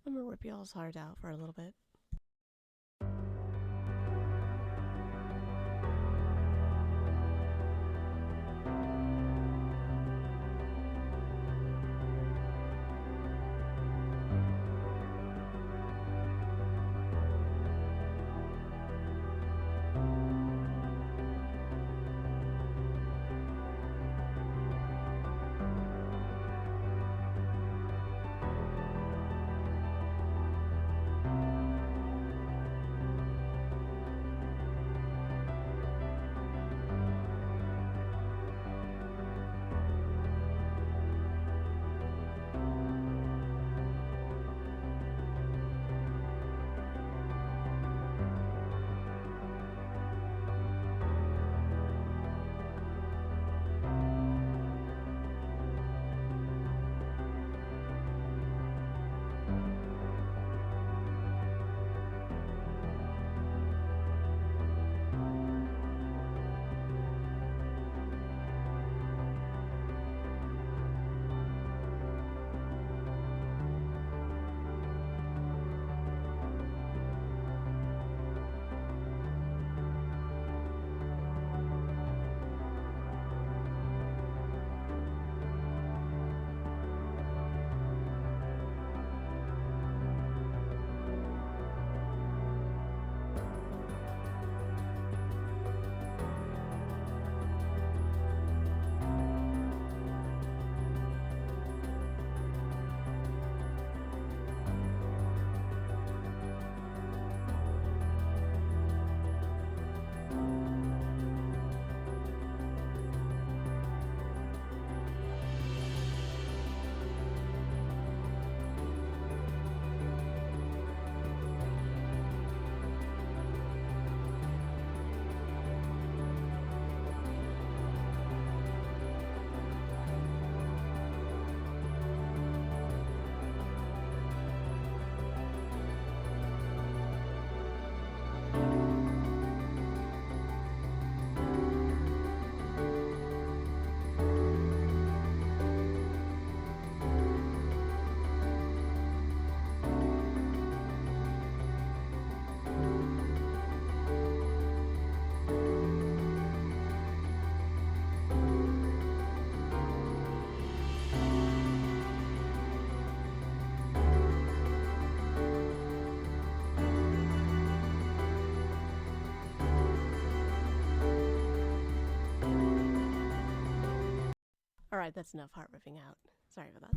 I'm gonna rip y'all's heart out for a little bit. Alright, that's enough heart ripping out. Sorry for that.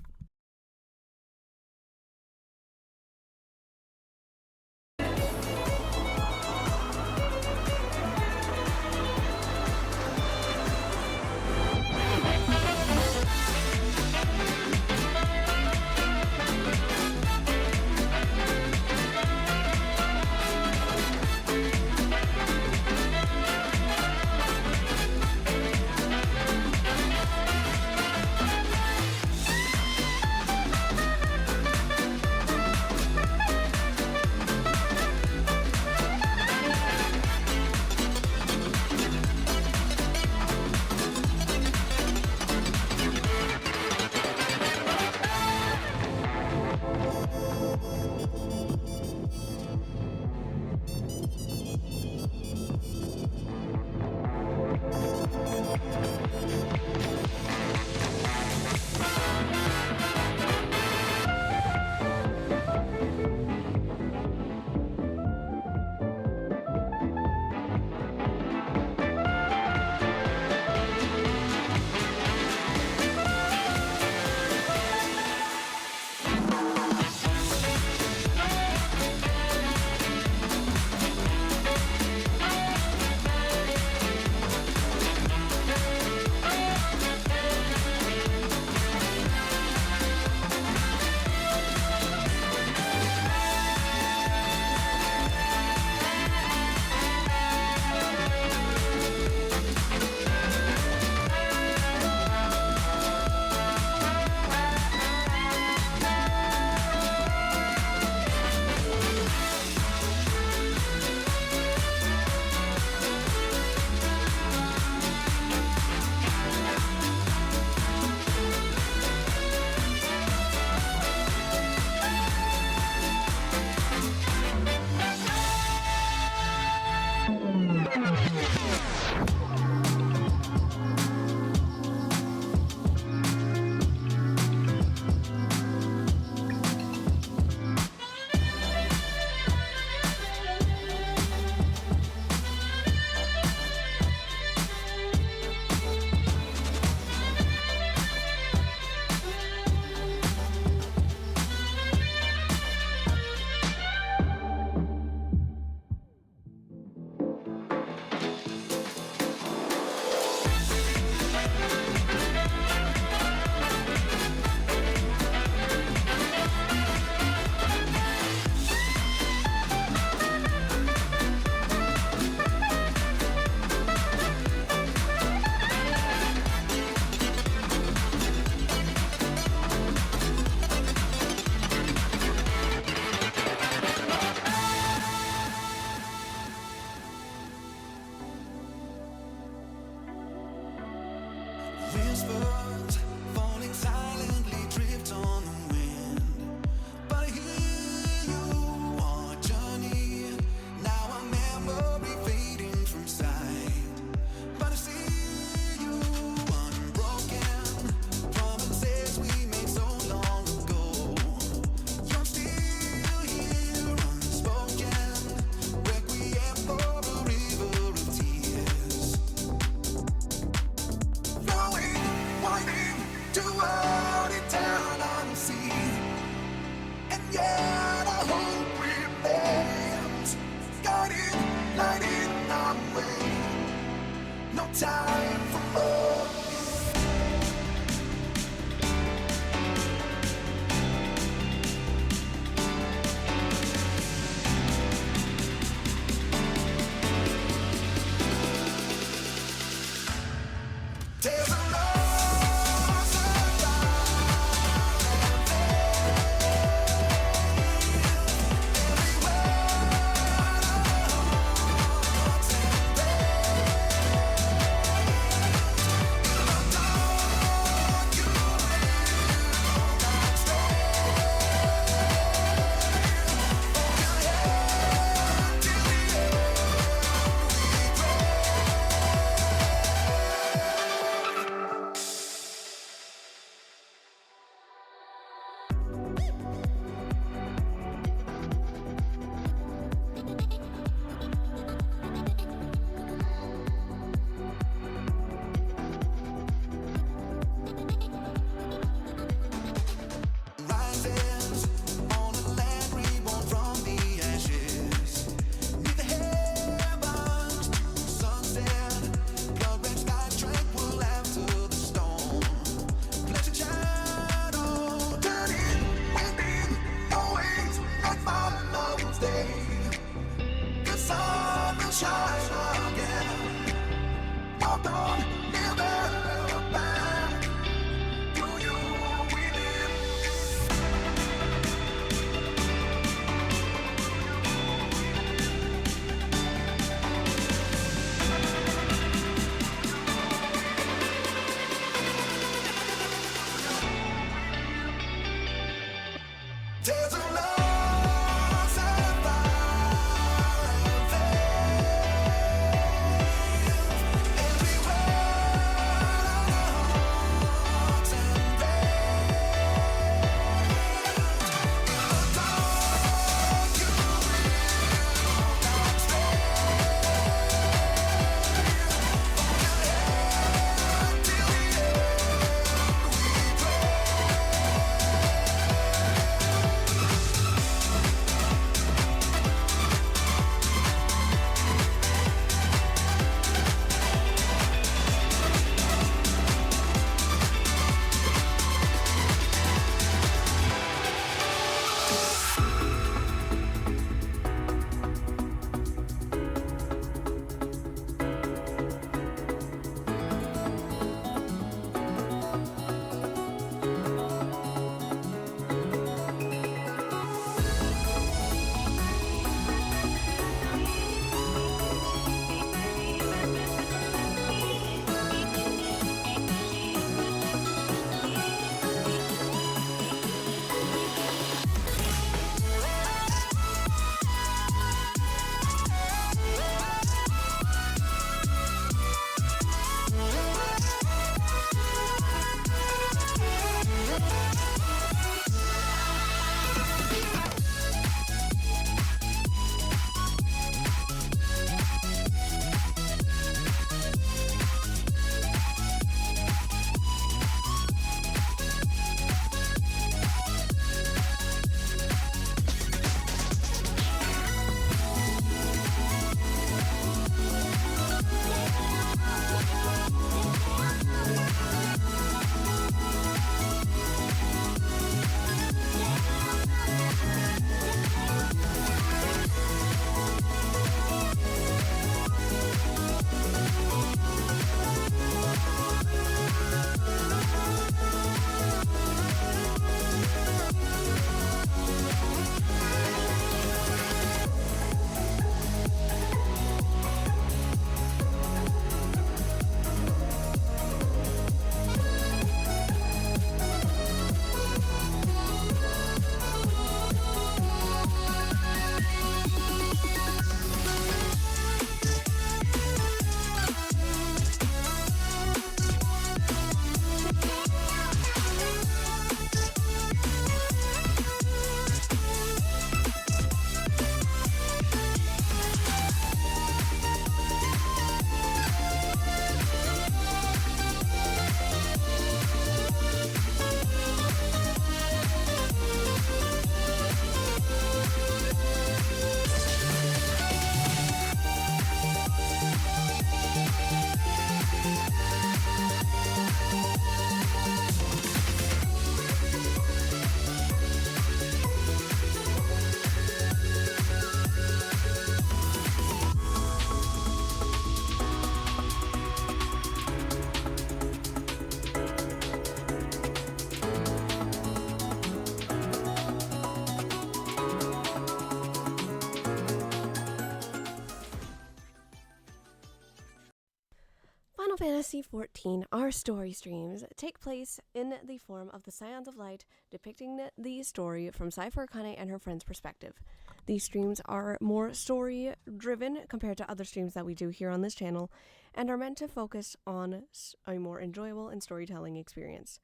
Fantasy 14, our story streams, take place in the form of the Scions of Light, depicting the story from Cypher Akane and her friend's perspective. These streams are more story-driven compared to other streams that we do here on this channel, and are meant to focus on a more enjoyable and storytelling experience.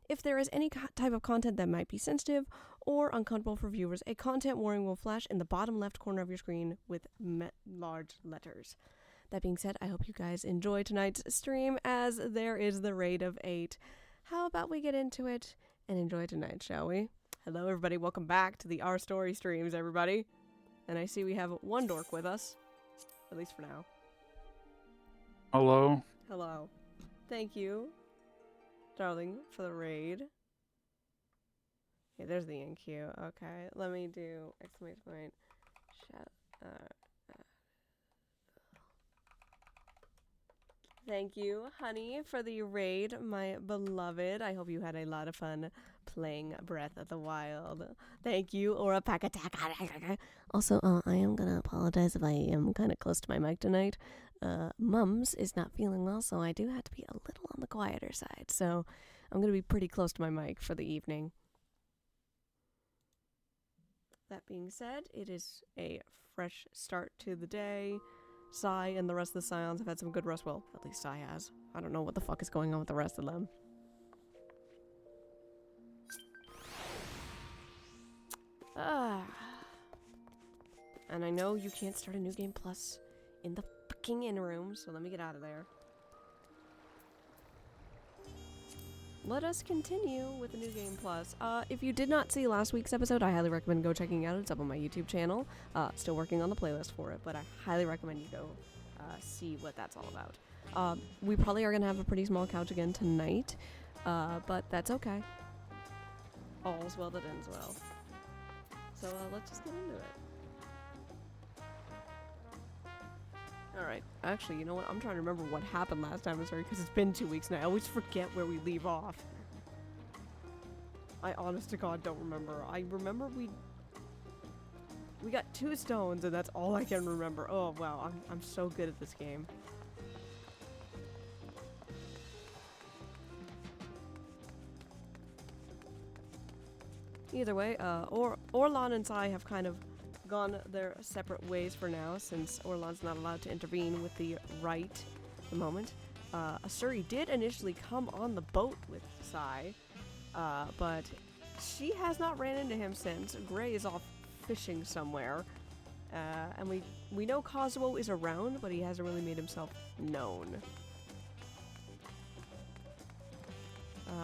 If there is any type of content that might be sensitive or uncomfortable for viewers, a content warning will flash in the bottom left corner of your screen with large letters. That being said, I hope you guys enjoy tonight's stream, as there is the raid of 8. How about we get into it and enjoy tonight, shall we? Hello everybody, welcome back to the Our Story streams, everybody. And I see we have one dork with us, at least for now. Hello. Hello. Thank you, darling, for the raid. Yeah, there's the NQ. Okay, let me do exclamation point. Shout. Thank you, honey, for the raid, my beloved. I hope you had a lot of fun playing Breath of the Wild. Thank you, or a pack attack. Also, I am gonna apologize if I am kind of close to my mic tonight. Mums is not feeling well, so I do have to be a little on the quieter side. So I'm gonna be pretty close to my mic for the evening. That being said, it is a fresh start to the day. Sai and the rest of the Scions have had some good rest. Well, at least Sai has. I don't know what the fuck is going on with the rest of them. And I know you can't start a new game plus in the fucking in room, so let me get out of there. Let us continue with the New Game Plus. If you did not see last week's episode, I highly recommend go checking it out. It's up on my YouTube channel. Still working on the playlist for it, but I highly recommend you go see what that's all about. We probably are going to have a pretty small couch again tonight, but that's okay. All's well that ends well. So let's just get into it. Alright, actually, you know what? I'm trying to remember what happened last time, I'm sorry, because it's been 2 weeks now. I always forget where we leave off. I honest to God don't remember. I remember we got 2 stones, and that's all I can remember. Oh, wow, I'm so good at this game. Either way, Orlan and Sai have kind of gone their separate ways for now, since Orlan's not allowed to intervene with the right at the moment. Asuri did initially come on the boat with Sai, but she has not ran into him since. Gray is off fishing somewhere, and we know Kazuo is around, but he hasn't really made himself known.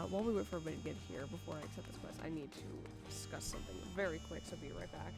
While we wait for everybody to get here, before I accept this quest, I need to discuss something very quick, so be right back.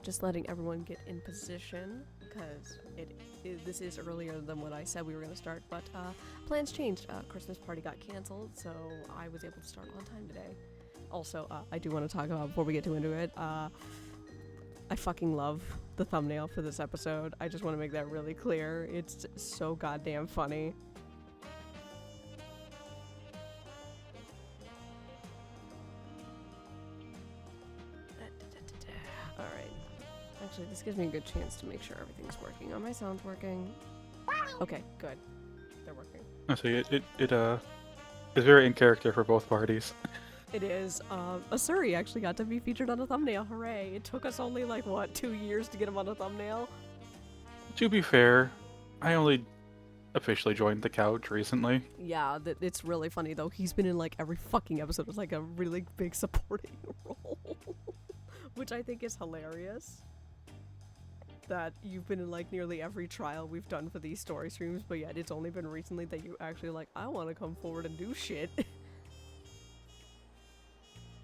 Just letting everyone get in position, because this is earlier than what I said we were going to start, but plans changed. Christmas party got canceled, so I was able to start on time today. Also, I do want to talk about, before we get too into it, I fucking love the thumbnail for this episode. I just want to make that really clear. It's so goddamn funny. Actually, this gives me a good chance to make sure everything's working. Are my sounds working? Okay, good. They're working. I see. It is very in character for both parties. It is. Asuri actually got to be featured on a thumbnail. Hooray! It took us only like what, 2 years to get him on a thumbnail. To be fair, I only officially joined the couch recently. Yeah, it's really funny though. He's been in like every fucking episode as like a really big supporting role, which I think is hilarious. that you've been in like nearly every trial we've done for these story streams, but yet it's only been recently that you actually like, I want to come forward and do shit.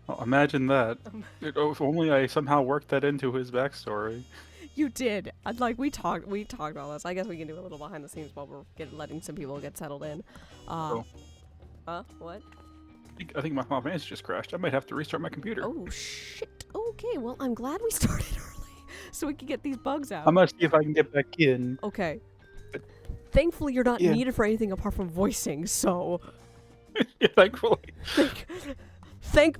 Well, imagine that. If only I somehow worked that into his backstory. You did. Like we talked about this. I guess we can do a little behind the scenes while we're letting some people get settled in. What? I think my mouse just crashed. I might have to restart my computer. Oh shit. Okay, well I'm glad we started early so we can get these bugs out. I'm gonna see if I can get back in. Okay. Thankfully you're not needed for anything apart from voicing, so Yeah, thankfully. Thank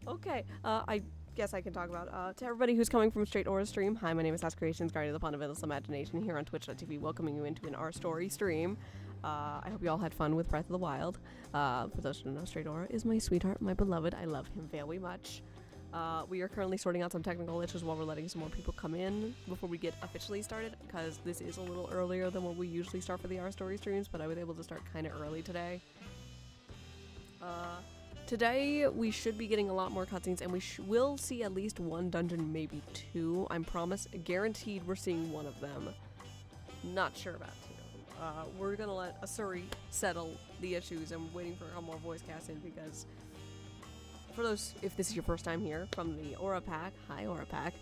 Okay, I guess I can talk about to everybody who's coming from straight Aura stream. Hi, my name is Ask Creations, guardian of the Pond of Endless Imagination, here on Twitch.tv, welcoming you into an Our Story stream. I hope you all had fun with Breath of the Wild. For those who don't know, Straight Aura is my sweetheart, my beloved. I love him very much. We are currently sorting out some technical issues while we're letting some more people come in before we get officially started, because this is a little earlier than what we usually start for the Our Story streams, but I was able to start kind of early today. Today, we should be getting a lot more cutscenes, and we will see at least one dungeon, maybe two. I'm guaranteed we're seeing one of them. Not sure about two. We're gonna let Asuri settle the issues. I'm waiting for a more voice cast in, because for those, if this is your first time here from the Aura Pack, hi Aura Pack,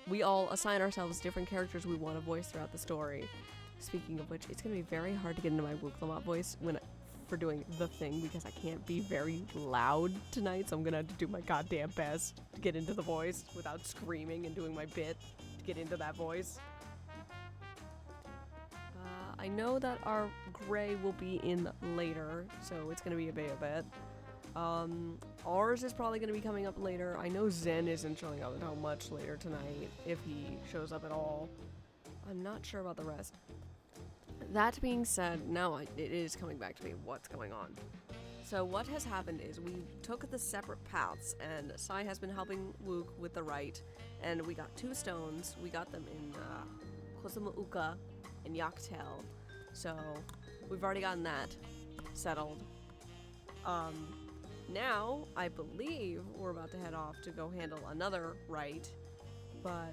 we all assign ourselves different characters we want to voice throughout the story. Speaking of which, it's gonna be very hard to get into my Wuklamot voice for doing the thing, because I can't be very loud tonight, so I'm gonna have to do my goddamn best to get into the voice without screaming and doing my bit to get into that voice. I know that our Gray will be in later, so it's gonna be a bit. Ours is probably gonna be coming up later. I know Zen isn't showing up until much later tonight, if he shows up at all. I'm not sure about the rest. That being said, now it is coming back to me what's going on. So what has happened is we took the separate paths, and Sai has been helping Wook with the right, and we got 2 stones. We got them in Kosamauka and Yaktel. So we've already gotten that settled. Now I believe we're about to head off to go handle another right. But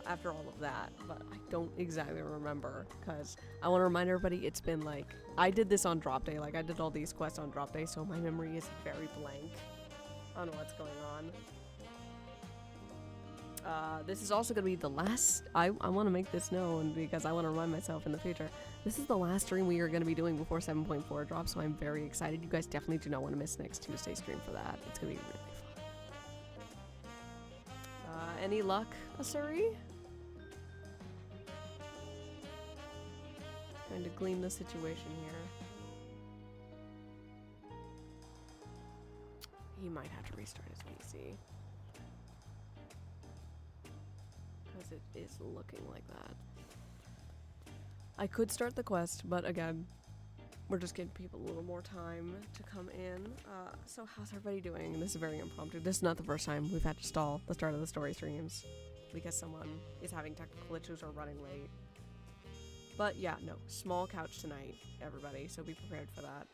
after all of that, but I don't exactly remember, because I want to remind everybody it's been like, I did this on drop day, like I did all these quests on drop day, so my memory is very blank on what's going on. This is also going to be the last, I want to make this known because I want to remind myself in the future, this is the last stream we are going to be doing before 7.4 drops, so I'm very excited. You guys definitely do not want to miss next Tuesday stream for that. It's going to be really fun. Any luck, Asuri? Trying to glean the situation here. He might have to restart his PC. Because it is looking like that. I could start the quest, but again, we're just giving people a little more time to come in. So how's everybody doing? This is very impromptu. This is not the first time we've had to stall the start of the story streams because someone is having technical issues or running late. But yeah, no, small couch tonight, everybody, so be prepared for that.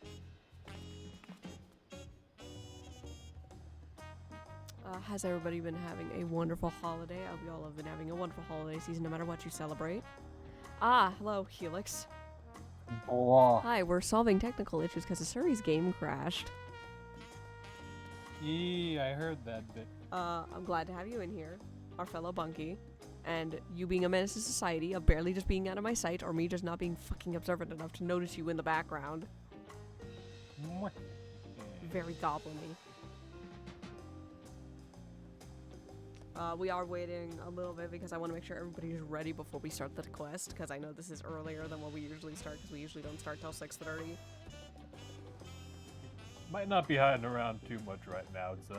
Has everybody been having a wonderful holiday? I hope you all have been having a wonderful holiday season, no matter what you celebrate. Hello, Helix. Oh. Hi, we're solving technical issues because Asuri's game crashed. I heard that bit. I'm glad to have you in here, our fellow Bunky. And you being a menace to society of barely just being out of my sight, or me just not being fucking observant enough to notice you in the background. Very goblin-y. We are waiting a little bit because I want to make sure everybody's ready before we start the quest, because I know this is earlier than what we usually start, because we usually don't start till 6:30. Might not be hiding around too much right now. It's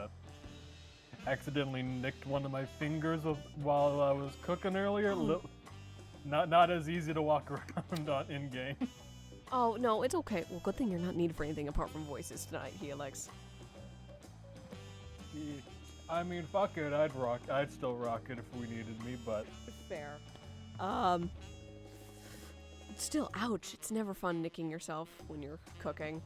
accidentally nicked one of my fingers while I was cooking earlier. Not as easy to walk around on in game. Oh no, it's okay. Well, good thing you're not needed for anything apart from voices tonight, Helix. I mean, fuck it, I'd still rock it if we needed me, but... Fair. Still, ouch, it's never fun nicking yourself when you're cooking.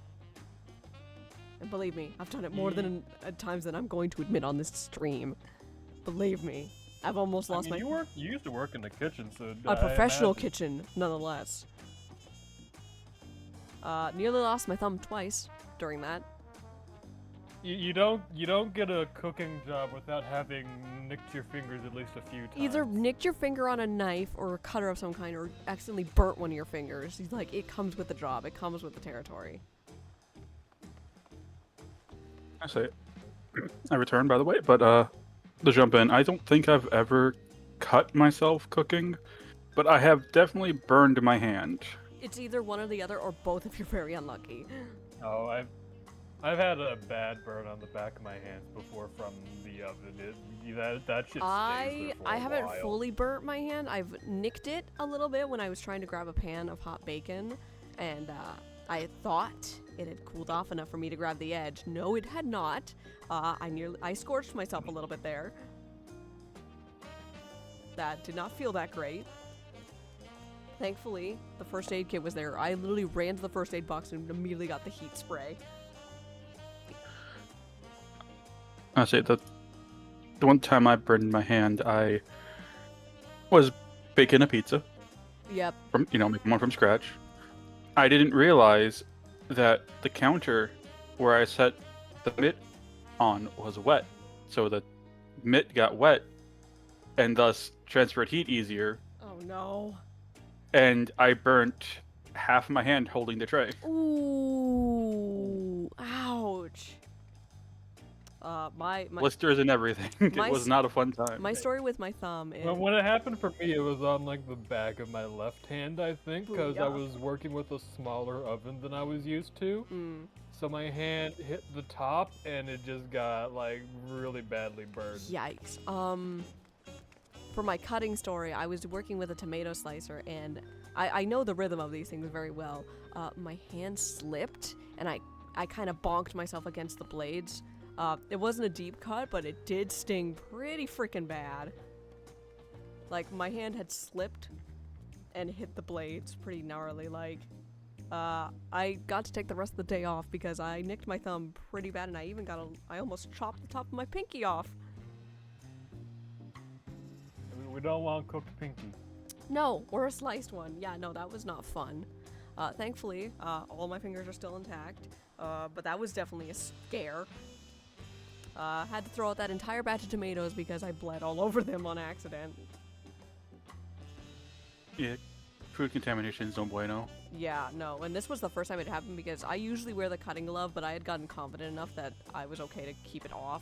And believe me, I've done it more than times than I'm going to admit on this stream. Believe me. I've almost lost my... You used to work in the kitchen, so A professional imagine. kitchen, nonetheless. Nearly lost my thumb twice during that. You don't get a cooking job without having nicked your fingers at least a few times. Either nicked your finger on a knife or a cutter of some kind, or accidentally burnt one of your fingers. He's like, it comes with the job. It comes with the territory. I say it. I return, by the way, but to jump in, I don't think I've ever cut myself cooking, but I have definitely burned my hand. It's either one or the other, or both if you're very unlucky. Oh, I've had a bad burn on the back of my hands before from the oven. That shit stays there for I a haven't while. fully burnt my hand. I've nicked it a little bit when I was trying to grab a pan of hot bacon, and I thought it had cooled off enough for me to grab the edge. No, it had not. I scorched myself a little bit there. That did not feel that great. Thankfully, the first aid kit was there. I literally ran to the first aid box and immediately got the heat spray. I say the one time I burned my hand, I was baking a pizza. Yep. From making one from scratch. I didn't realize that the counter where I set the mitt on was wet, so the mitt got wet, and thus transferred heat easier. Oh no. And I burnt half my hand holding the tray. Ooh. Ouch. My Blisters and everything. It my was not a fun time. my story with my thumb is... Well, when it happened for me, it was on like the back of my left hand, I think, because I yeah. was working with a smaller oven than I was used to. So my hand hit the top, and it just got like really badly burned. Yikes. For my cutting story, I was working with a tomato slicer, and I know the rhythm of these things very well. My hand slipped, and I kind of bonked myself against the blades. It wasn't a deep cut, but it did sting pretty freaking bad. Like, my hand had slipped and hit the blades pretty gnarly. Like, I got to take the rest of the day off because I nicked my thumb pretty bad, and I almost chopped the top of my pinky off. We don't want cooked pinky. No, or a sliced one. Yeah, no, that was not fun. Thankfully, all my fingers are still intact, but that was definitely a scare. Had to throw out that entire batch of tomatoes because I bled all over them on accident. Yeah, food contamination is no bueno. Yeah, no, and this was the first time it happened because I usually wear the cutting glove, but I had gotten confident enough that I was okay to keep it off.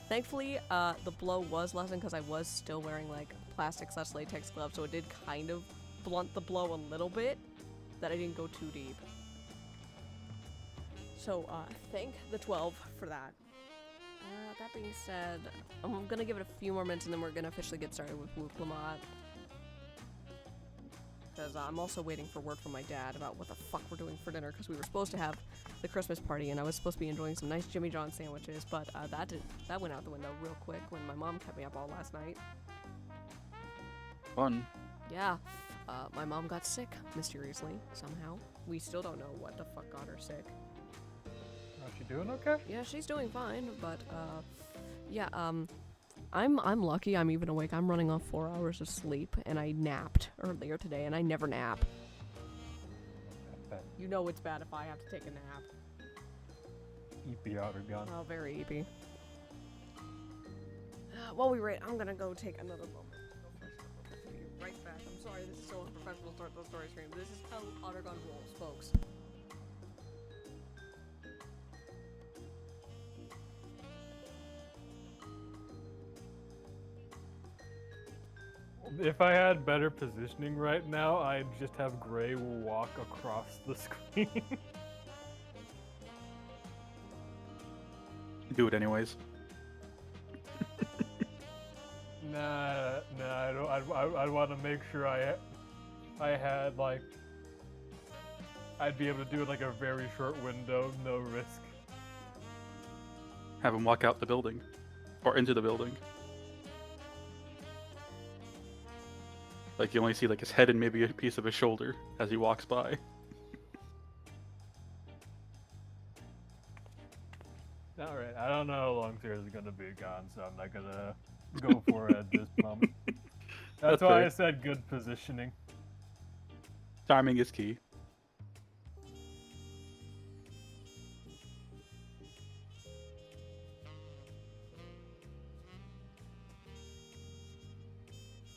Thankfully, the blow was lessened because I was still wearing, like, plastic/latex gloves, so it did kind of blunt the blow a little bit, that I didn't go too deep. So, thank the 12 for that. That being said, I'm gonna give it a few more minutes and then we're gonna officially get started with Lamont. Because I'm also waiting for word from my dad about what the fuck we're doing for dinner, because we were supposed to have the Christmas party and I was supposed to be enjoying some nice Jimmy John sandwiches, but that went out the window real quick when my mom kept me up all last night. Fun. Yeah, my mom got sick, mysteriously, somehow. We still don't know what the fuck got her sick. Is she doing okay? Yeah, she's doing fine, but, yeah, I'm lucky I'm even awake. I'm running off 4 hours of sleep, and I napped earlier today, and I never nap. You know it's bad if I have to take a nap. Eepy Ottergun. Oh, very eepy. While we wait, I'm gonna go take another moment. I'll be right back. I'm sorry, this is so unprofessional to start the story stream. This is how Ottergun rolls, folks. If I had better positioning right now, I'd just have Gray walk across the screen. Do it anyways. Nah, I don't. I'd want to make sure I had like, I'd be able to do it like a very short window, no risk. Have him walk out the building. Or into the building. Like, you only see, like, his head and maybe a piece of his shoulder as he walks by. Alright, I don't know how long Sarah's gonna be gone, so I'm not gonna go for at this moment. That's That's why fair. I said good positioning. Timing is key.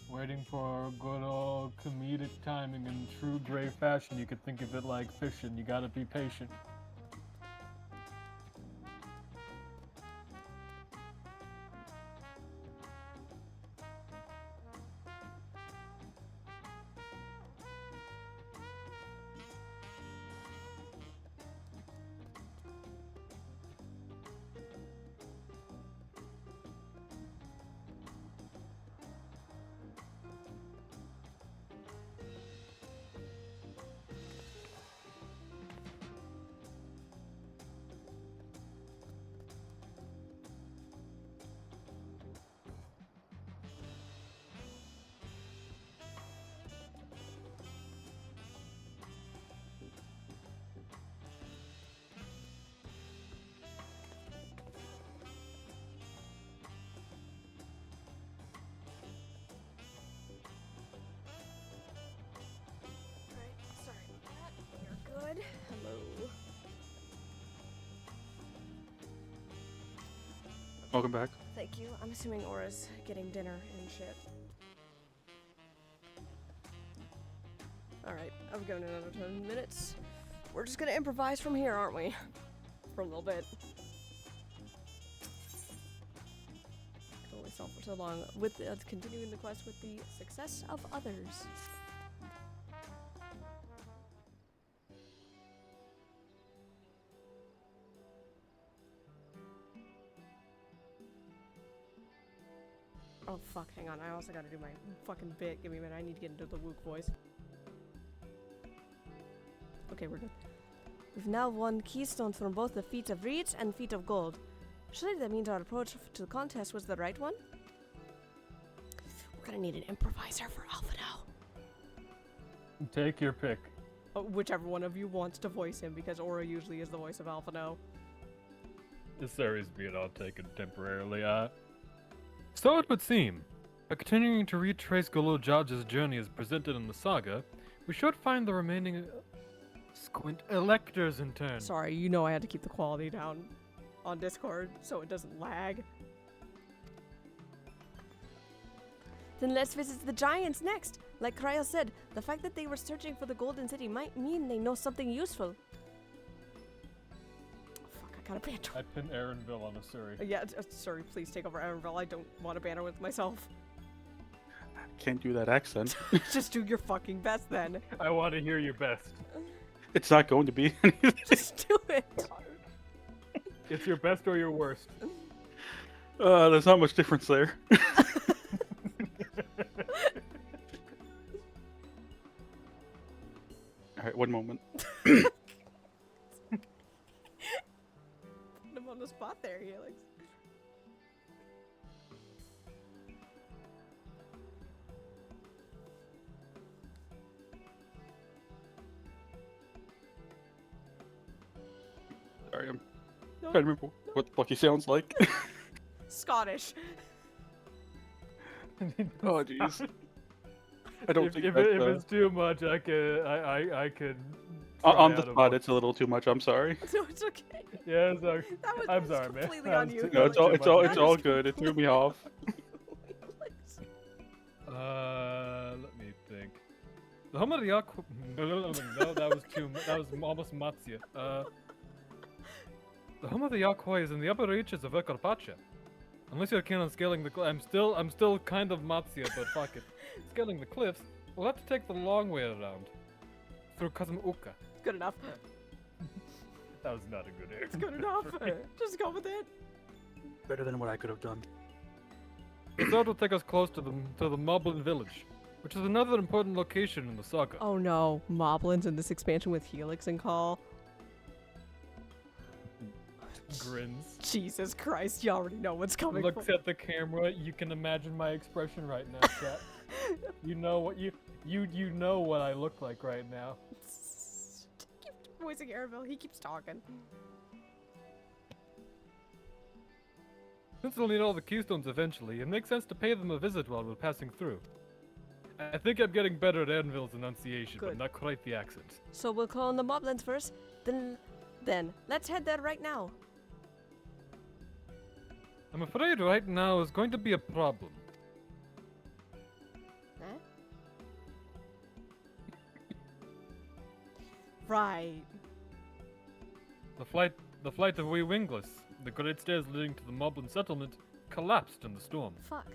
Waiting for good old comedic timing in true Gray fashion. You could think of it like fishing. You gotta be patient. Alright, sorry about that. You're good. Hello. Welcome back. Thank you. I'm assuming Aura's getting dinner and shit. Alright, I've given it another 10 minutes. We're just gonna improvise from here, aren't we? For a little bit. Could only stall for so long. With continuing the quest with the success of others. Oh fuck, hang on. I also gotta do my fucking bit. Give me a minute. I need to get into the Wook voice. Okay, we're good. We've now won keystones from both the Feet of Reach and Feet of Gold. Surely that means our approach to the contest was the right one? We're gonna need an improviser for Alpha now. Take your pick. Whichever one of you wants to voice him, because Aura usually is the voice of Alpha now. This series being I'll take it temporarily. So it would seem, by continuing to retrace Golojaj's journey as presented in the saga, we should find the remaining squint electors in turn. Sorry, you know I had to keep the quality down on Discord so it doesn't lag. Then let's visit the giants next. Like Kryl said, the fact that they were searching for the Golden City might mean they know something useful. Fuck, I gotta banter. I pin Aaronville on a Surrey. Yeah, sorry, please take over Aaronville. I don't want to banter with myself. Can't do that accent. Just do your fucking best then. I want to hear your best. It's not going to be. Just do it. It's your best or your worst. There's not much difference there. Alright, one moment. Put him on the spot there, Helix. Sorry, I'm No, trying to remember what the fuck he sounds like. Scottish. Oh jeez. I don't if, think if, that, it, if it's too much, I could. on try the out spot a- it's a little too much. I'm sorry. No, it's okay. Yeah, sorry. That was, I'm that was sorry, man. completely That on was you. too- No, it's all Too it's all much. it's all good. It threw me off. Let me think. The home of the No, that was too. That was almost Matsya. The home of the Yakwai is in the upper reaches of Ekarpacha. Unless you're keen on scaling the I'm still kind of Matsya, but fuck it. Scaling the cliffs, we'll have to take the long way around. Through Kazumuka. Good enough. That was not a good answer. It's good enough. Just go with it. Better than what I could have done. The road will take us close to the Moblin village, which is another important location in the saga. Oh no, Moblins in this expansion with Helix and Call. Grins. Jesus Christ, you already know what's coming. Looks at the camera. You can imagine my expression right now, chat. You know what you know what I look like right now. Keep voicing Arabelle. He keeps talking. Since we'll need all the keystones eventually, it makes sense to pay them a visit while we're passing through. I think I'm getting better at Anvil's enunciation, but Good. not quite the accent. So we'll call on the moblins first. Then let's head there right now. I'm afraid right now is going to be a problem. Eh? Right. The flight of Wee Wingless, the great stairs leading to the Moblin settlement, collapsed in the storm. Fuck.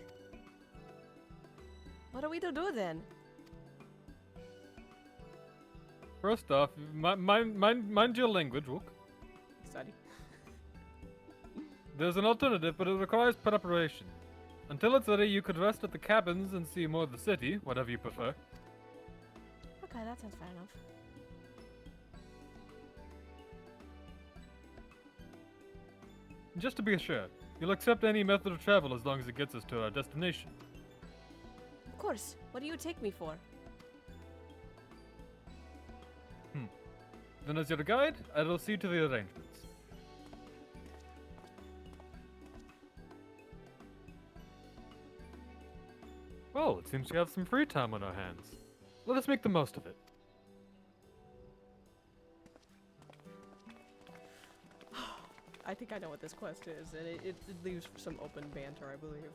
What are we to do then? First off, mind your language, Rook. Study. There's an alternative, but it requires preparation. Until it's ready, you could rest at the cabins and see more of the city, whatever you prefer. Okay, that sounds fair enough. Just to be sure, you'll accept any method of travel as long as it gets us to our destination. Of course. What do you take me for? Then as your guide, I will see to the arrangements. Well, it seems we have some free time on our hands. Let us make the most of it. I think I know what this quest is, and it leaves some open banter, I believe.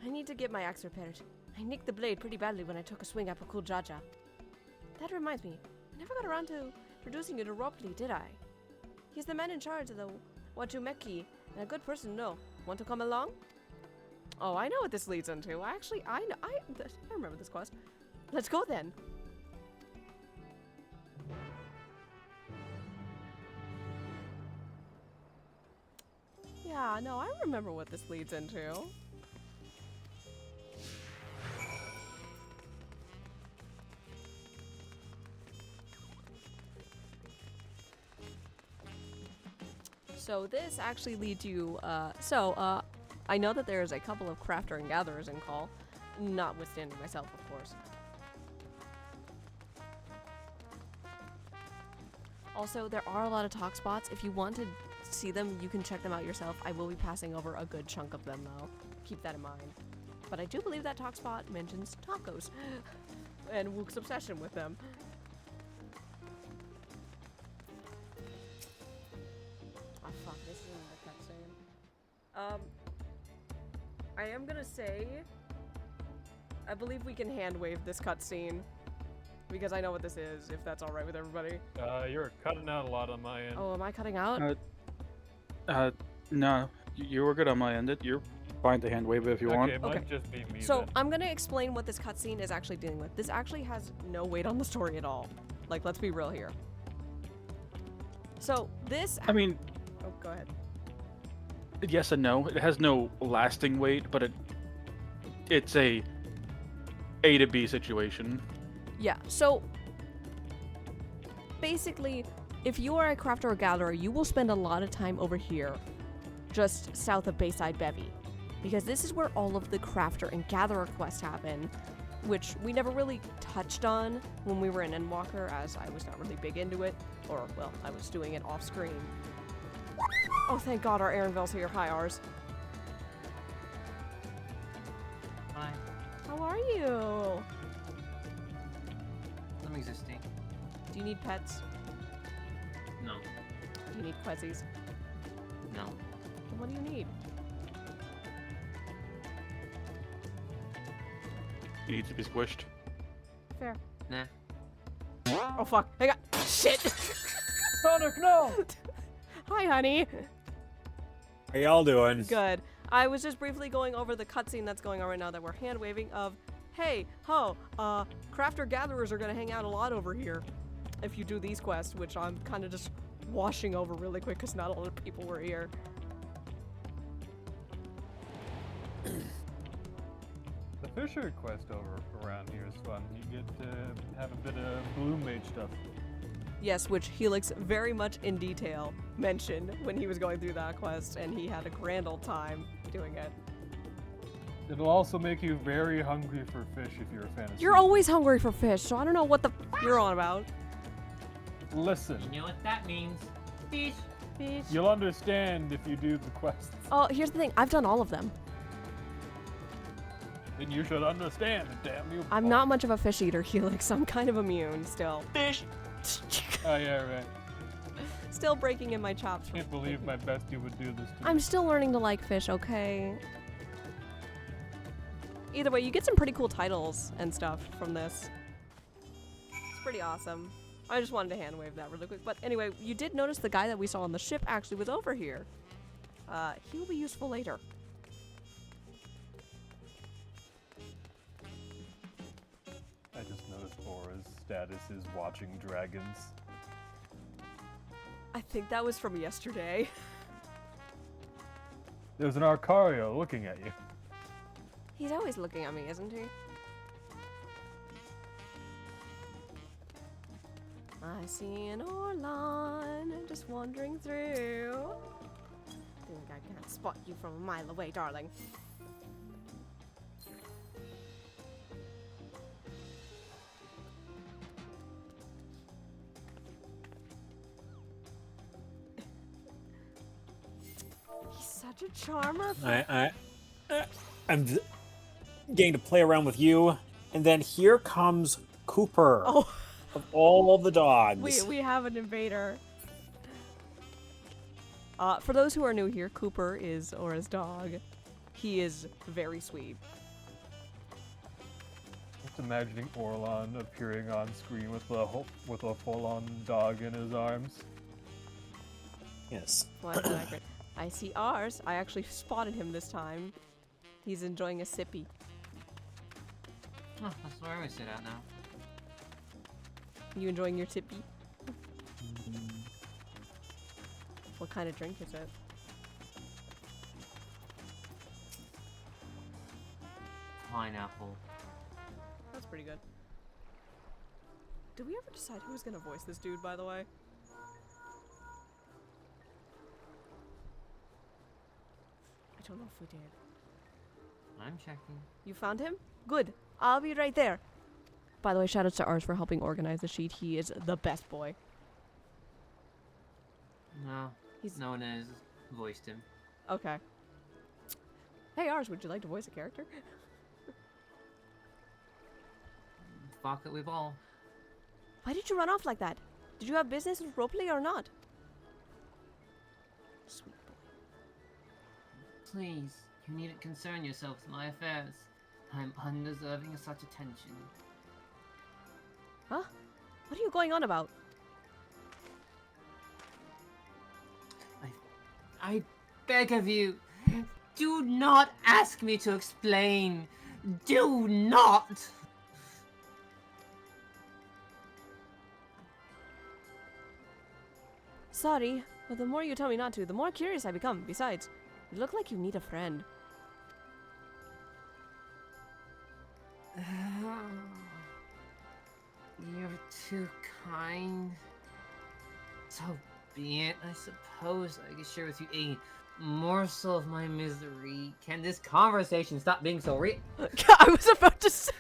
I need to get my axe repaired. I nicked the blade pretty badly when I took a swing at Pakul Jaja. That reminds me, I never got around to introducing you to Ropli, did I? He's the man in charge of the Wachumeki, and a good person to know. Want to come along? Oh, I know what this leads into. I remember this quest. Let's go then. Yeah, no, I remember what this leads into. So this actually leads you, I know that there's a couple of crafter and gatherers in call, notwithstanding myself, of course. Also, there are a lot of talk spots. If you want to see them, you can check them out yourself. I will be passing over a good chunk of them, though. Keep that in mind. But I do believe that talk spot mentions tacos and Wook's obsession with them. Oh, fuck, this isn't the cutscene. I am gonna say, I believe we can hand wave this cutscene. Because I know what this is, if that's alright with everybody. You're cutting out a lot on my end. Oh, am I cutting out? No, you were good on my end. You're fine to hand wave it if you want. Okay, might just be me So then. I'm gonna explain what this cutscene is actually dealing with. This actually has no weight on the story at all. Like, let's be real here. So this. I mean, Oh, go ahead. yes and no. It has no lasting weight, but it's a to B situation. Yeah. So basically, if you are a crafter or gatherer, you will spend a lot of time over here, just south of Bayside Bevy, because this is where all of the crafter and gatherer quests happen, which we never really touched on when we were in Endwalker, as I was not really big into it, or, well, I was doing it off screen. Oh, thank God our Aaronville's here. Hi, ours. Hi, How are you? I'm existing. Do you need pets? No, Do you need quezzies? no. Then what do you need? It needs to be squished. Fair. Nah. Oh, fuck. I got. Shit! Sonic, no! Hi, honey. How y'all doing? Good. I was just briefly going over the cutscene that's going on right now that we're hand waving of, hey, crafter gatherers are gonna hang out a lot over here if you do these quests, which I'm kind of just washing over really quick because not a lot of people were here. The fisher quest over around here is fun. You get to have a bit of bloom mage stuff. Yes, which Helix very much in detail mentioned when he was going through that quest, and he had a grand old time doing it. It'll also make you very hungry for fish if you're a fan of You're seafood. always hungry for fish, so I don't know what the you're on about. Listen, You know what that means? Fish. Fish. You'll understand if you do the quests. Oh, here's the thing. I've done all of them. Then you should understand, damn you. I'm not much of a fish eater, Helix. I'm kind of immune still. Fish. Oh, yeah, right. Still breaking in my chops. Can't believe my bestie would do this to me. I'm still learning to like fish, okay? Either way, you get some pretty cool titles and stuff from this. It's pretty awesome. I just wanted to hand wave that really quick. But anyway, you did notice the guy that we saw on the ship actually was over here. He will be useful later. I just noticed Aura's status is watching dragons. I think that was from yesterday. There's an Arcario looking at you. He's always looking at me, isn't he? I see an Orlan just wandering through. Think I can't spot you from a mile away, darling. He's such a charmer. I'm getting to play around with you, and then here comes Cooper. Oh, Of all the dogs. we have an invader. For those who are new here, Cooper is Aura's dog. He is very sweet. Just imagining Orlan appearing on screen with a full-on dog in his arms. Yes. Well, that's accurate. I see ours. I actually spotted him this time. He's enjoying a sippy. Oh, that's where I sit at now. You enjoying your tippy? What kind of drink is it? Pineapple. That's pretty good. Did we ever decide who was gonna voice this dude, by the way? I don't know if we did. I'm checking. You found him? Good. I'll be right there. By the way, shout out to Ars for helping organize the sheet. He is the best boy. No, He's no one has voiced him. okay. Hey Ars, would you like to voice a character? Fuck it, we ball. Why did you run off like that? Did you have business with Ropley or not? Sweet boy. Please, you needn't concern yourself with my affairs. I'm undeserving of such attention. Huh? What are you going on about? I beg of you, do not ask me to explain. Do not! Sorry, but the more you tell me not to, the more curious I become. Besides, you look like you need a friend. You're too kind. So be it. I suppose I could share with you a morsel of my misery. Can this conversation stop being so real? I was about to say,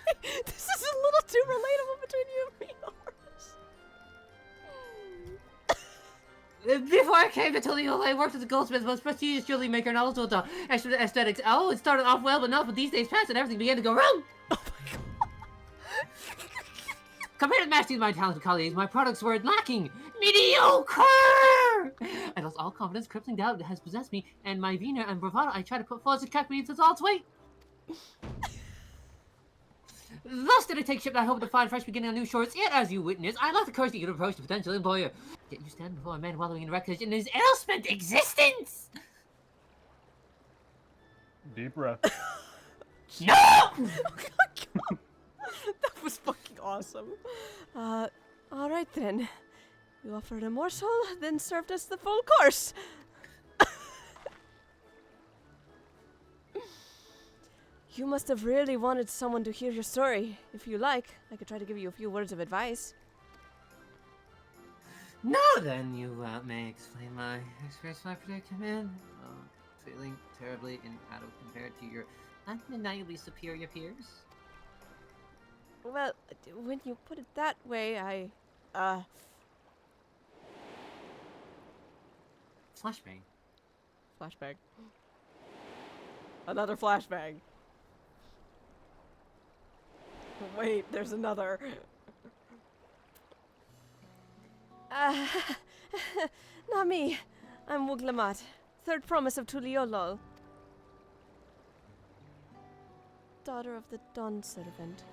this is a little too relatable between you and me, Ars. Before I came to Toledo, I worked as a goldsmith's most prestigious jewelry maker and also the aesthetics. Oh, it started off well, but not with these days passed and everything began to go wrong. Oh my god. Compared to the mastery of my talented colleagues, my products were lacking. Mediocre! I lost all confidence, crippling doubt has possessed me, and my veneer and bravado I try to put forth to catch me into all its weight. Thus did I take ship that I hope to find fresh beginning on new shores, yet as you witness, I lack the courage to even approach the potential employer. Yet you stand before a man wallowing in wreckage in his ill-spent existence! Deep breath. No! Oh my god. That was fucking awesome. Alright then. You offered a morsel, then served us the full course. You must have really wanted someone to hear your story. If you like, I could try to give you a few words of advice. Now then, you may explain my experience, my predicament. Feeling terribly inadequate compared to your undeniably superior peers. Well, when you put it that way, flashbang. Flashbang. Another flashbang. Wait, there's another. Not me. I'm Wuglamat, third promise of Tuliolol. Daughter of the Dawn Servant.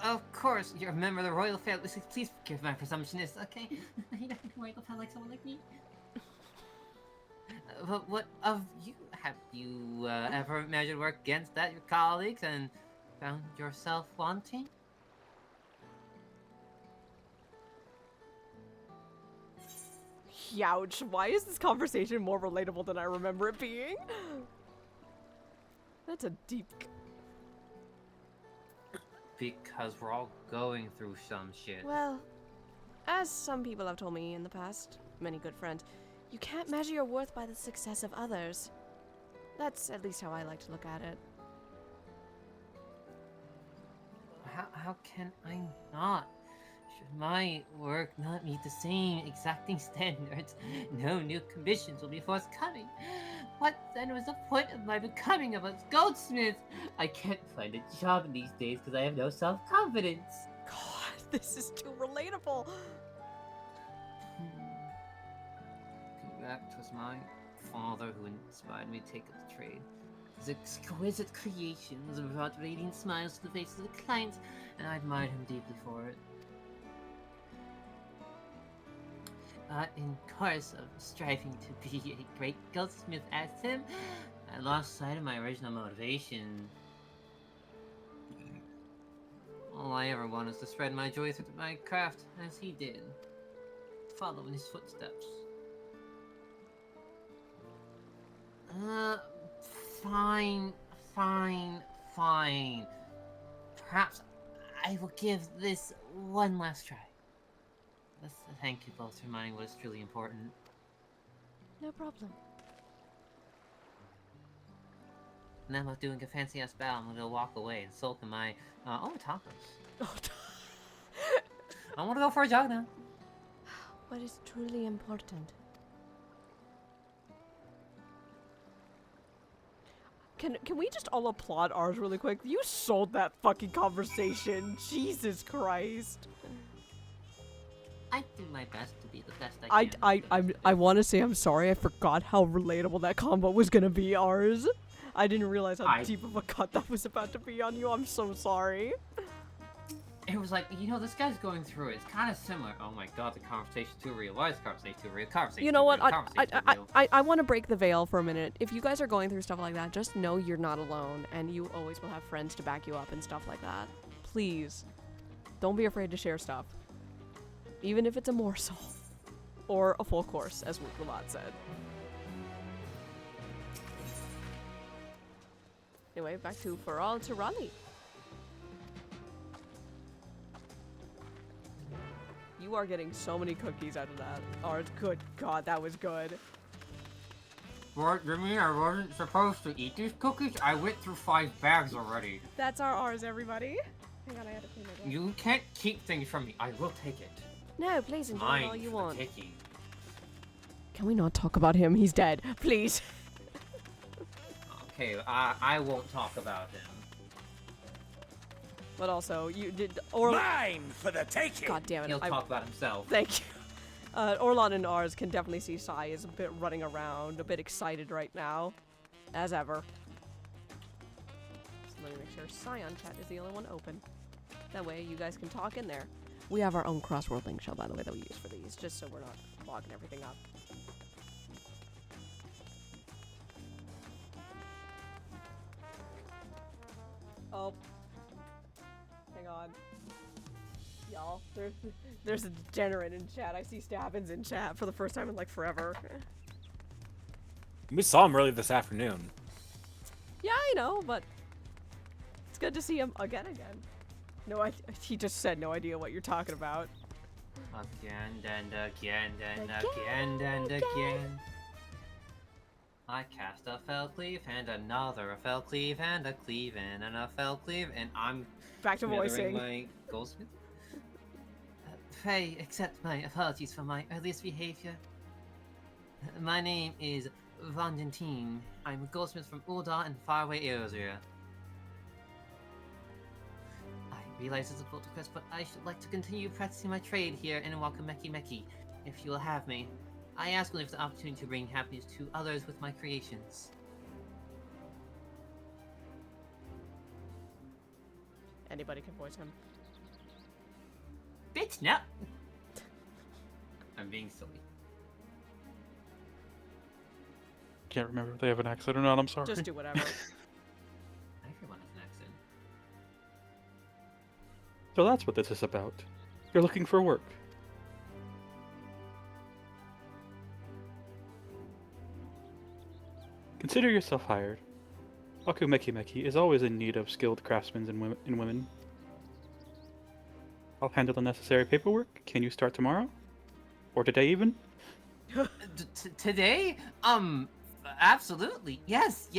Of course, you're a member of the royal family. Please forgive my presumptionist, okay? You don't royal family like someone like me. But what of you? Have you ever imagined work against your colleagues and found yourself wanting? Youch, why is this conversation more relatable than I remember it being? That's a deep... Because we're all going through some shit. Well, as some people have told me in the past, many good friends, you can't measure your worth by the success of others. That's at least how I like to look at it. How can I not? Should my work not meet the same exacting standards, no new commissions will be forthcoming. What then was the point of my becoming a goldsmith? I can't find a job these days because I have no self-confidence. God, this is too relatable. That was my father who inspired me to take up the trade. His exquisite creations brought radiant smiles to the faces of the clients, and I admired him deeply for it. But in course of striving to be a great goldsmith as him, I lost sight of my original motivation. All I ever wanted was to spread my joy through my craft, as he did. Follow in his footsteps. Fine. Perhaps I will give this one last try. Let's thank you both for reminding what is truly important. No problem. And I'm not doing a fancy ass bow. I'm gonna walk away and sulk in my tacos. Oh, I want to go for a jog now. what is truly important? Can we just all applaud ours really quick? You sold that fucking conversation. Jesus Christ. I do my best to be the best I can. I want to say I'm sorry. I forgot how relatable that combo was gonna be ours. I didn't realize how deep of a cut that was about to be on you. I'm so sorry. It was like, this guy's going through it. It's kind of similar. Oh my god, the conversation's too real. Why is the conversation too real? Conversation You know too what? real. I want to break the veil for a minute. If you guys are going through stuff like that, just know you're not alone, and you always will have friends to back you up and stuff like that. Please, don't be afraid to share stuff, even if it's a morsel or a full course, as Wuklamat said. Anyway, back to Faral to Raleigh. You are getting so many cookies out of that. Oh, good God, that was good. What, you mean I wasn't supposed to eat these cookies? I went through 5 bags already. That's ours, everybody. Hang on, I had to clean my door. You can't keep things from me. I will take it. No, please enjoy Mine all you for want. the taking. Can we not talk about him? He's dead. Please. Okay, I won't talk about him. But also, you did... Mine for the taking! God damn it. He'll talk about himself. Thank you. Orlon and ours can definitely see Sai is a bit running around, a bit excited right now. As ever. So let me make sure Sai on chat is the only one open. That way you guys can talk in there. We have our own crossword link shell, by the way, that we use for these, just so we're not clogging everything up. Oh. Hang on. Y'all, there's a degenerate in chat. I see Stabbins in chat for the first time in like forever. We saw him early this afternoon. Yeah, I know, but it's good to see him again. No, he just said no idea what you're talking about. Again and again. I cast a fell cleave and another fell cleave and a cleave and a fell cleave and I'm back to smothering voicing my goldsmith. pray accept my apologies for my earliest behavior. My name is Vandentine. I'm a goldsmith from Ulda in faraway Eosia. I realize it's a little depressed, but I should like to continue practicing my trade here in Wakameki Meki, if you will have me. I ask only for the opportunity to bring happiness to others with my creations. Anybody can voice him. Bitch, no! I'm being silly. Can't remember if they have an accent or not. I'm sorry. Just do whatever. Everyone has an accent. So that's what this is about. You're looking for work. Consider yourself hired. Wakumeki Meki is always in need of skilled craftsmen and women. I'll handle the necessary paperwork. Can you start tomorrow? Or today even? Today? Absolutely. Yes,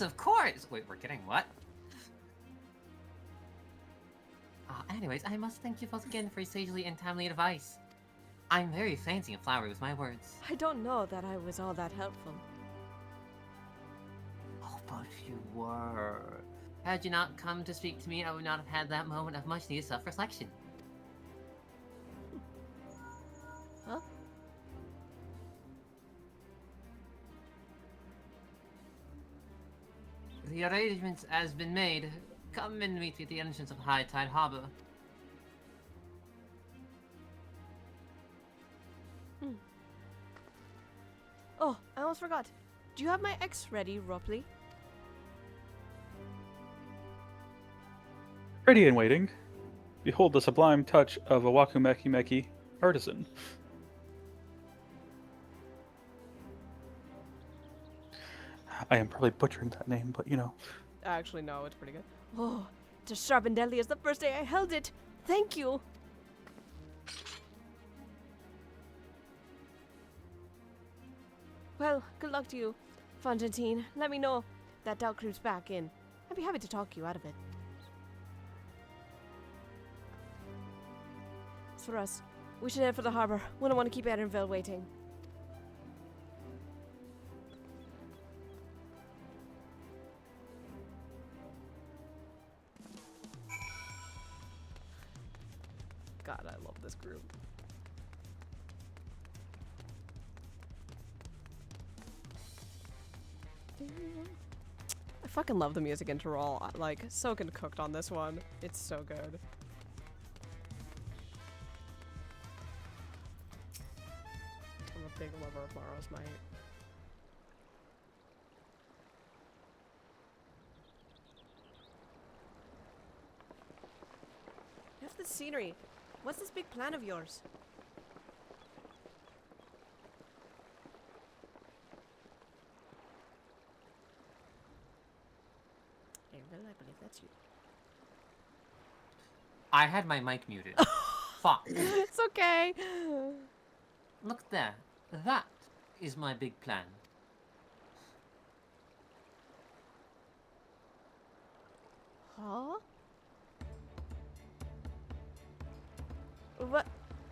of course. Wait, we're getting what? Anyways, I must thank you both again for your sagely and timely advice. I'm very fancy and flowery with my words. I don't know that I was all that helpful. Oh, but you were. Had you not come to speak to me, I would not have had that moment of much needed self-reflection. Huh? The arrangements has been made. Come and meet me at the entrance of High Tide Harbor. Oh, I almost forgot. Do you have my X ready, Ropley? Ready and waiting. Behold the sublime touch of a Wakumeki Meki artisan. I am probably butchering that name, but you know. Actually, no, it's pretty good. Oh, it's as sharp and deadly as the first day I held it. Thank you. Well, good luck to you, Fontantine. Let me know if that doubt creeps back in. I'd be happy to talk you out of it. As for us, we should head for the harbor. We don't want to keep Edenville waiting. God, I love this group. I fucking love the music interval. Like, soaked and cooked on this one. It's so good. I'm a big lover of Morrow's Might. Here's the scenery. What's this big plan of yours? I believe that's you. I had my mic muted. Fuck. It's okay. Look there. That is my big plan. Huh?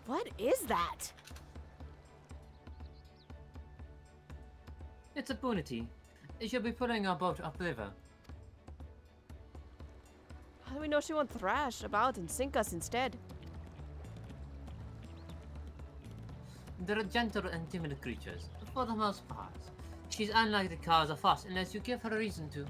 What is that? It's a boonity. She'll be putting our boat upriver. How do we know she won't thrash about and sink us instead? They're gentle and timid creatures, for the most part. She's unlikely to cause a fuss unless you give her a reason to.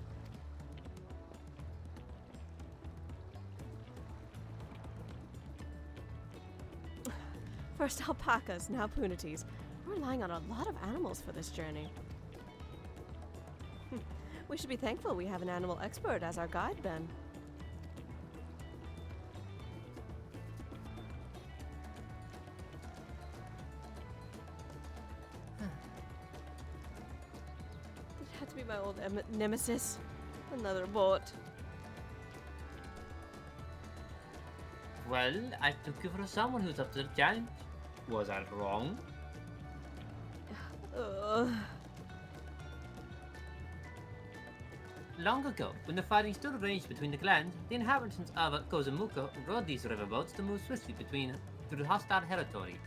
First alpacas, now punities. We're relying on a lot of animals for this journey. We should be thankful we have an animal expert as our guide, then. It had to be my old nemesis. Another boat. Well, I took you for someone who's up to the challenge. Was I wrong? Long ago, when the fighting still raged between the clans, the inhabitants of Kozamuka rode these riverboats to move swiftly through hostile territory.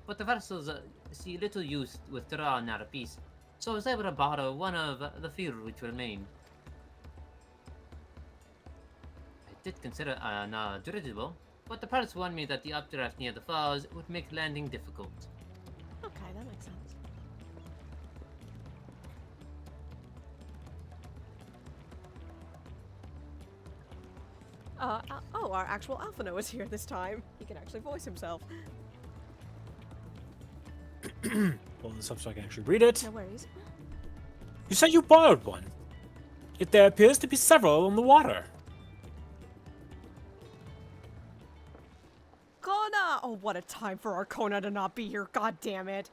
But the vessels see little use with Terra now at peace, so I was able to borrow one of the few which remain. I did consider an dirigible, but the pilots warned me that the updraft near the falls would make landing difficult. Okay, that makes sense. Oh, our actual Alphino is here this time. He can actually voice himself. Pull this up so I can actually read it. No worries. You said you borrowed one. Yet there appears to be several on the water. Kona! Oh, what a time for our Kona to not be here. God damn it.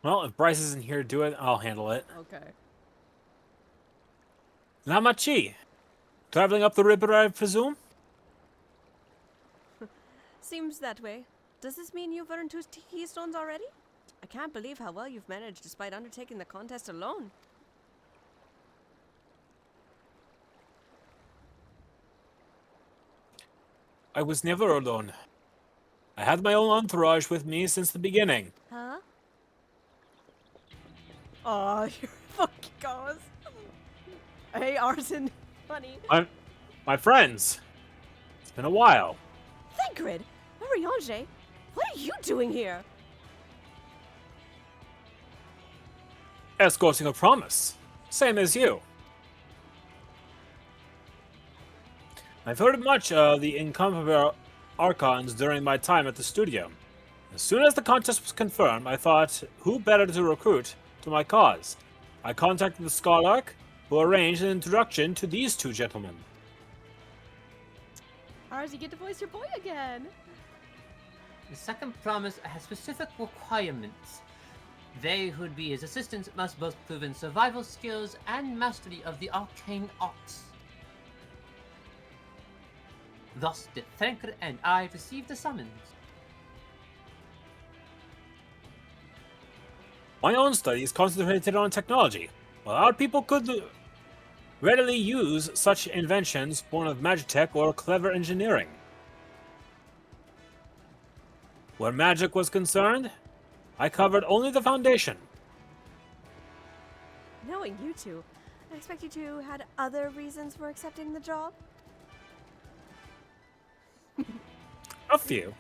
Well, if Bryce isn't here to do it, I'll handle it. Okay. Namachi. Traveling up the river, I presume? Seems that way. Does this mean you've earned 2 keystones already? I can't believe how well you've managed despite undertaking the contest alone. I was never alone. I had my own entourage with me since the beginning. Huh? Oh, you're fucking goes. Hey, Arson, honey. My friends. It's been a while. Thingrid! Mariange! What are you doing here? Escorting a promise. Same as you. I've heard much of the incomparable Archons during my time at the studio. As soon as the contest was confirmed, I thought, who better to recruit to my cause? I contacted the Skarlark, who arranged an introduction to these 2 gentlemen. Ours, you get to voice your boy again. The second promise has specific requirements. They who'd be his assistants must both prove in survival skills and mastery of the arcane arts. Thus did Thancred and I receive the summons. My own studies concentrated on technology, while our people could readily use such inventions born of magitech or clever engineering. Where magic was concerned, I covered only the foundation. Knowing you two, I expect you two had other reasons for accepting the job? A few.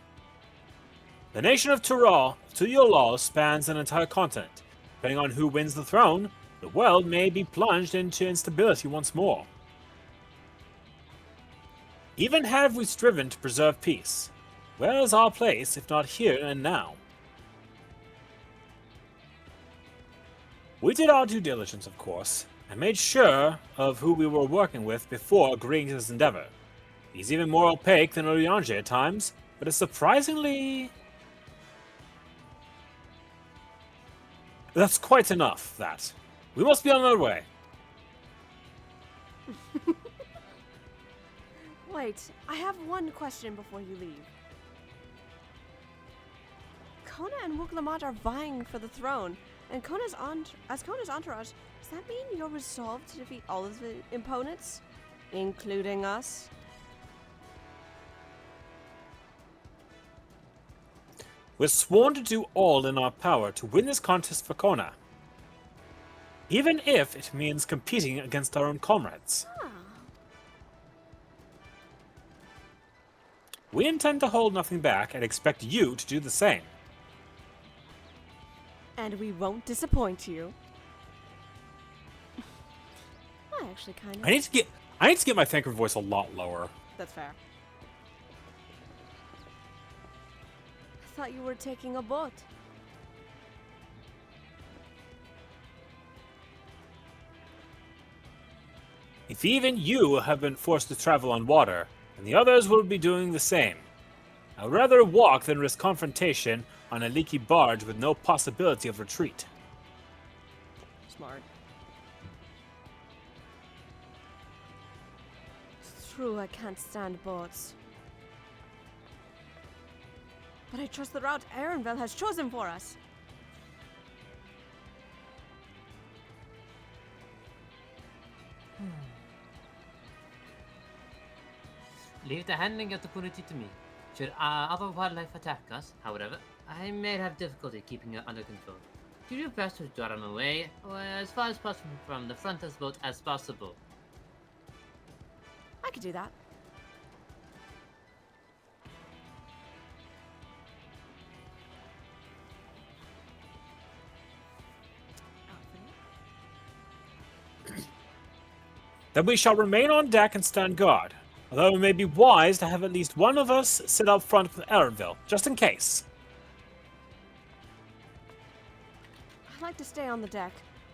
The nation of Tural, to your law, spans an entire continent. Depending on who wins the throne, the world may be plunged into instability once more. Even have we striven to preserve peace, where is our place if not here and now? We did our due diligence, of course, and made sure of who we were working with before agreeing to this endeavor. He's even more opaque than Oriange at times, but is surprisingly... That's quite enough, that. We must be on our way. Wait, I have one question before you leave. Kona and Wuklamot are vying for the throne, and as Kona's entourage, does that mean you're resolved to defeat all of the opponents, including us? We're sworn to do all in our power to win this contest for Kona. Even if it means competing against our own comrades. Ah. We intend to hold nothing back and expect you to do the same. And we won't disappoint you. I actually kind of... I need to get my thanker voice a lot lower. That's fair. I thought you were taking a boat. If even you have been forced to travel on water, and the others will be doing the same. I'd rather walk than risk confrontation on a leaky barge with no possibility of retreat. Smart. It's true I can't stand boats. But I trust the route Aaronville has chosen for us. Leave the handling of the punity to me. Should other wildlife attack us, however, I may have difficulty keeping it under control. Do your best to draw them away, or as far as possible from the front of the boat as possible. I could do that. Then we shall remain on deck and stand guard. Although it may be wise to have at least one of us sit up front with Erenville, just in case. I'd like to stay on the deck.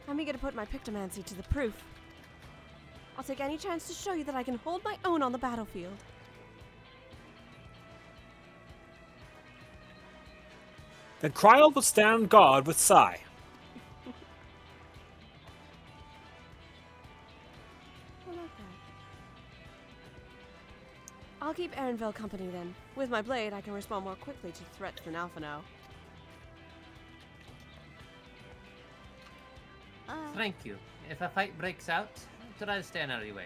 I'm eager to put my pictomancy to the proof. I'll take any chance to show you that I can hold my own on the battlefield. Then Kryl will stand guard with Sai. I like that. I'll keep Erenville company then. With my blade, I can respond more quickly to threats than Alphino. Thank you. If a fight breaks out, try to stay out of the way.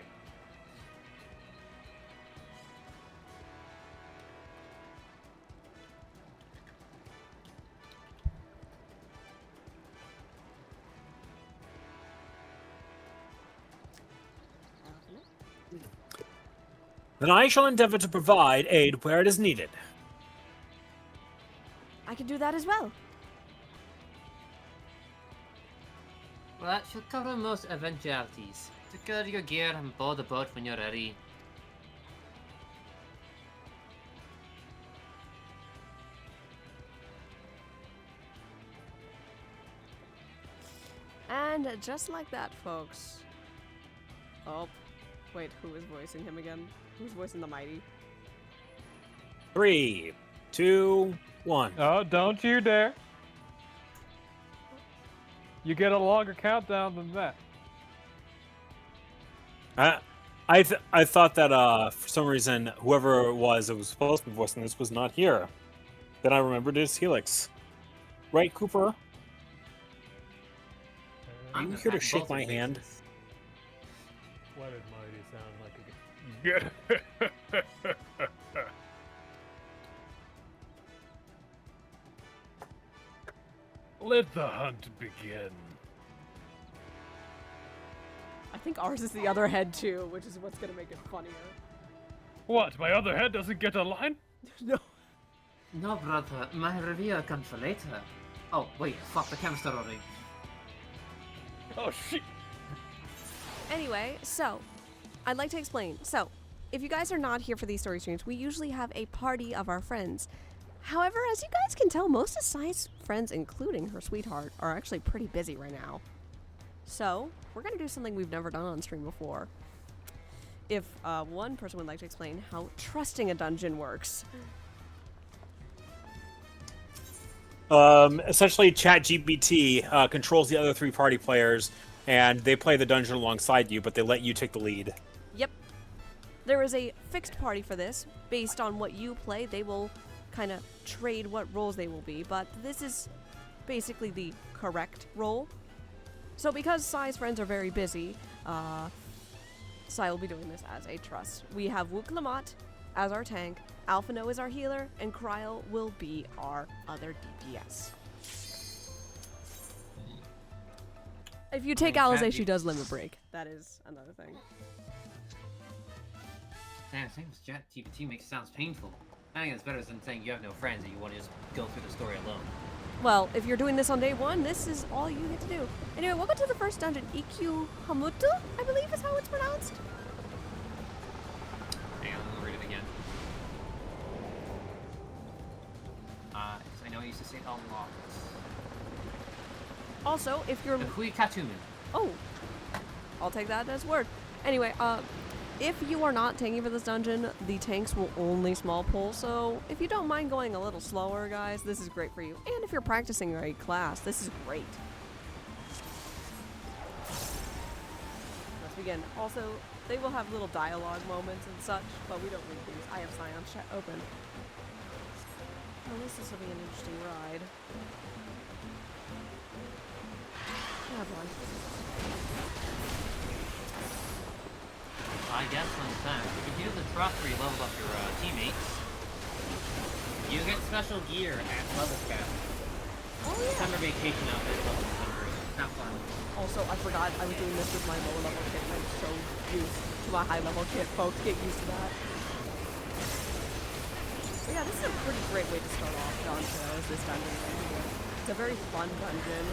Then I shall endeavor to provide aid where it is needed. I can do that as well. Well, that should cover most eventualities. Secure your gear and board the boat when you're ready. And just like that, folks. Oh, wait, who is voicing him again? Who's voicing the Mighty? 3, 2, 1. Oh, don't you dare. You get a longer countdown than that. I thought that for some reason whoever it was that was supposed to be voicing this was not here. Then I remembered it's Helix. Right, Cooper? Are you here to shake my hand? What did Mighty sound like again? Let the hunt begin. I think ours is the other head too, which is what's gonna make it funnier. What, my other head doesn't get a line? No. No, brother, my reveal comes for later. Oh, wait, fuck, the camera's still rolling. Oh, shit. Anyway, so, I'd like to explain. So, if you guys are not here for these story streams, we usually have a party of our friends. However, as you guys can tell, most of Sai's friends, including her sweetheart, are actually pretty busy right now. So, we're going to do something we've never done on stream before. If one person would like to explain how trusting a dungeon works. Essentially, ChatGPT controls the other 3 party players, and they play the dungeon alongside you, but they let you take the lead. Yep. There is a fixed party for this. Based on what you play, they will kind of trade what roles they will be, but this is basically the correct role. So because Sai's friends are very busy, Sai will be doing this as a trust. We have Wook Lamont as our tank, Alphino is our healer, and Kryl will be our other DPS. If you take Alizé, she does limit break. That is another thing. Damn, saying this ChatGPT makes it sound painful. I think it's better than saying you have no friends and you want to just go through the story alone. Well, if you're doing this on day 1, this is all you get to do. Anyway, welcome to the first dungeon, Ikyu Hamutu, I believe is how it's pronounced. Hang on, I'm gonna read it again. Because I know I used to say it a lot. Also, if you're... Hui Katumu. Oh, I'll take that as word. Anyway, if you are not tanking for this dungeon, the tanks will only small pull, so if you don't mind going a little slower, guys, this is great for you. And if you're practicing a class, this is great. Let's begin. Also, they will have little dialogue moments and such, but we don't read these. I have Scion's chat open. At least this will be an interesting ride. Oh boy. I guess fun fact, if you do the truck where you level up your teammates, you get special gear at level cap. Oh yeah. Summer vacation outfit level 100. Have fun. Also, I forgot I was doing this with my lower level kit. I'm so used to my high level kit. Folks, get used to that. But yeah, this is a pretty great way to start off Dawntrail, is this dungeon right here. It's a very fun dungeon.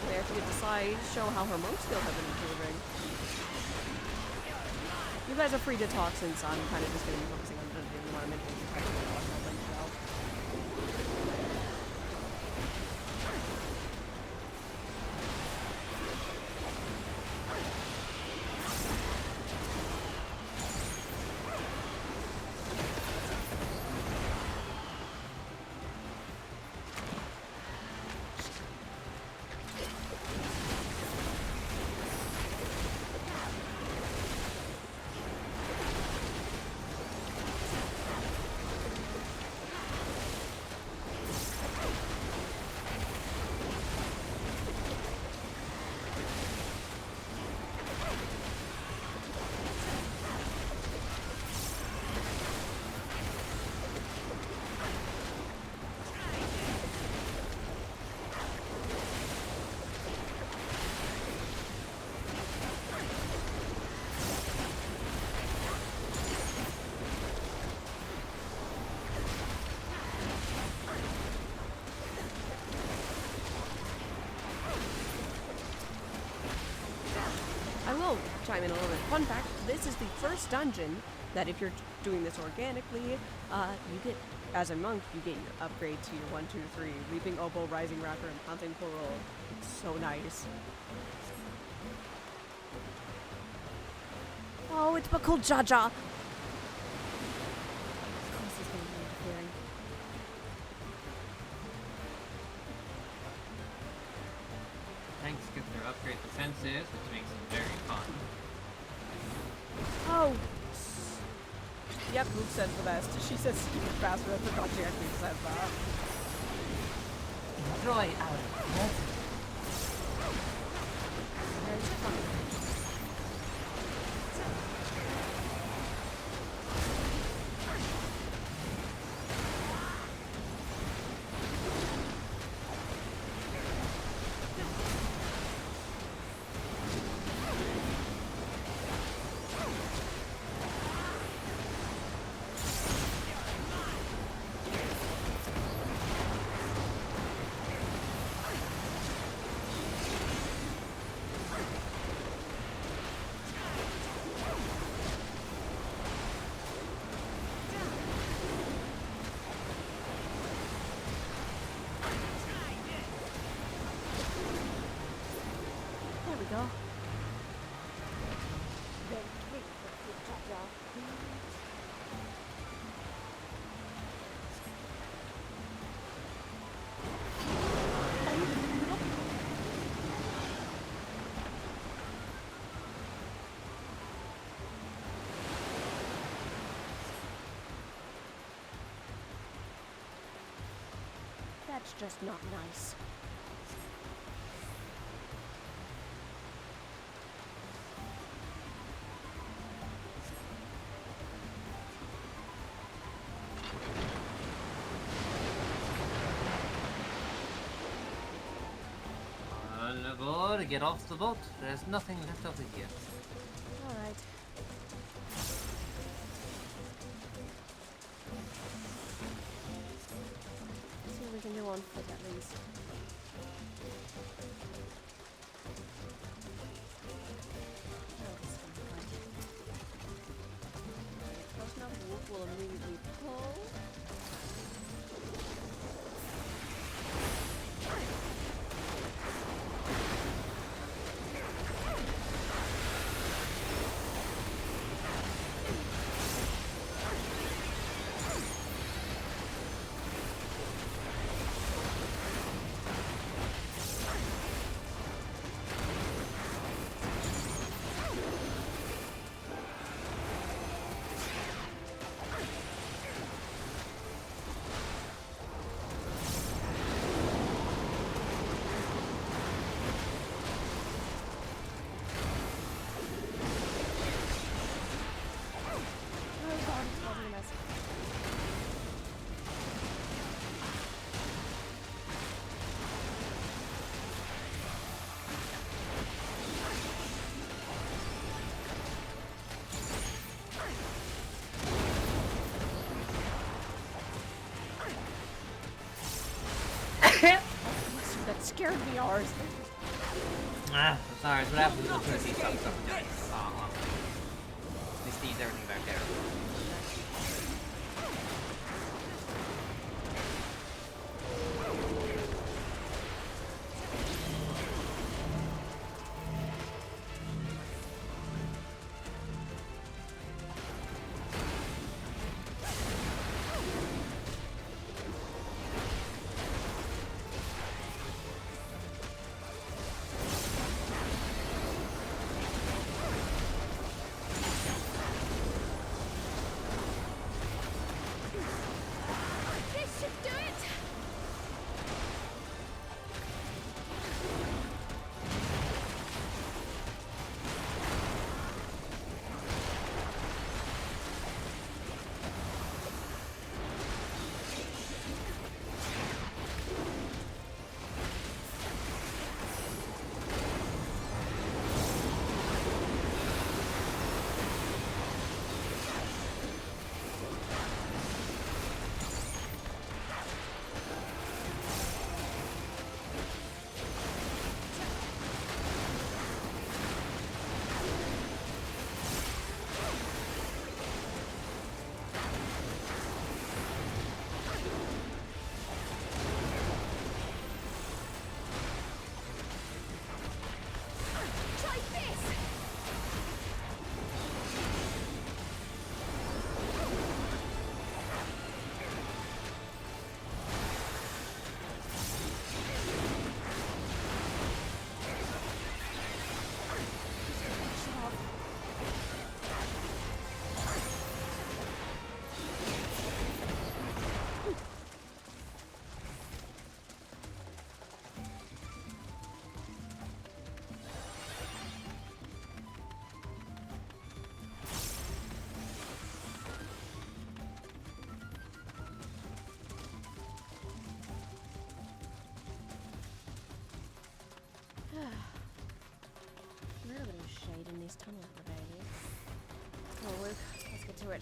There to get to show how her monk skills have been improving. You guys are free to talk since I'm kind of just going to be focusing on dungeon environment and trying to talk about Dawntrail. I will chime in a little bit. Fun fact, this is the first dungeon that if you're doing this organically, you get, as a monk, you get your upgrade to your 1, 2, 3, Leaping Oboe, Rising Rapper, and Pouncing Coral. It's so nice. Oh, it's Bakul Jaja! Of course he's going to be interfering. Tanks get their upgrade defenses, which makes them very fun. Oh! Yep, Luke says the best. She says stupid bastard. I forgot she actually said that. Enjoy our present. Very funny. There we go. That's just not nice. On aboard, get off the boat. There's nothing left over here. Alright. See what we can do on foot at least. Close enough, Wolf will immediately pull. scared me, ours. Ah, sorry, that's what happens when Trinity sucks up. They sneeze everything back there. A little bit of shade in these tunnels, baby. Come on, Luke. Let's get to it.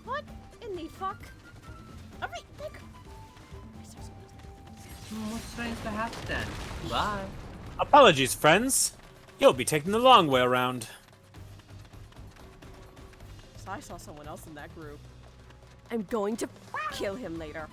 What in the fuck? Alright, look. What's strange to happen then? Bye. Apologies, friends. You'll be taking the long way around. So I saw someone else in that group. I'm going to kill him later.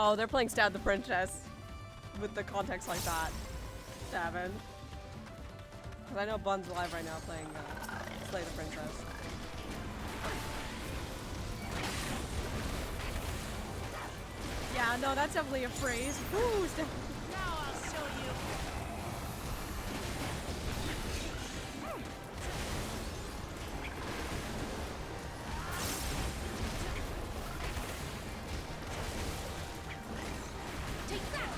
Oh, they're playing Stab the Princess with the context like that. Davin. Because I know Bun's live right now playing Slay the Princess. Yeah, no, that's definitely a phrase. Woo, Stab. Now I'll show you. Take that.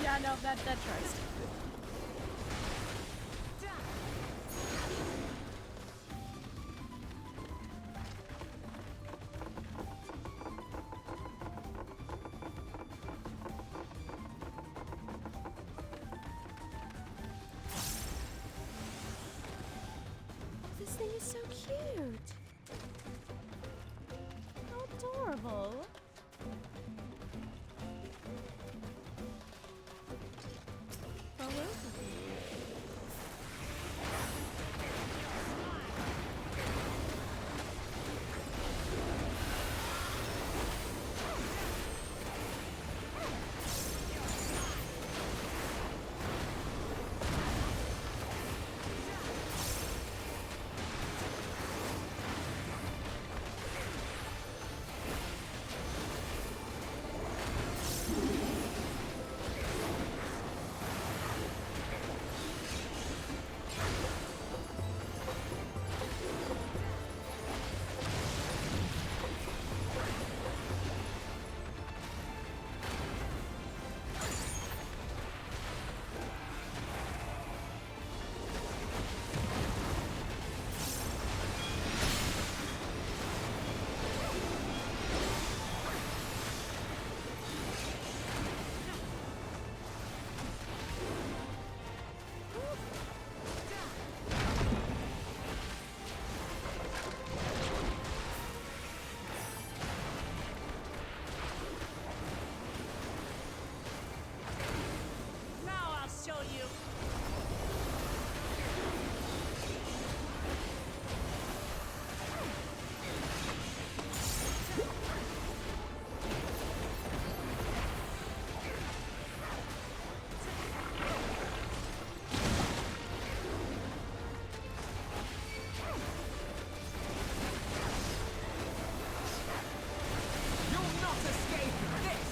Yeah, no, that tries. This thing is so cute. How adorable. Oh, well. Now I'll show you. You'll not escape this!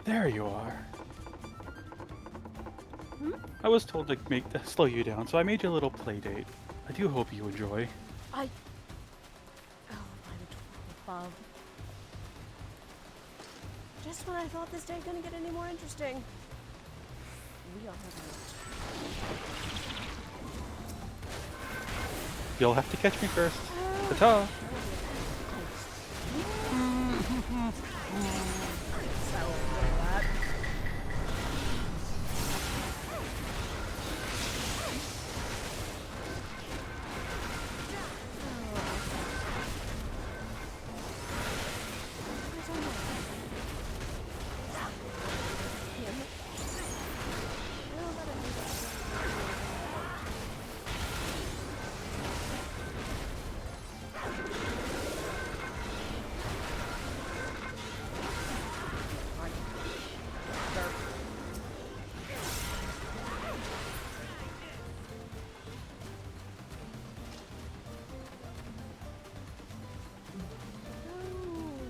There you are. I was told to slow you down, so I made you a little play date. I do hope you enjoy. Oh, by the 12 above. Just when I thought this day couldn't get any more interesting. We all have You'll have to catch me first. Ta-ta!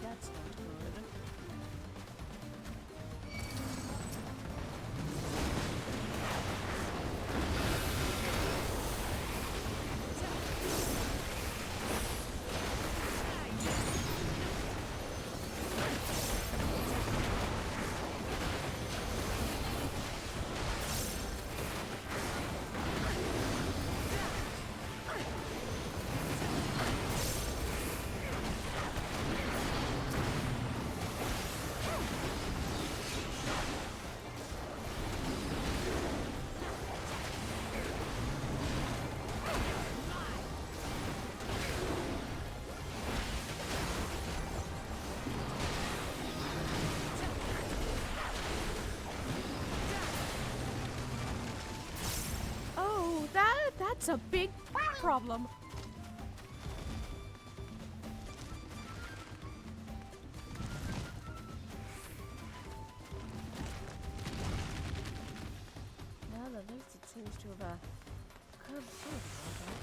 that's not good. Oh, that's a big problem. Well, at least it seems to have curbed some of that.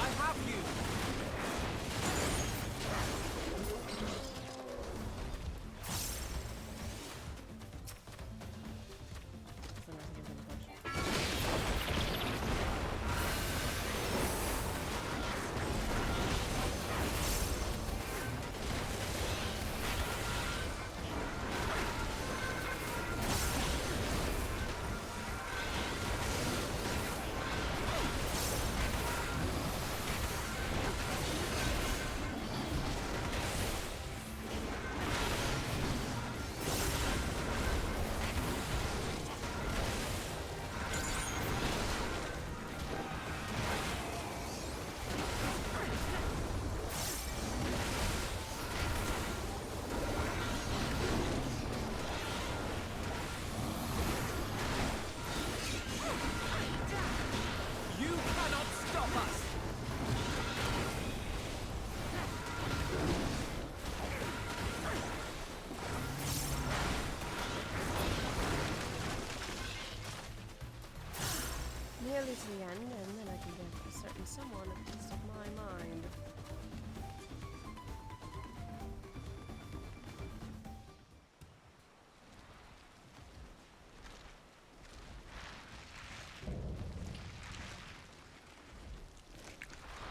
I have you. So now he gives him a punch. You cannot stop us. Nearly to the end, and then I can give a certain someone a piece of my mind.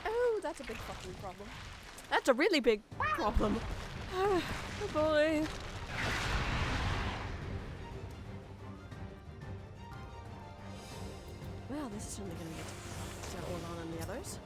Oh, that's a big fucking problem. That's a really big problem. Oh boy. Well, this is certainly going to get settled on the others.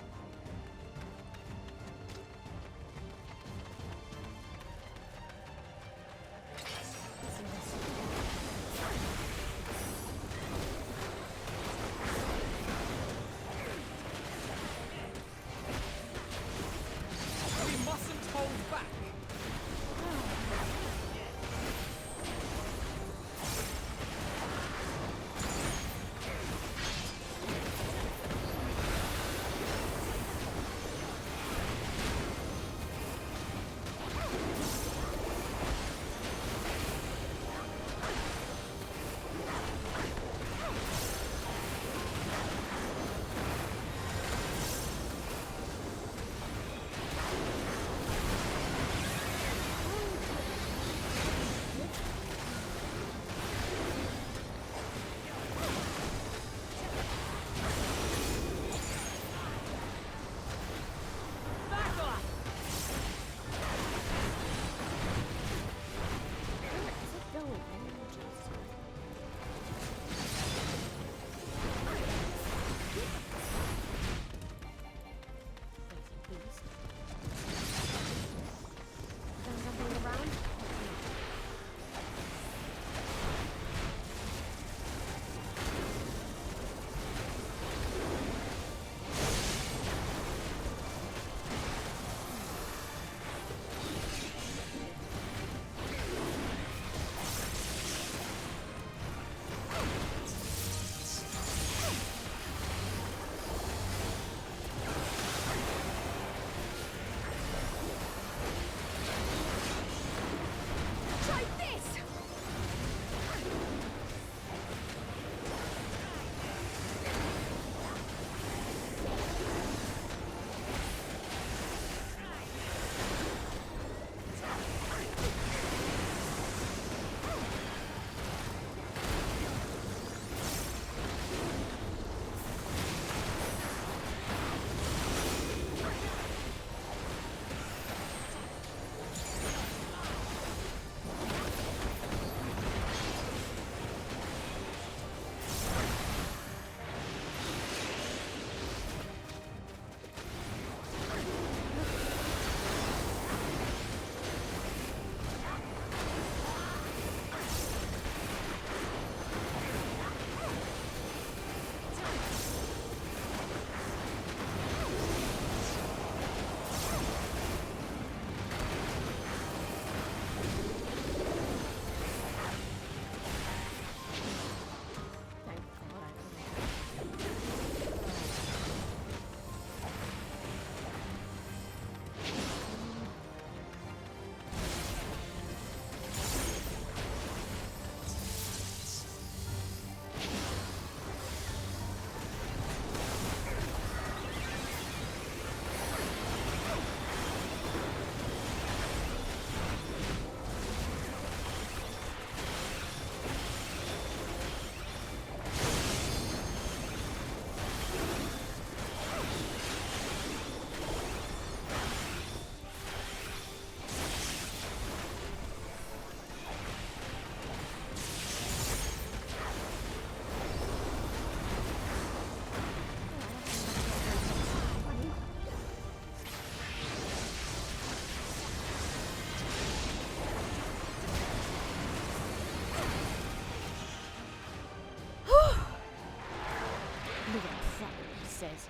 says.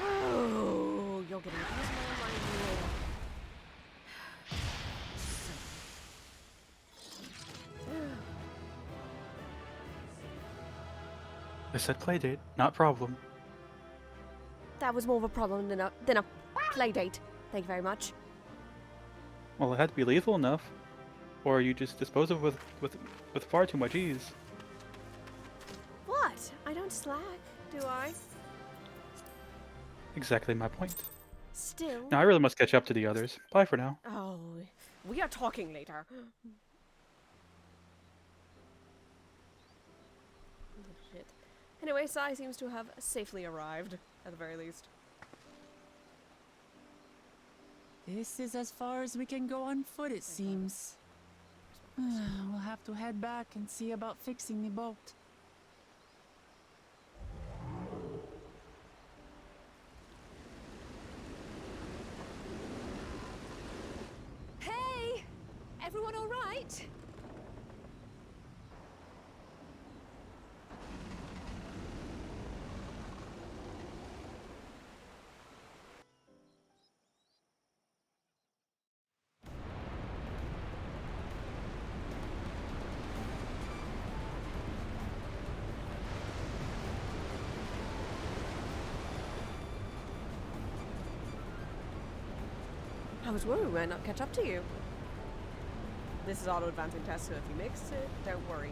Oh, you're getting personal in my ear. I said play date, not problem. That was more of a problem than a play date. Thank you very much. Well, it had to be lethal enough, or you just dispose of it with far too much ease. What? I don't slack, do I? Exactly my point. Still. Now I really must catch up to the others. Bye for now. Oh, we are talking later. Shit. Anyway, Sai seems to have safely arrived, at the very least. This is as far as we can go on foot, it seems. We'll have to head back and see about fixing the boat. Hey! Everyone all right? I was worried we might not catch up to you. This is auto-advancing test, so if you mix it, don't worry.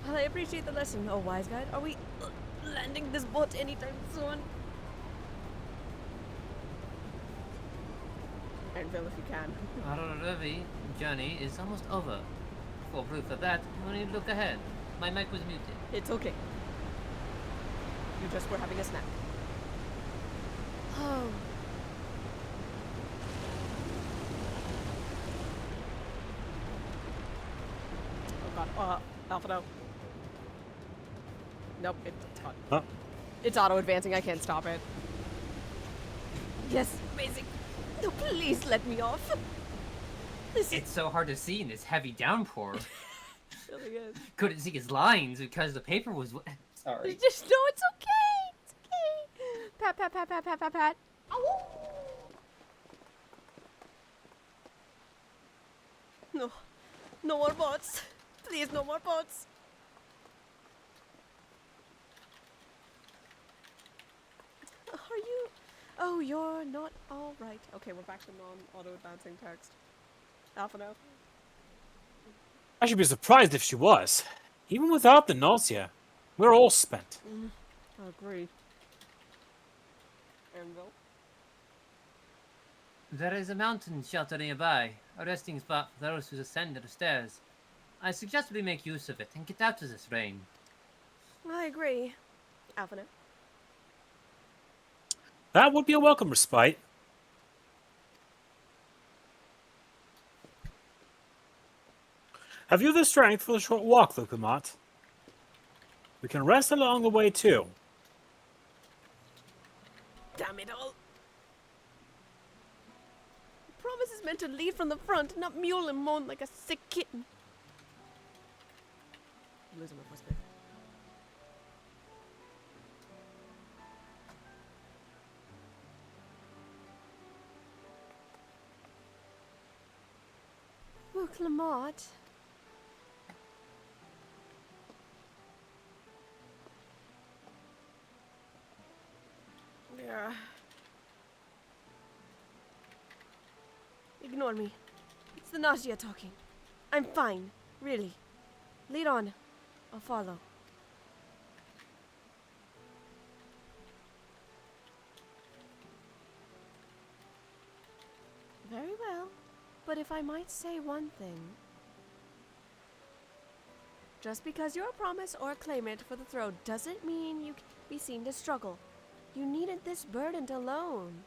Well, I appreciate the lesson, oh wise guide. Are we landing this boat anytime soon? Anvil, if you can. Our journey is almost over. For proof of that, we need to look ahead. My mic was muted. It's okay. You just were having a snack. Oh. Oh god. Alpha. Nope, it's auto-advancing. I can't stop it. Yes, amazing. No, please let me off. It's so hard to see in this heavy downpour. It really is. Couldn't see his lines because the paper was wet. Sorry. Just no, it's okay. It's okay. Pat. Ow. No more bots. Please, no more bots. Are you? Oh, you're not all right. Okay, we're back to non-auto-advancing text. Alpha now. I should be surprised if she was. Even without the nausea, we're all spent. I agree. Anvil. There is a mountain shelter nearby, a resting spot for those who ascend the stairs. I suggest we make use of it and get out of this rain. I agree. Alpha now. That would be a welcome respite. Have you the strength for the short walk, Lucamat? We can rest along the way too. Damn it all. Promise is meant to lead from the front, not mule and moan like a sick kitten. I'm losing my voice a bit. Look, Lamont. Yeah. Ignore me. It's the nausea talking. I'm fine, really. Lead on. I'll follow. Very well. But if I might say one thing. Just because you're a promise or a claimant for the throne doesn't mean you can be seen to struggle. You needn't this burdened alone.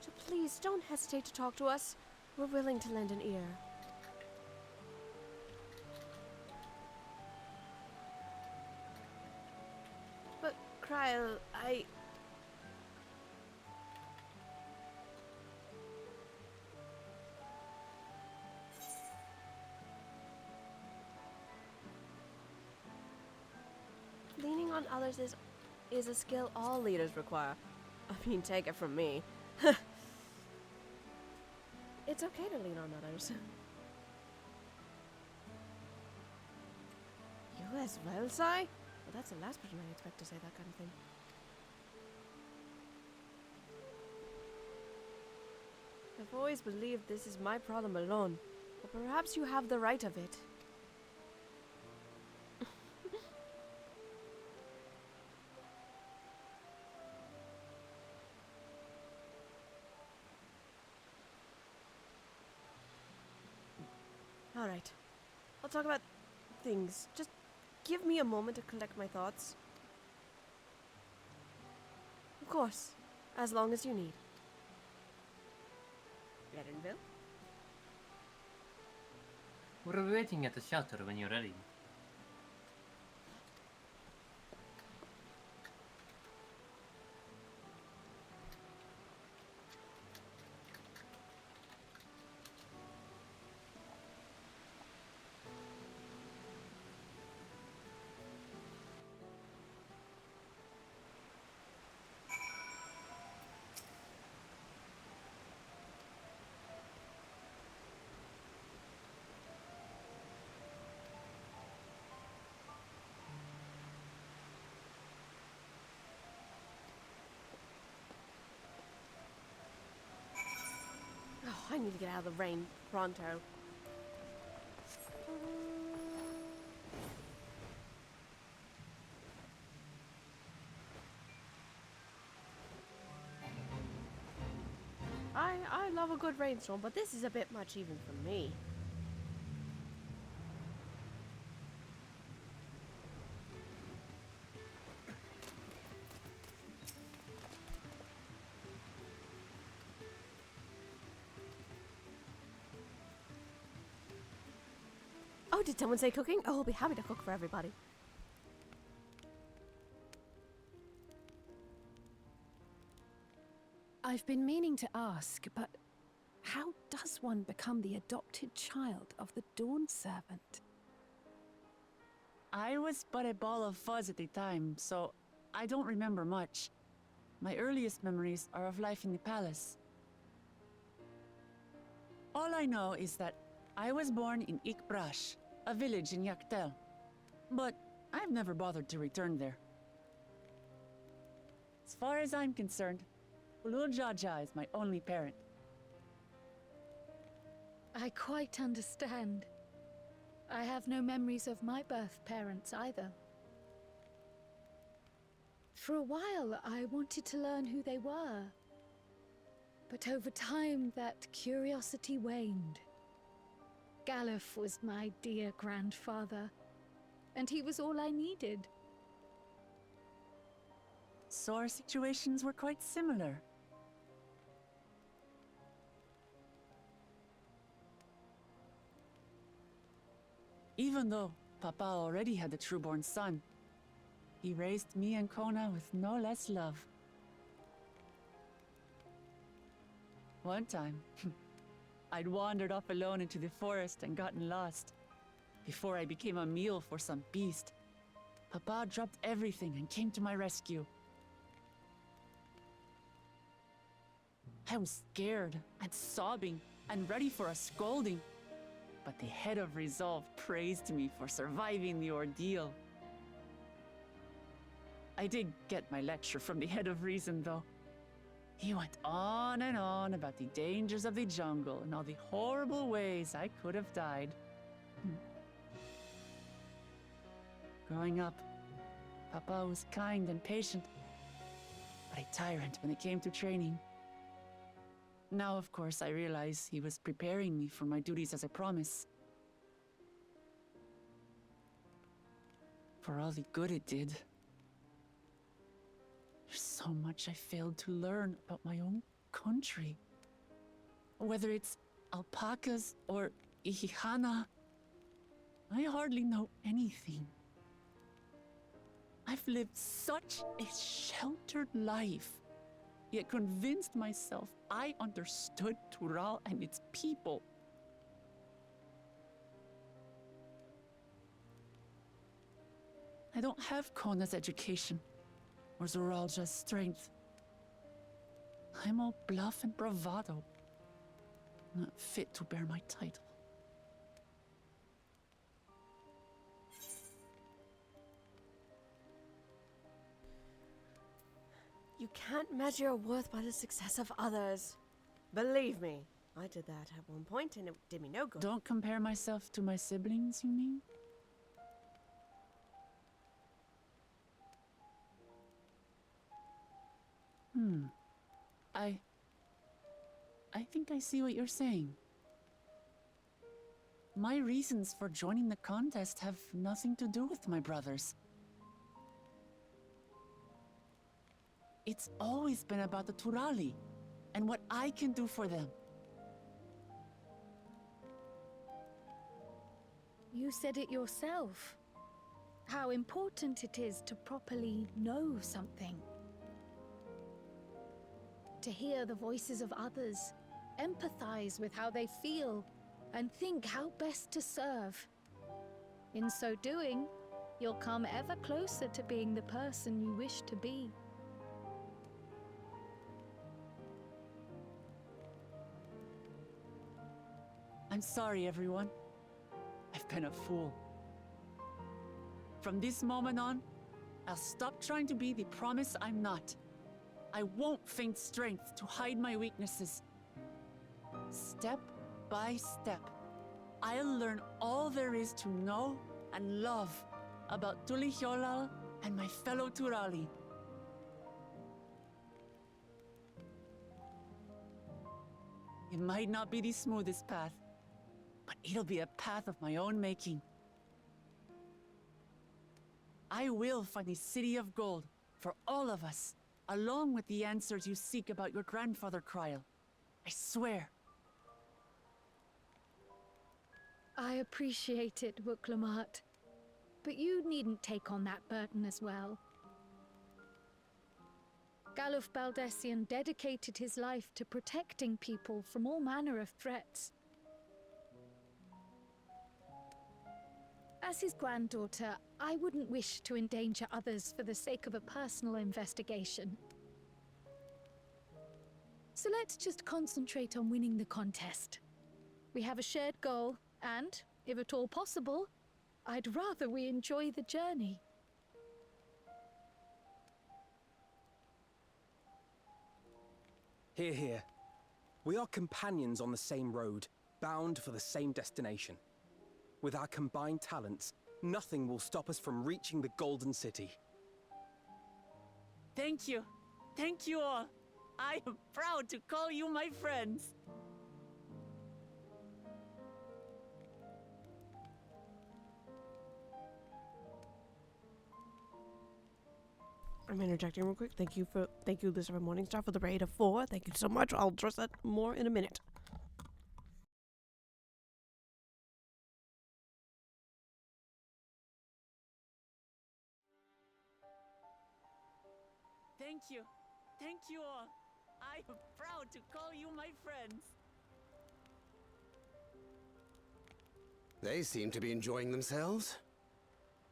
So please don't hesitate to talk to us. We're willing to lend an ear. But, Kryl, on others is a skill all leaders require. I mean, take it from me. It's okay to lean on others. You as well, Sai? Well, that's the last person I expect to say that kind of thing. I've always believed this is my problem alone, but perhaps you have the right of it. Alright. I'll talk about things. Just give me a moment to collect my thoughts. Of course, as long as you need. Leadenville? We're waiting at the shelter when you're ready. Oh, I need to get out of the rain pronto. I love a good rainstorm, but this is a bit much even for me. Oh, did someone say cooking? Oh, I'll be happy to cook for everybody. I've been meaning to ask, but how does one become the adopted child of the Dawn Servant? I was but a ball of fuzz at the time, so I don't remember much. My earliest memories are of life in the palace. All I know is that I was born in XIV, a village in Yaktel. But I've never bothered to return there. As far as I'm concerned, Ulul Jaja is my only parent. I quite understand. I have no memories of my birth parents either. For a while, I wanted to learn who they were. But over time, that curiosity waned. Galuf was my dear grandfather, and he was all I needed. So our situations were quite similar. Even though Papa already had a trueborn son, he raised me and Kona with no less love. One time, I'd wandered off alone into the forest and gotten lost. Before I became a meal for some beast, Papa dropped everything and came to my rescue. I was scared and sobbing and ready for a scolding, but the head of resolve praised me for surviving the ordeal. I did get my lecture from the head of reason, though. He went on and on about the dangers of the jungle and all the horrible ways I could have died. Growing up, Papa was kind and patient, but a tyrant when it came to training. Now, of course, I realize he was preparing me for my duties as a promise. For all the good it did. There's so much I failed to learn about my own country. Whether it's alpacas or Ihihana, I hardly know anything. I've lived such a sheltered life, yet convinced myself I understood Tural and its people. I don't have Kona's education, or Zoralja's strength. I'm all bluff and bravado, not fit to bear my title. You can't measure your worth by the success of others. Believe me, I did that at one point and it did me no good. Don't compare myself to my siblings, you mean? I think I see what you're saying. My reasons for joining the contest have nothing to do with my brothers. It's always been about the Turali and what I can do for them. You said it yourself. How important it is to properly know something. To hear the voices of others, empathize with how they feel, and think how best to serve. In so doing, you'll come ever closer to being the person you wish to be. I'm sorry, everyone. I've been a fool. From this moment on, I'll stop trying to be the promise I'm not. I won't feign strength to hide my weaknesses. Step by step, I'll learn all there is to know and love about Tulihyolal and my fellow Turali. It might not be the smoothest path, but it'll be a path of my own making. I will find the City of Gold for all of us, along with the answers you seek about your grandfather, Kryl. I swear. I appreciate it, Wuklamat. But you needn't take on that burden as well. Galuf Baldessian dedicated his life to protecting people from all manner of threats. As his granddaughter, I wouldn't wish to endanger others for the sake of a personal investigation. So let's just concentrate on winning the contest. We have a shared goal, and, if at all possible, I'd rather we enjoy the journey. Hear, hear. We are companions on the same road, bound for the same destination. With our combined talents, nothing will stop us from reaching the Golden City. Thank you. Thank you all. I am proud to call you my friends. I'm interjecting real quick. Thank you, Lucifer Morningstar, for the raid of 4. Thank you so much. I'll address that more in a minute. Thank you. Thank you all. I am proud to call you my friends. They seem to be enjoying themselves.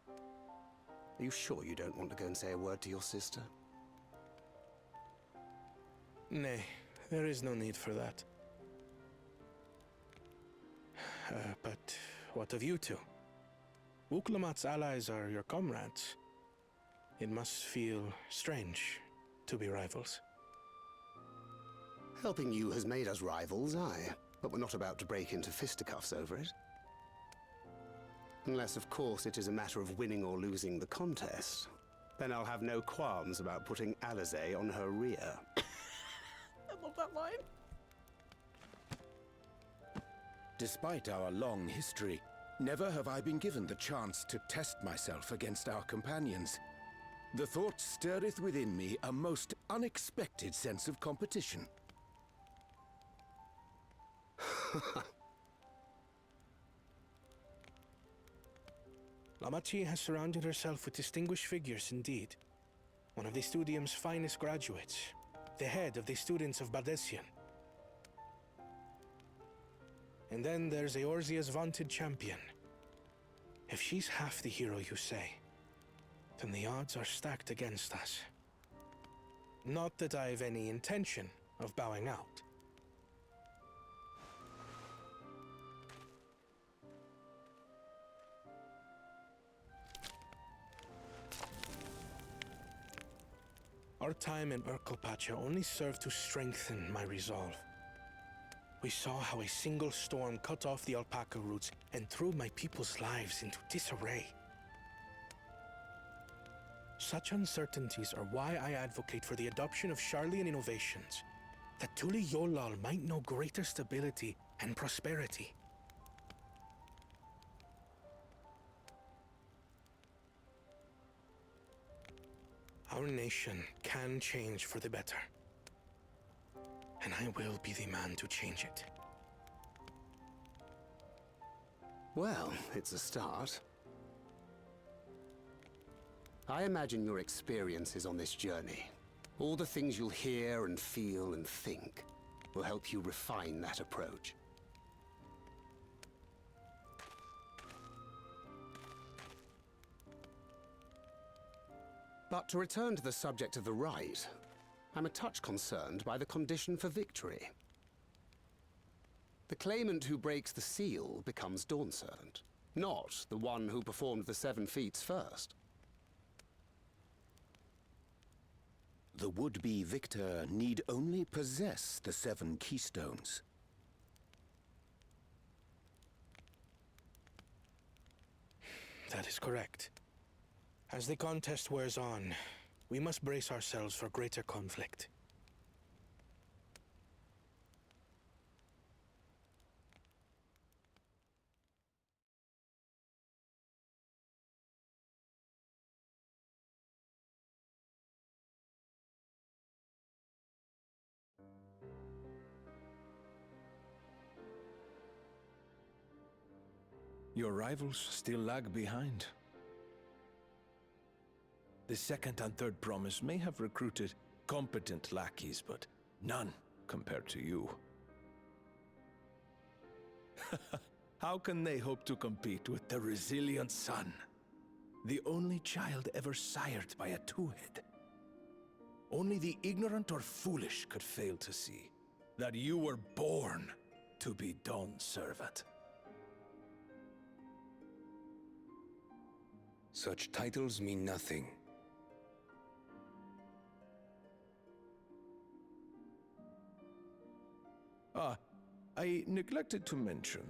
Are you sure you don't want to go and say a word to your sister? Nay, there is no need for that. But what of you two? Wuklamat's allies are your comrades. It must feel strange to be rivals. Helping you has made us rivals, aye. But we're not about to break into fisticuffs over it. Unless, of course, it is a matter of winning or losing the contest. Then I'll have no qualms about putting Alize on her rear. I love that line. Despite our long history, never have I been given the chance to test myself against our companions. The thought stirreth within me a most unexpected sense of competition. Lamachi has surrounded herself with distinguished figures indeed. One of the Studium's finest graduates, the head of the students of Bardessian. And then there's Eorzea's vaunted champion. If she's half the hero you say, then the odds are stacked against us. Not that I've any intention of bowing out. Our time in Urkelpacha only served to strengthen my resolve. We saw how a single storm cut off the alpaca roots and threw my people's lives into disarray. Such uncertainties are why I advocate for the adoption of Sharlayan innovations, that Tuli Yolal might know greater stability and prosperity. Our nation can change for the better, and I will be the man to change it. Well, it's a start. I imagine your experiences on this journey, all the things you'll hear and feel and think, will help you refine that approach. But to return to the subject of the rite, I'm a touch concerned by the condition for victory. The claimant who breaks the seal becomes Dawn Servant, not the one who performed the 7 feats first. The would-be victor need only possess the 7 keystones. That is correct. As the contest wears on, we must brace ourselves for greater conflict. Your rivals still lag behind. The second and third promise may have recruited competent lackeys, but none compared to you. How can they hope to compete with the resilient son? The only child ever sired by a two-head. Only the ignorant or foolish could fail to see that you were born to be Dawn's servant. Such titles mean nothing. I neglected to mention,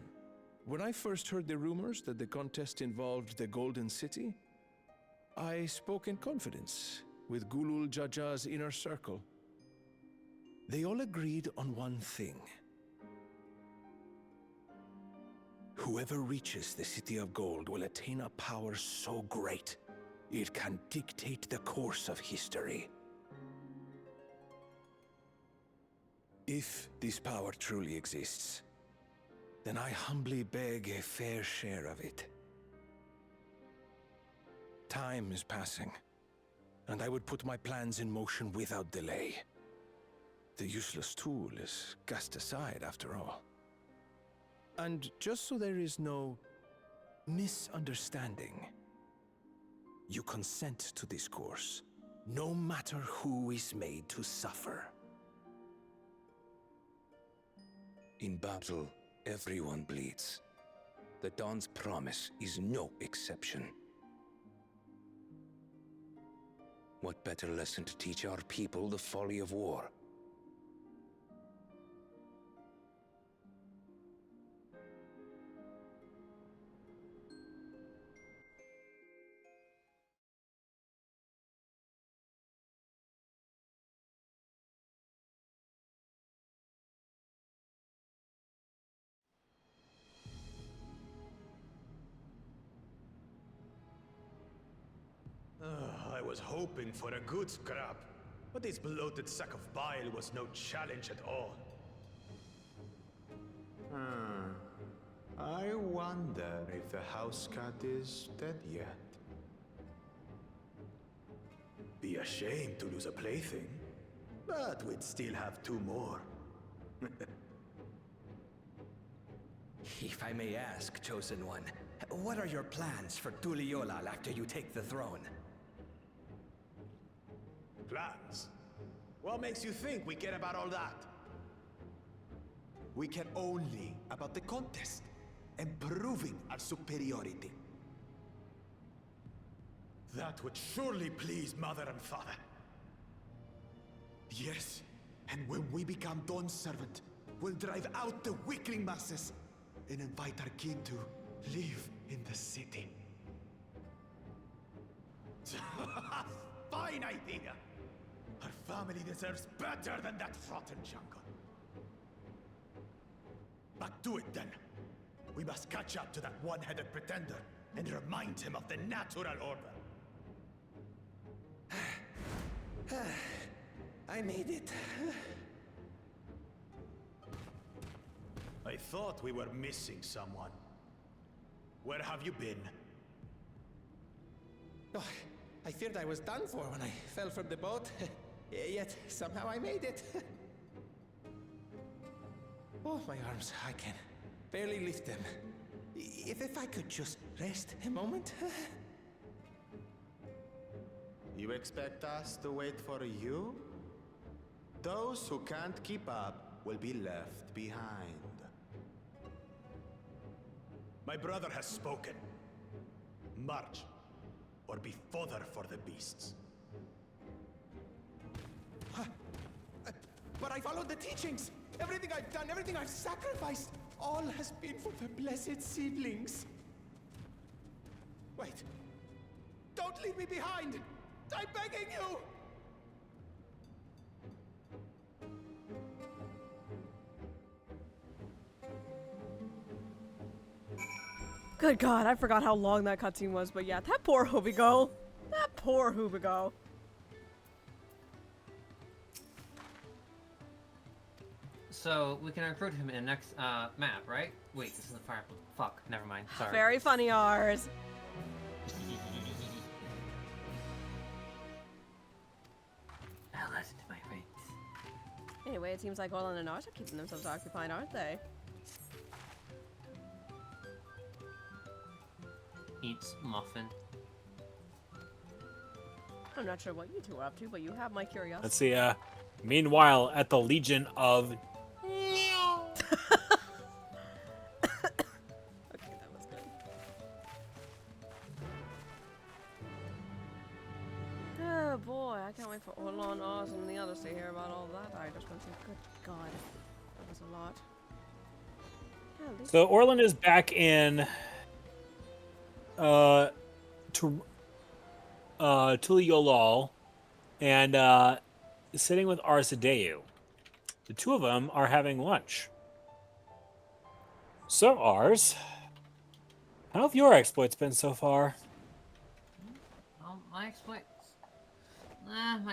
when I first heard the rumors that the contest involved the Golden City, I spoke in confidence with Gulul Jaja's inner circle. They all agreed on one thing. Whoever reaches the City of Gold will attain a power so great, it can dictate the course of history. If this power truly exists, then I humbly beg a fair share of it. Time is passing, and I would put my plans in motion without delay. The useless tool is cast aside after all. And just so there is no misunderstanding, you consent to this course, no matter who is made to suffer. In battle, everyone bleeds. The Dawn's promise is no exception. What better lesson to teach our people the folly of war? I was hoping for a good scrap, but this bloated sack of bile was no challenge at all. I wonder if the house cat is dead yet. Be a shame to lose a plaything, but we'd still have 2 more. If I may ask, Chosen One, what are your plans for Tuli Yolal after you take the throne? Plans? What makes you think we care about all that? We care only about the contest and proving our superiority. That would surely please Mother and Father. Yes, and when we become Dawn's servant, we'll drive out the weakling masses and invite our kin to live in the city. Fine idea! Our family deserves better than that rotten jungle. Back to it then. We must catch up to that one-headed pretender and remind him of the natural order. I made it. I thought we were missing someone. Where have you been? Oh, I feared I was done for when I fell from the boat. Yet somehow I made it. Oh, my arms, I can barely lift them. If I could just rest a moment. You expect us to wait for you? Those who can't keep up will be left behind. My brother has spoken. March, or be fodder for the beasts. But I followed the teachings. Everything I've done, everything I've sacrificed, all has been for the blessed seedlings. Wait. Don't leave me behind! I'm begging you! Good God, I forgot how long that cutscene was, but yeah, that poor Hoobigo. That poor Hoobigo. So we can recruit him in the next map, right? Wait, this is the fire. Fuck, never mind. Sorry. Very funny, ours. I'll listen to my friends. Anyway, it seems like Orlan and ours are keeping themselves occupied, aren't they? Eats muffin. I'm not sure what you two are up to, but you have my curiosity. Let's see. Meanwhile, at the Legion of. Okay, that was good. Oh boy, I can't wait for Orlan, Oz, and the others to hear about all that. I just went through. Good God, that was a lot. Yeah, So Orlan is back in Tuliolol and sitting with Arsadeu. The two of them are having lunch. So, Ars, how have your exploits been so far? Well, my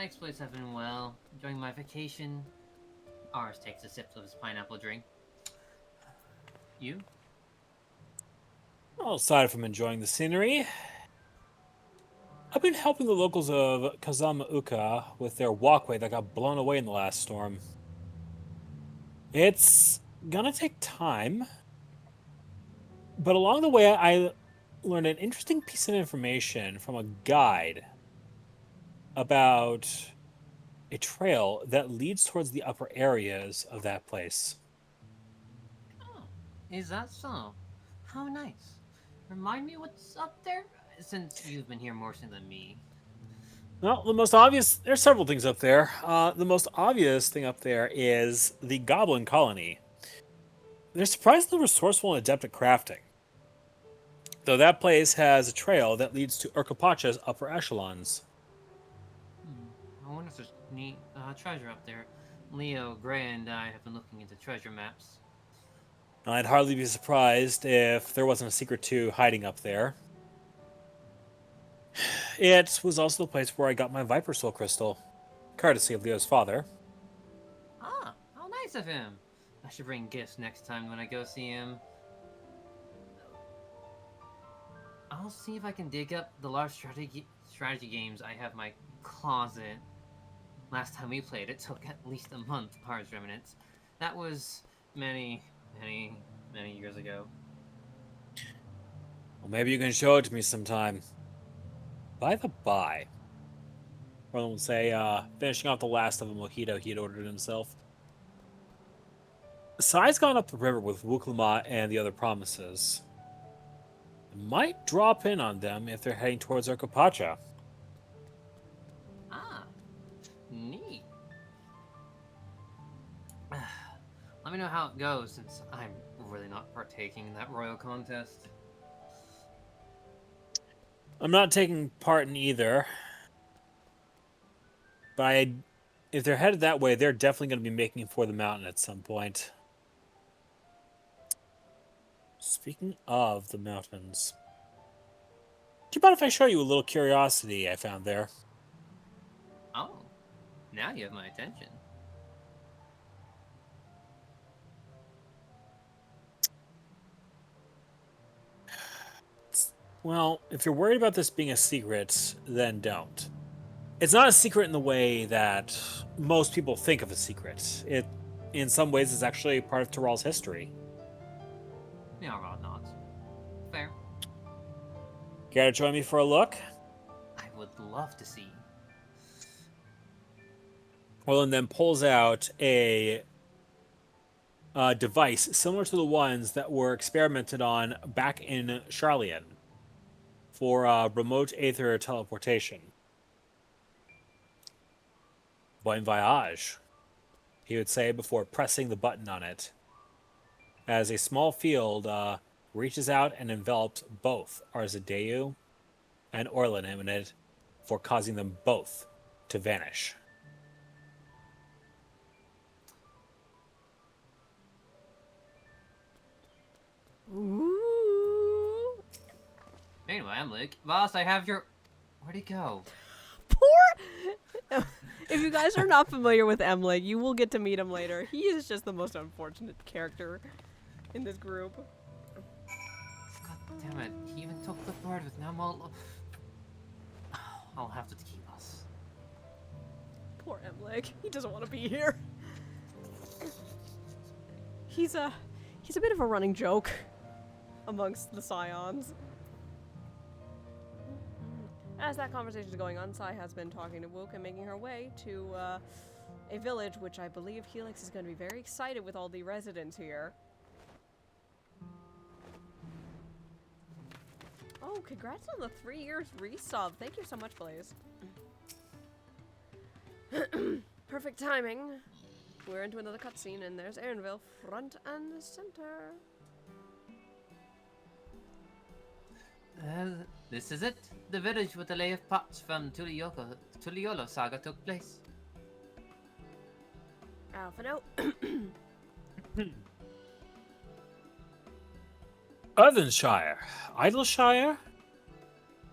exploits have been well. Enjoying my vacation. Ars takes a sip of his pineapple drink. You? Well, aside from enjoying the scenery, I've been helping the locals of Kazamauka with their walkway that got blown away in the last storm. It's gonna take time, but along the way I learned an interesting piece of information from a guide about a trail that leads towards the upper areas of that place. Oh, is that so? How nice. Remind me what's up there, since you've been here more than me. Well, the most obvious, there's several things up there. The most obvious thing up there is the Goblin Colony. They're surprisingly resourceful and adept at crafting. Though that place has a trail that leads to Urkapacha's upper echelons. I wonder if there's neat treasure up there. Leo, Gray, and I have been looking into treasure maps. I'd hardly be surprised if there wasn't a secret to hiding up there. It was also the place where I got my Viper Soul Crystal, courtesy of Leo's father. Ah, how nice of him. I should bring gifts next time when I go see him. I'll see if I can dig up the large strategy games I have in my closet. Last time we played, it took at least a month, Pars Remnants. That was many years ago. Well, maybe you can show it to me sometime. By the by, Orlin would say, finishing off the last of a mojito he had ordered himself. Sai's gone up the river with Wuklama and the other promises. Might drop in on them if they're heading towards Urkapacha. Ah, neat. Let me know how it goes, since I'm really not partaking in that royal contest. I'm not taking part in either. But if they're headed that way, they're definitely going to be making for the mountain at some point. Speaking of the mountains, do you mind if I show you a little curiosity I found there? Oh, now you have my attention. Well, if you're worried about this being a secret, then don't. It's not a secret in the way that most people think of a secret. It, in some ways, is actually part of Tyrell's history. Yeah, Rod nods. Fair. Care to join me for a look? I would love to see. Orlin then pulls out a device similar to the ones that were experimented on back in Charlian for remote aether teleportation. Bon voyage, he would say before pressing the button on it, as a small field reaches out and envelops both Arzadeu and Orlin in it, for causing them both to vanish. Ooh. Anyway, I'm Luke. Boss, I have your... Where'd he go? Poor... If you guys are not familiar with Emlig, you will get to meet him later. He is just the most unfortunate character in this group. God damn it. He even took the bird with Namal... I'll have to keep us. Poor Emlig. He doesn't want to be here. He's a bit of a running joke amongst the Scions. As that conversation is going on, Sai has been talking to Wook and making her way to a village, which I believe Helix is going to be very excited with all the residents here. Oh, congrats on the 3 years resub. Thank you so much, Blaze. Perfect timing. We're into another cutscene, and there's Erinville front and center. This is it. The village with the lay of pots from Tuliolo saga took place. Alpha note. Earthenshire. Idleshire?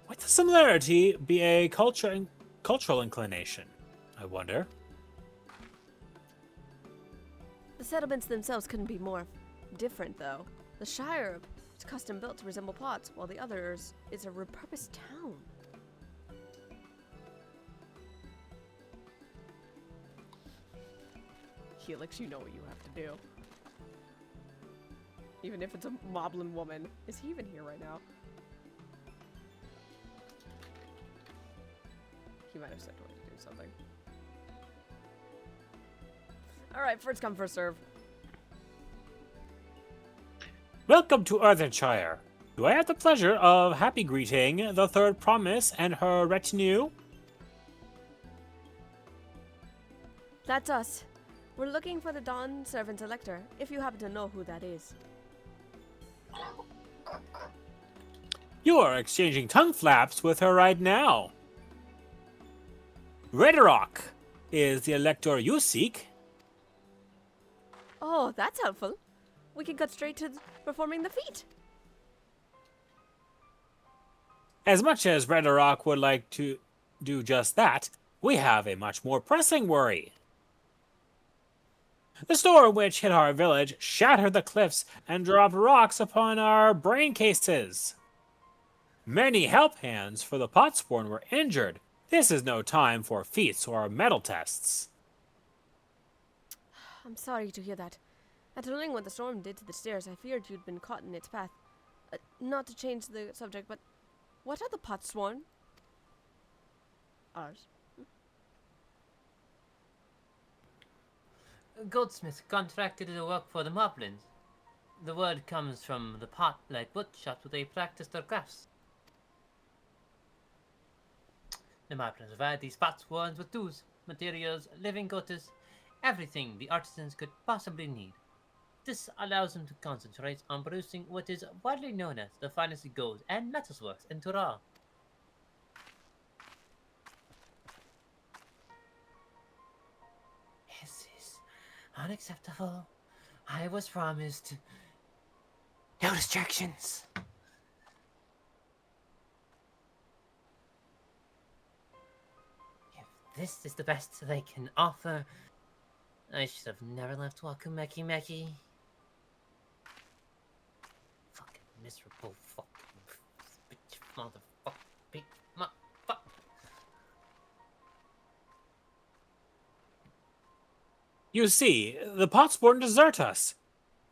Might the similarity be a cultural inclination, I wonder? The settlements themselves couldn't be more different, though. The Shire is custom built to resemble pots, while the others is a repurposed town. Helix, you know what you have to do. Even if it's a moblin woman. Is he even here right now? He might have stepped away to do something. Alright, first come, first serve. Welcome to Earthenshire. Do I have the pleasure of happy greeting the third promise and her retinue? That's us. We're looking for the Dawn Servant Elector, if you happen to know who that is. You are exchanging tongue flaps with her right now. Redrock is the elector you seek. Oh, that's helpful. We can cut straight to performing the feat. As much as Redrock would like to do just that, we have a much more pressing worry. The storm which hit our village shattered the cliffs and dropped rocks upon our brain cases. Many help hands for the Potsworn were injured. This is no time for feats or metal tests. I'm sorry to hear that. After learning what the storm did to the stairs, I feared you'd been caught in its path. Not to change the subject, but what are the Potsworn? Ours. goldsmith contracted to work for the Moblins. The word comes from the pot-like woodshop where they practiced their crafts. The Moblins provide these potsworns with tools, materials, living quarters, everything the artisans could possibly need. This allows them to concentrate on producing what is widely known as the finest gold and metalsworks in Tural. This is unacceptable. I was promised no distractions. If this is the best they can offer, I should have never left Wakumeki Meki. Fucking miserable fucking bitch motherfucker bitch motherfucker. You see, the Potsborn desert us.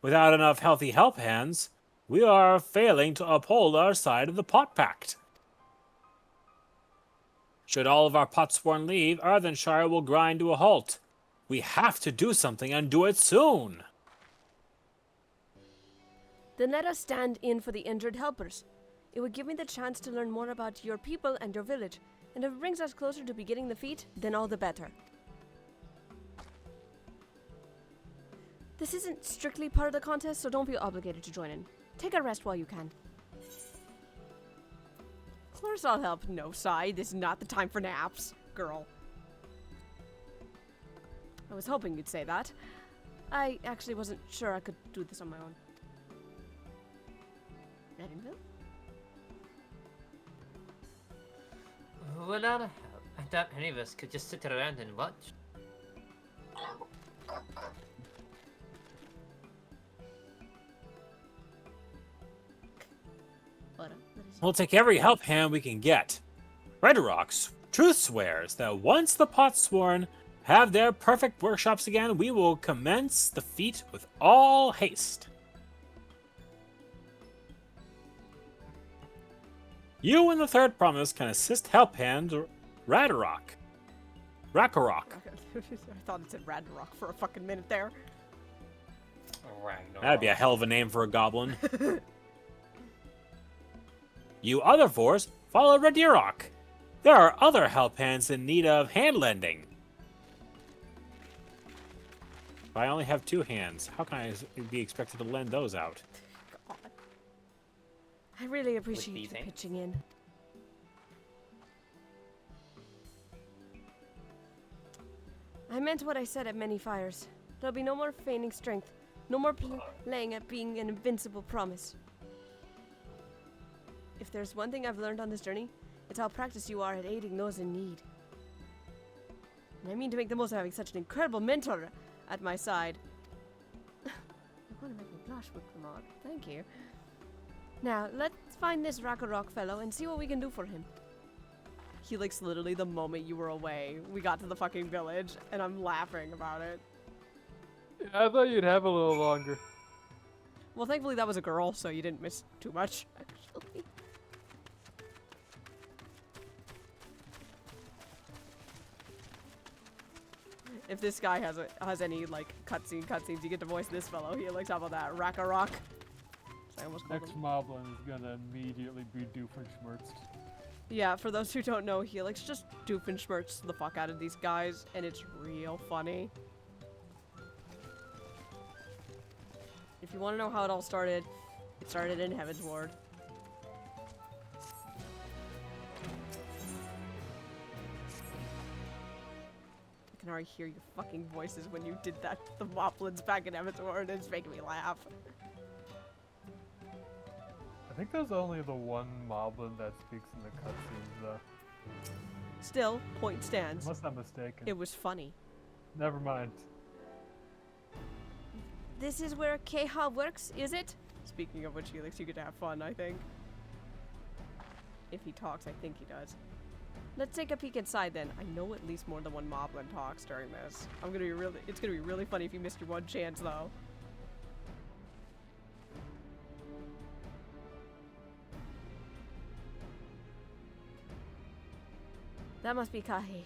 Without enough healthy help hands, we are failing to uphold our side of the Pot Pact. Should all of our Potsborn leave, Arthenshire will grind to a halt. We have to do something and do it soon. Then let us stand in for the injured helpers. It would give me the chance to learn more about your people and your village, and if it brings us closer to beginning the feat, then all the better. This isn't strictly part of the contest, so don't feel obligated to join in. Take a rest while you can. Of course I'll help. No, Sai, this is not the time for naps, girl. I was hoping you'd say that. I actually wasn't sure I could do this on my own. Reddingville? Without a help, I thought any of us could just sit around and watch. We'll take every help hand we can get. Redrock's truth swears that once the Potsworn have their perfect workshops again, we will commence the feat with all haste. You and the third promise can assist help hand Radarok. Rakarok. I thought it said Ragnarok for a fucking minute there. That'd be a hell of a name for a goblin. You other fours, follow Radirok. There are other help hands in need of hand lending. If I only have 2 hands, how can I be expected to lend those out? God. I really appreciate you pitching in. I meant what I said at many fires. There'll be no more feigning strength, no more playing at being an invincible promise. If there's one thing I've learned on this journey, it's how practiced you are at aiding those in need. And I mean to make the most of having such an incredible mentor at my side. You're going to make me blush with Lamar. Thank you. Now, let's find this Rakarok fellow and see what we can do for him. Helix, literally the moment you were away, we got to the fucking village, and I'm laughing about it. Yeah, I thought you'd have a little longer. Well, thankfully that was a girl, so you didn't miss too much, actually. If this guy has any like cutscenes, you get to voice this fellow. Helix, how about that? Rakarok. I almost called Next him. Moblin is gonna immediately be Doofenshmirtz. Yeah, for those who don't know, Helix just Doofenshmirtz the fuck out of these guys, and it's real funny. If you want to know how it all started, it started in Heaven's Ward. I can already hear your fucking voices when you did that. The Moblins back in Heaven's Ward, it's making me laugh. I think there's only the one Moblin that speaks in the cutscenes, though. Still, point stands. Unless I'm mistaken. It was funny. Never mind. This is where Keha works, is it? Speaking of which, Helix, you get to have fun, I think. If he talks, I think he does. Let's take a peek inside then. I know at least more than one Moblin talks during this. It's gonna be really funny if you missed your one chance, though. That must be Kahi.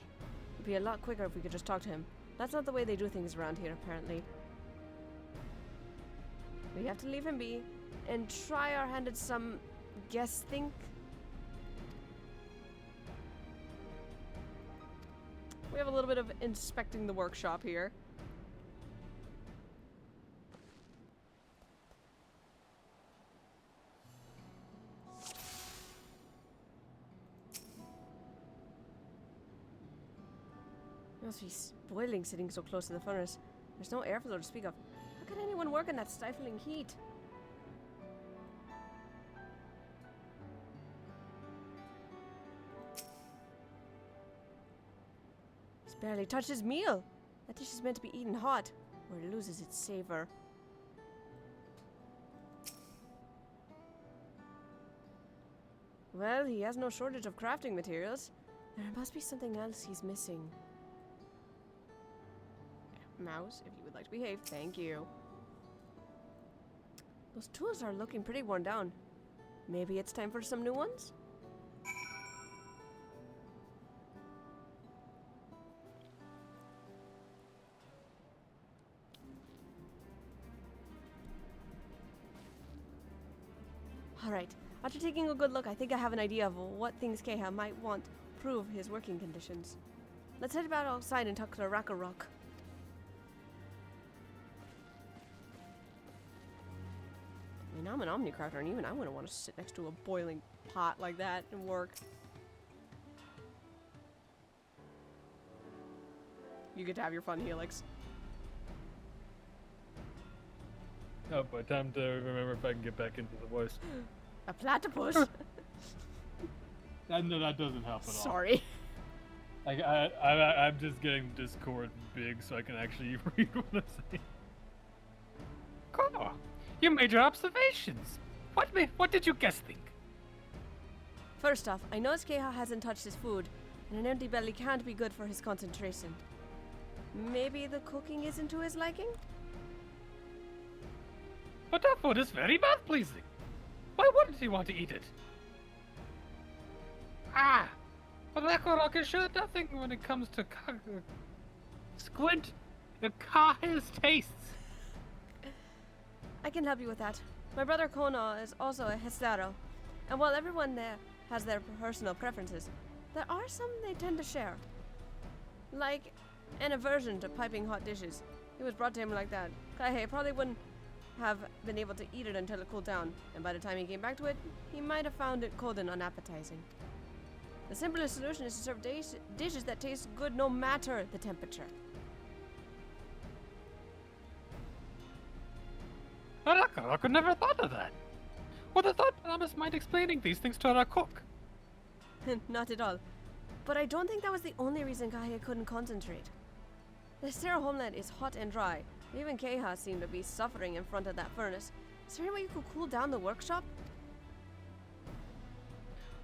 It'd be a lot quicker if we could just talk to him. That's not the way they do things around here, apparently. We have to leave him be and try our hand at some guess think. We have a little bit of inspecting the workshop here. It must be boiling sitting so close to the furnace. There's no airflow to speak of. How can anyone work in that stifling heat? He's barely touched his meal. That dish is meant to be eaten hot, or it loses its savor. Well, he has no shortage of crafting materials. There must be something else he's missing. Mouse, if you would like to behave, thank you. Those tools are looking pretty worn down. Maybe it's time for some new ones? Alright, after taking a good look, I think I have an idea of what things Keha might want to prove his working conditions. Let's head back outside and talk to Rakarok. I mean, I'm an Omnicrafter, and even I wouldn't want to sit next to a boiling pot like that and work. You get to have your fun, Helix. Oh boy, time to remember if I can get back into the voice. A platypus? No, that doesn't help at all. Sorry. I'm just getting Discord big so I can actually read what I'm saying. Cool. You made your observations. What did you guess think? First off, I noticed Keha hasn't touched his food, and an empty belly can't be good for his concentration. Maybe the cooking isn't to his liking? But our food is very mouth-pleasing. Why wouldn't he want to eat it? Ah! But Rakarok is sure nothing when it comes to Squint and Kaha's tastes. I can help you with that. My brother Kona is also a Hestero, and while everyone there has their personal preferences, there are some they tend to share. Like an aversion to piping hot dishes. It was brought to him like that. Kaihe probably wouldn't have been able to eat it until it cooled down, and by the time he came back to it, he might have found it cold and unappetizing. The simplest solution is to serve dishes that taste good no matter the temperature. Rakarok never thought of that. Would have thought Thomas might explaining these things to our cook. Not at all. But I don't think that was the only reason Kaihe couldn't concentrate. The Hestero homeland is hot and dry. Even Keha seemed to be suffering in front of that furnace. Is there any way you could cool down the workshop?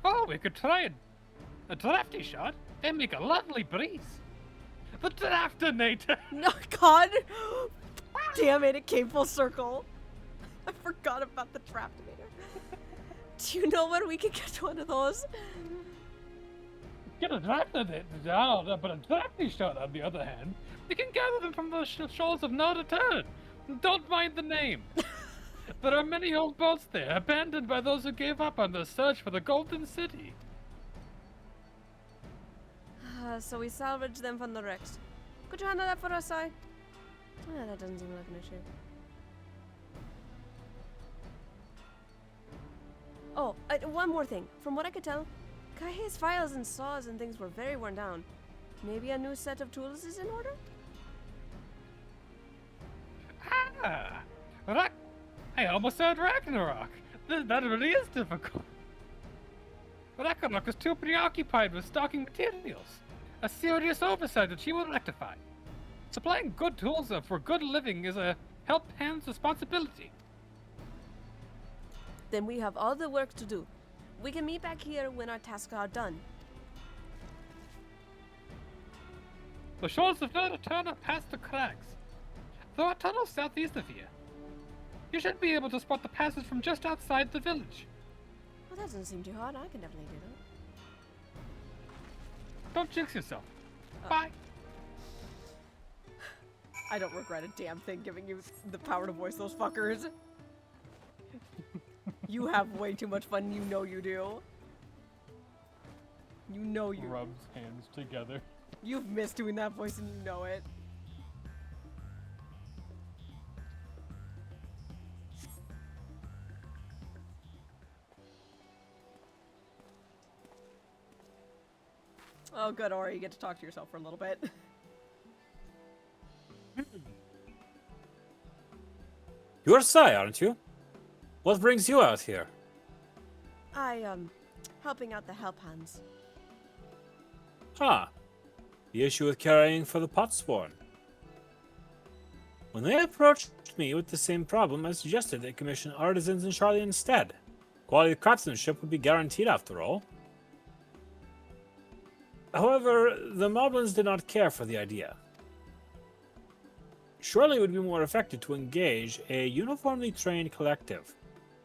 Oh, we could try a drafty shot and make a lovely breeze. The Draftinator! No, God! Damn it, it came full circle. I forgot about the Draftinator. Do you know when we could get one of those? Get a Draftinator, but a drafty shot, on the other hand, we can gather them from the shoals of no return. Don't mind the name. There are many old boats there, abandoned by those who gave up on the search for the Golden City. So we salvage them from the wrecks. Could you handle that for us, Sai? That doesn't seem like an issue. Oh, one more thing. From what I could tell, Kaihe's files and saws and things were very worn down. Maybe a new set of tools is in order? Ah! I almost said Ragnarok. That really is difficult. Ragnarok is too preoccupied with stocking materials. A serious oversight that she will rectify. Supplying good tools for good living is a help hand's responsibility. Then we have all the work to do. We can meet back here when our tasks are done. The shores of no return are past the crags. There are tunnels southeast of here. You should be able to spot the passage from just outside the village. Well, that doesn't seem too hard. I can definitely do that. Don't jinx yourself. Bye. I don't regret a damn thing giving you the power to voice those fuckers. You have way too much fun, you know you do. You know you... Rubs hands together. You've missed doing that voice and you know it. Oh, good, Ori. You get to talk to yourself for a little bit. You're Sai, aren't you? What brings you out here? Helping out the help hands. Ah, the issue with carrying for the Potsworn. When they approached me with the same problem, I suggested they commission artisans in Charlie instead. Quality craftsmanship would be guaranteed after all. However, the Moblins did not care for the idea. Surely it would be more effective to engage a uniformly trained collective.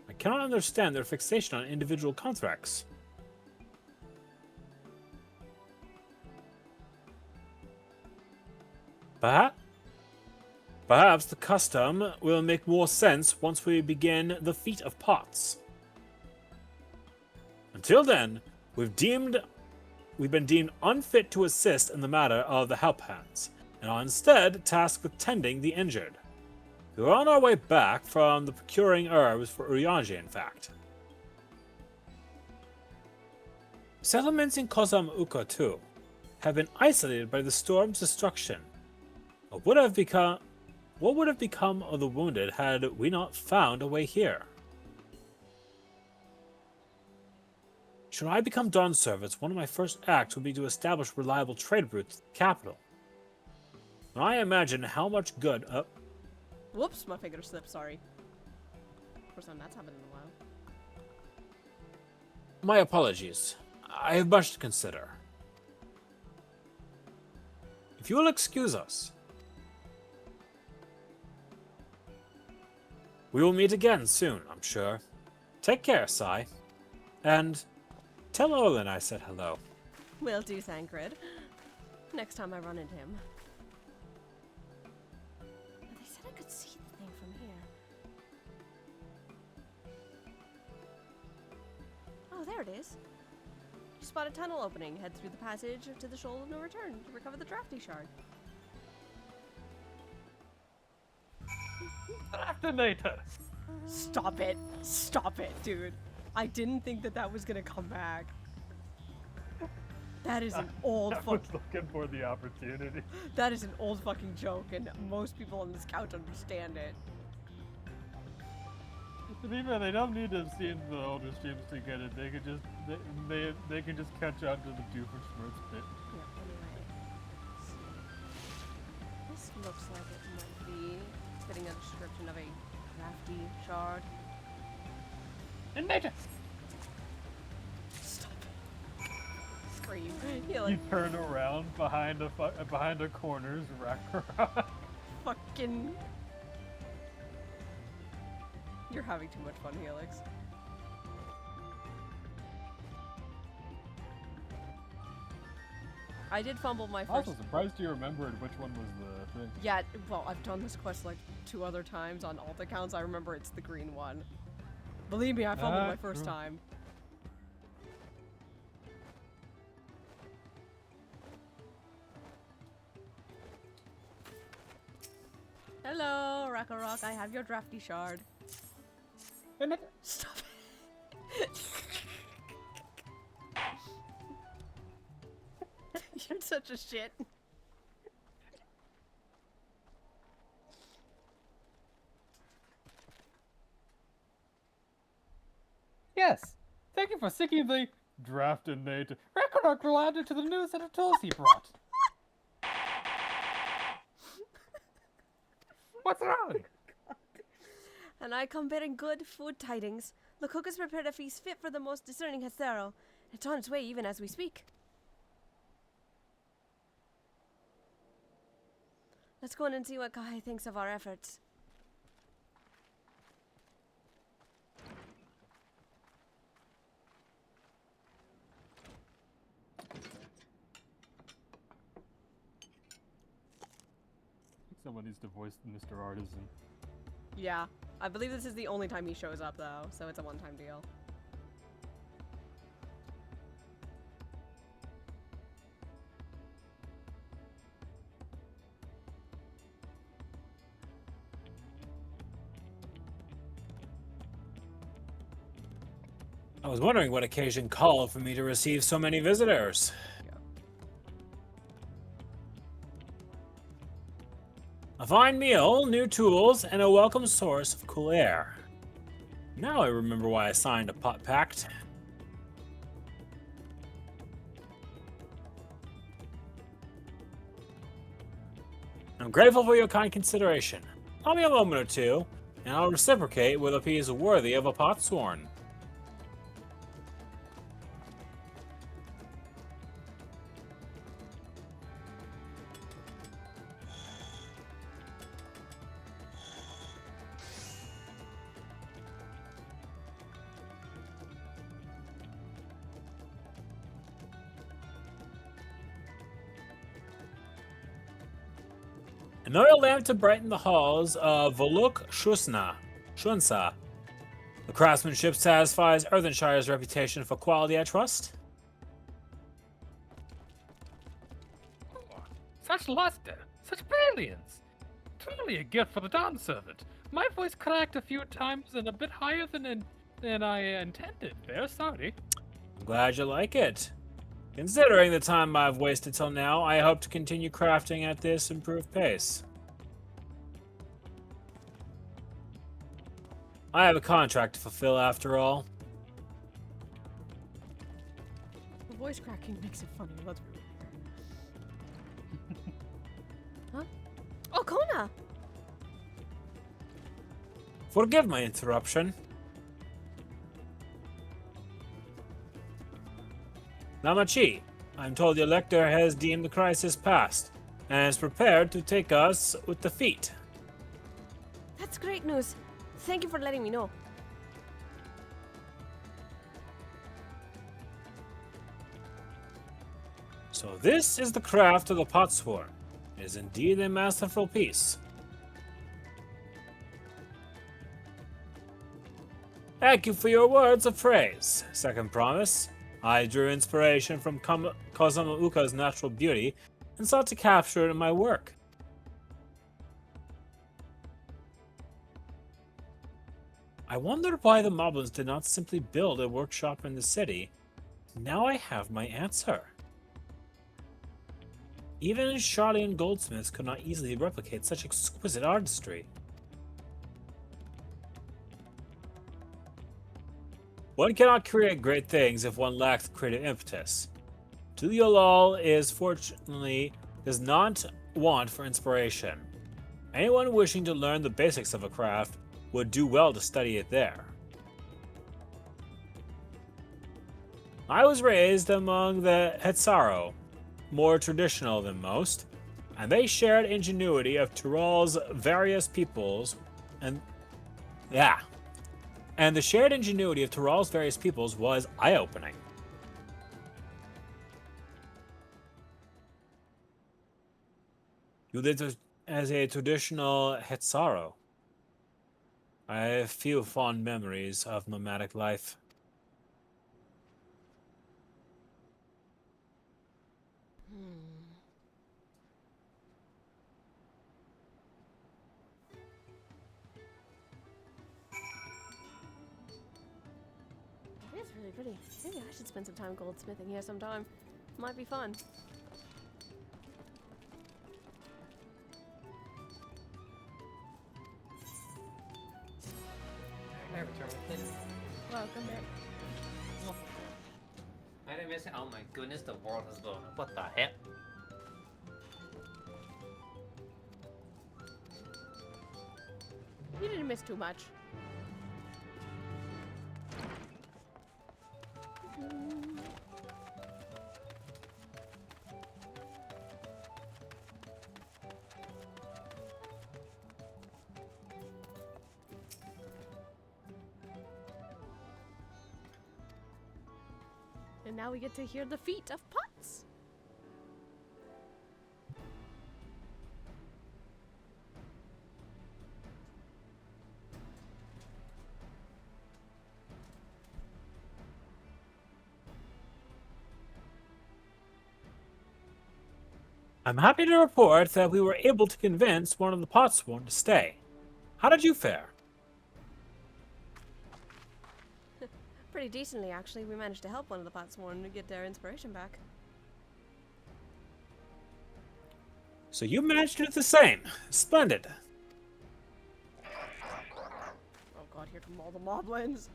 I cannot understand their fixation on individual contracts. Perhaps the custom will make more sense once we begin the Feat of Pots. Until then, we've been deemed unfit to assist in the matter of the help hands, and are instead tasked with tending the injured. We're on our way back from the procuring herbs for Urianger, in fact. Settlements in Kozam Uka, too, have been isolated by the storm's destruction. What would have become of the wounded had we not found a way here? Should I become Dawn Servants, one of my first acts would be to establish reliable trade routes to the capital. When I imagine how much good... Whoops, my finger slipped, sorry. First time that's happened in a while. My apologies. I have much to consider. If you will excuse us, we will meet again soon, I'm sure. Take care, Sai. And tell Olin I said hello. Will do, Thancred. Next time I run into him. They said I could see the thing from here. Oh, there it is. You spot a tunnel opening. Head through the passage to the Shoal of No Return to recover the drafty shard. Draftonator! Stop it. Stop it, dude. I didn't think that was gonna come back. That is an old I was looking for the opportunity. That is an old fucking joke, and most people on this couch understand it. To be fair, they don't need to have seen the older streams to get it. They could just they can just catch on to the Doofenshmirtz bit. Yeah, anyway. This looks like it might be fitting a description of a crafty shard. In nature! Stop it. Scream. You turn around behind a corner's Ragnarok. Fucking... You're having too much fun, Helix. I did fumble my first... I'm also surprised you remembered which one was the thing. Yeah, well, I've done this quest like 2 other times on alt accounts. I remember it's the green one. Believe me, I fumbled my first time. Hello, Rakarok. I have your drafty shard. Stop it. You're such a shit. Yes. Thank you for seeking the Draftonator. Ragnarok related to the news that Tulsi brought. What's wrong? And I come bearing good food tidings. The cook has prepared a feast fit for the most discerning Hestero. It's on its way even as we speak. Let's go in and see what Kahai thinks of our efforts. Someone needs to voice Mr. Artisan. Yeah. I believe this is the only time he shows up, though, so it's a one-time deal. I was wondering what occasion called for me to receive so many visitors. A fine meal, new tools, and a welcome source of cool air. Now I remember why I signed a pot pact. I'm grateful for your kind consideration. Allow me a moment or two, and I'll reciprocate with a piece worthy of a potsworn. An oil lamp to brighten the halls of Voluk Shunsa. The craftsmanship satisfies Earthenshire's reputation for quality, I trust. Such luster, such brilliance. Truly a gift for the Dawn Servant. My voice cracked a few times and a bit higher than I intended. Very sorry. I'm glad you like it. Considering the time I've wasted till now, I hope to continue crafting at this improved pace. I have a contract to fulfill after all. The voice cracking makes it funny. Let's be real. Huh? Oh, Kona! Forgive my interruption. Namachi, I'm told the Elector has deemed the crisis past, and is prepared to take us with defeat. That's great news. Thank you for letting me know. So this is the craft of the potsworn. It is indeed a masterful piece. Thank you for your words of praise. Second promise. I drew inspiration from Kazamauka's natural beauty and sought to capture it in my work. I wondered why the Moblins did not simply build a workshop in the city. Now I have my answer. Even Charlian goldsmiths could not easily replicate such exquisite artistry. One cannot create great things if one lacks creative impetus. Tuliolal does not want for inspiration. Anyone wishing to learn the basics of a craft would do well to study it there. I was raised among the Hetsaro, more traditional than most, and they shared ingenuity of Tyrol's various peoples, and the shared ingenuity of Tyrol's various peoples was eye-opening. You lived as a traditional Hetsaro. I have few fond memories of nomadic life. It is really pretty. Maybe I should spend some time goldsmithing here sometime. Might be fun. I return with it. Welcome back. I didn't miss it. Oh my goodness, the world has blown up. What the heck? You didn't miss too much. And now we get to hear the feet of Potts. I'm happy to report that we were able to convince one of the Potsworn to stay. How did you fare? Pretty decently, actually. We managed to help one of the Potsworn to get their inspiration back. So you managed to do the same. Splendid. Oh god, here come all the moblins.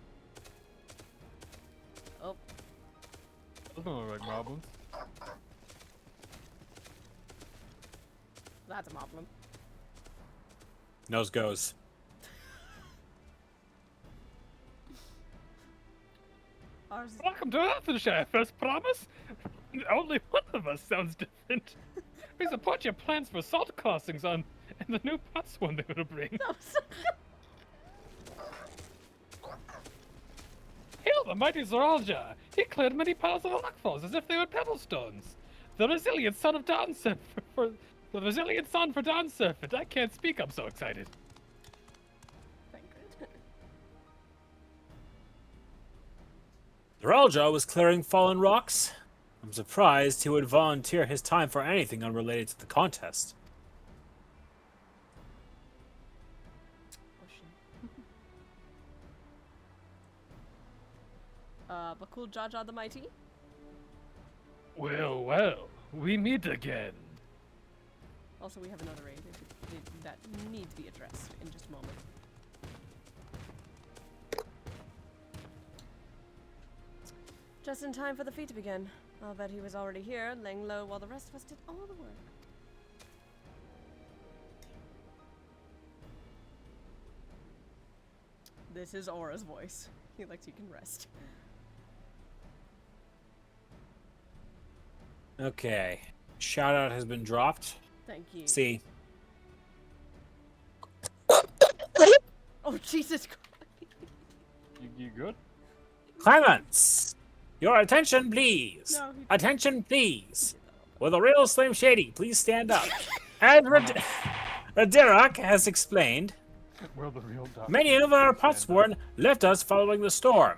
Oh. Those don't look like moblins. That's a moblin. Nose goes. Welcome to Earthshire, first promise. Only one of us sounds different. We support your plans for salt crossings on and the new pots one they will bring. Hail the mighty Zoralja! He cleared many piles of rockfalls as if they were pebble stones. The resilient son of Dawn Serpent for the resilient son for Dawn Serpent. I can't speak, I'm so excited. Zoralja was clearing fallen rocks. I'm surprised he would volunteer his time for anything unrelated to the contest. Bakul Jaja the Mighty? Well, well, we meet again. Also, we have another raid that needs to be addressed in just a moment. Just in time for the feat to begin. I'll bet he was already here, laying low while the rest of us did all the work. This is Aura's voice. He likes you can rest. Okay. Shout out has been dropped. Thank you. See. Oh, Jesus Christ. You good? Clarence! Your attention, please! No, Attention, please! Will the real Slim Shady please stand up? As Radirak has explained, Well, the real doctor. many of our Potsworn left us following the storm.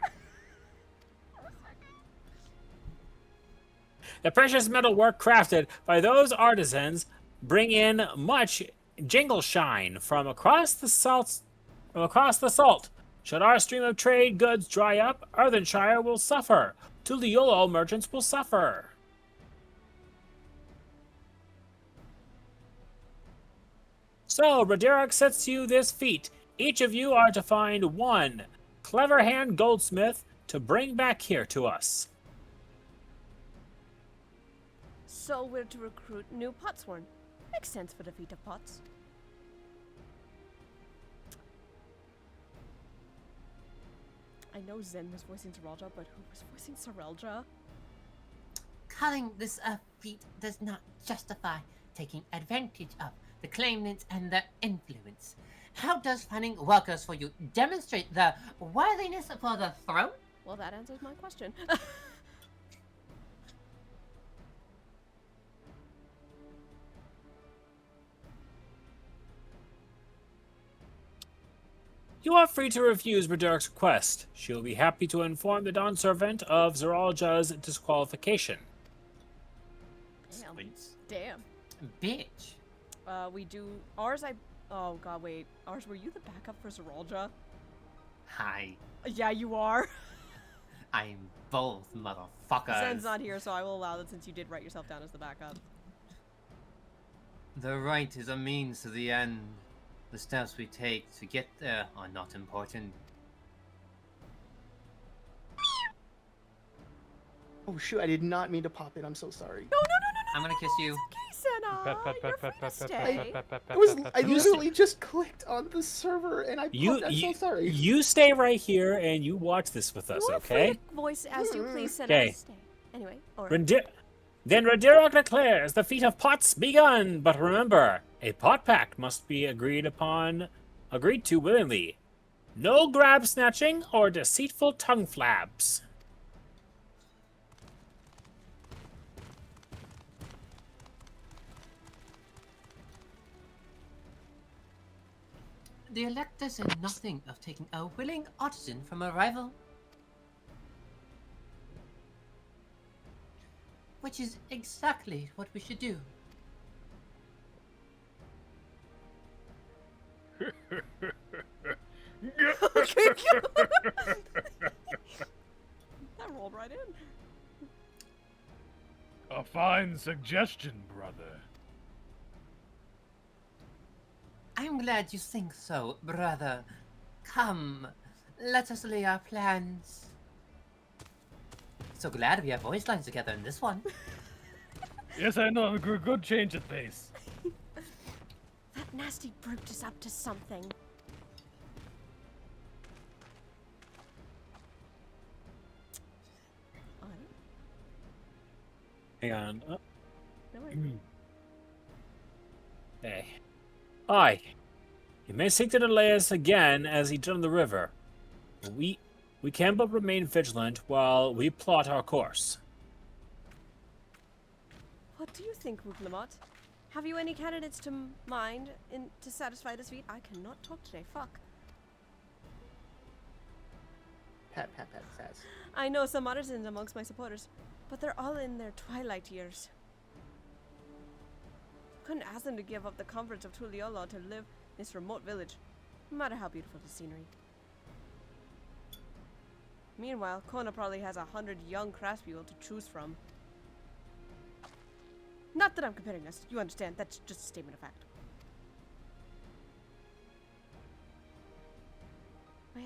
The precious metal work crafted by those artisans bring in much jingle shine from across the salt. Should our stream of trade goods dry up, Earthenshire will suffer. Tuliolo merchants will suffer. So, Radirak sets you this feat. Each of you are to find one clever hand goldsmith to bring back here to us. So we're to recruit new Potsworn. Makes sense for the feat of Pots. I know Zen was voicing Zoralja, but who was voicing Zoralja? Calling this a feat does not justify taking advantage of the claimants and their influence. How does finding workers for you demonstrate the worthiness for the throne? Well, that answers my question. You are free to refuse Radirak's request. She will be happy to inform the Dawn Servant of Zoralja's disqualification. Damn. Bitch. We do ours. Oh god, wait. Ours. Were you the backup for Zoralja? Hi. Yeah, you are. I'm both, motherfuckers. Zen's not here, so I will allow that since you did write yourself down as the backup. The right is a means to the end. The steps we take to get there are not important. Oh shoot, I did not mean to pop it. I'm so sorry. No. I'm gonna kiss you. I literally just clicked on the server and I popped. I'm so sorry. You stay right here and you watch this with us, okay? Voice as you please, said Okay. I stay. Anyway, or Then Radirak declares the feat of pots begun. But remember, a pot pact must be agreed to willingly. No grab snatching or deceitful tongue flaps. The Elector said nothing of taking a willing artisan from a rival. Which is exactly what we should do. That rolled right in. A fine suggestion, brother. I'm glad you think so, brother. Come, let us lay our plans. So glad we have voice lines together in this one. Yes, I know. Good change of pace. That nasty brute is up to something. Hang on. No worries. Hey. Aye. You may seek to delay us again as he turned the river. We can but remain vigilant while we plot our course. What do you think, Wooglamot? Have you any candidates to mind to satisfy this feat? I cannot talk today. Fuck. Pat says. I know some artisans amongst my supporters, but they're all in their twilight years. Couldn't ask them to give up the comforts of Tuliolo to live in this remote village, no matter how beautiful the scenery. Meanwhile, Kona probably has 100 young craftspeople to choose from. Not that I'm comparing us, you understand, that's just a statement of fact. I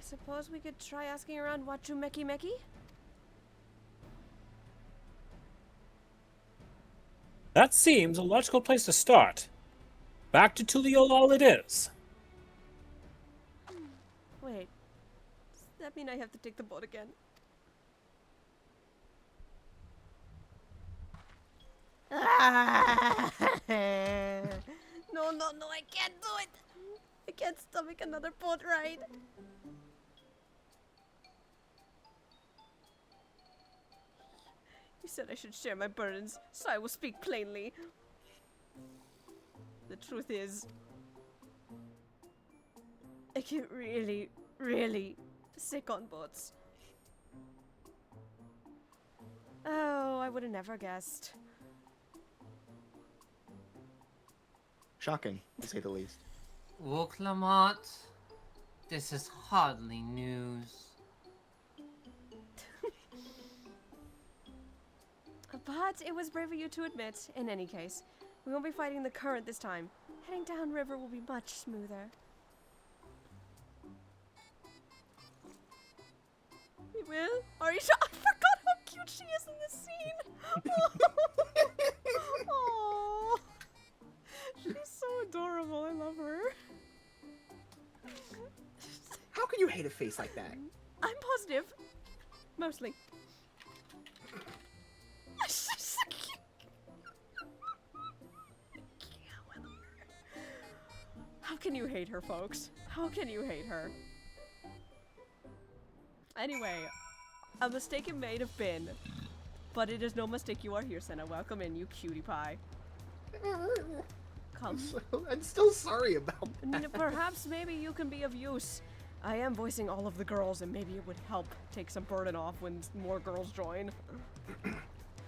suppose we could try asking around Wachu Meki Meki? That seems a logical place to start. Back to Tuliolo it is. Wait, does that mean I have to take the boat again? No, I can't do it! I can't stomach another boat ride. You said I should share my burdens, so I will speak plainly. The truth is, I get really, really sick on boats. Oh, I would have never guessed. Shocking, to say the least. Wooglamot, this is hardly news. But it was brave of you to admit, in any case. We won't be fighting the current this time. Heading downriver will be much smoother. We will? Are you sure? I forgot how cute she is in this scene! Aww. She's so adorable, I love her. How can you hate a face like that? I'm positive. Mostly. How can you hate her, folks? How can you hate her? Anyway, a mistake it may have been, but it is no mistake you are here, Senna. Welcome in, you cutie pie. Come. I'm still sorry about that. Perhaps maybe you can be of use. I am voicing all of the girls, and maybe it would help take some burden off when more girls join.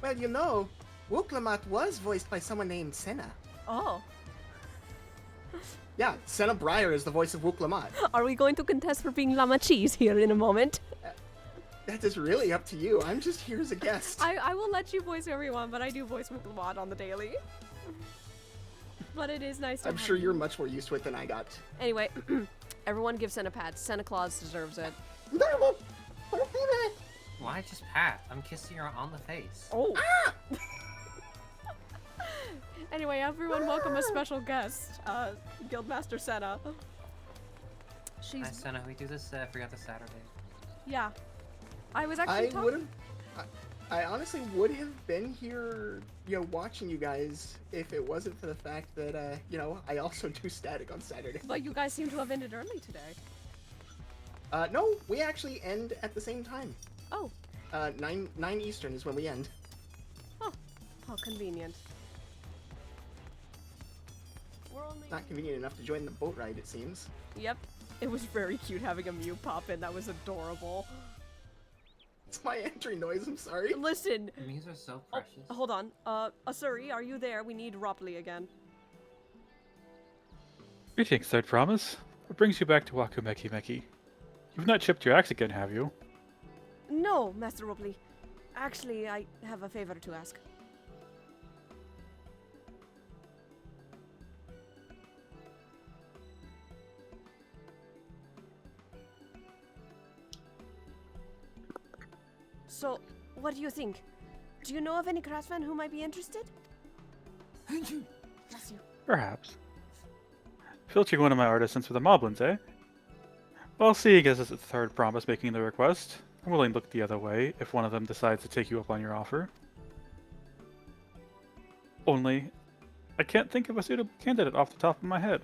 Well, you know, Wooglamot was voiced by someone named Senna. Oh. Yeah, Senna Breyer is the voice of Wooglamot. Are we going to contest for being Llama Cheese here in a moment? That is really up to you. I'm just here as a guest. I will let you voice everyone, but I do voice Wooglamot on the daily. But it is nice to I'm sure you're much more used to it than I got. Anyway, everyone give Santa pats. Santa Claus deserves it. Why just pat? I'm kissing her on the face. Oh. Anyway, everyone welcome a special guest, Guildmaster Senna. Hi, Senna. We do this every other Saturday. Yeah. I was actually I honestly would have been here, you know, watching you guys if it wasn't for the fact that, you know, I also do static on Saturday. But you guys seem to have ended early today. No, we actually end at the same time. Oh. 9 Eastern is when we end. Oh, how convenient. We're only... Not convenient enough to join the boat ride, it seems. Yep. It was very cute having a Mew pop in. That was adorable. It's my entry noise, I'm sorry. Listen. Mews are so precious. Oh, hold on. Asuri, are you there? We need Ropley again. Greetings, I promise. What brings you back to Wakumeki Meki? You've not chipped your axe again, have you? No, Master Robley. Actually, I have a favor to ask. So, what do you think? Do you know of any craftsmen who might be interested? Bless you. Perhaps. Filching one of my artisans for the moblins, eh? Well, seeing as it's the third promise making the request, I'm willing to look the other way if one of them decides to take you up on your offer. Only, I can't think of a suitable candidate off the top of my head.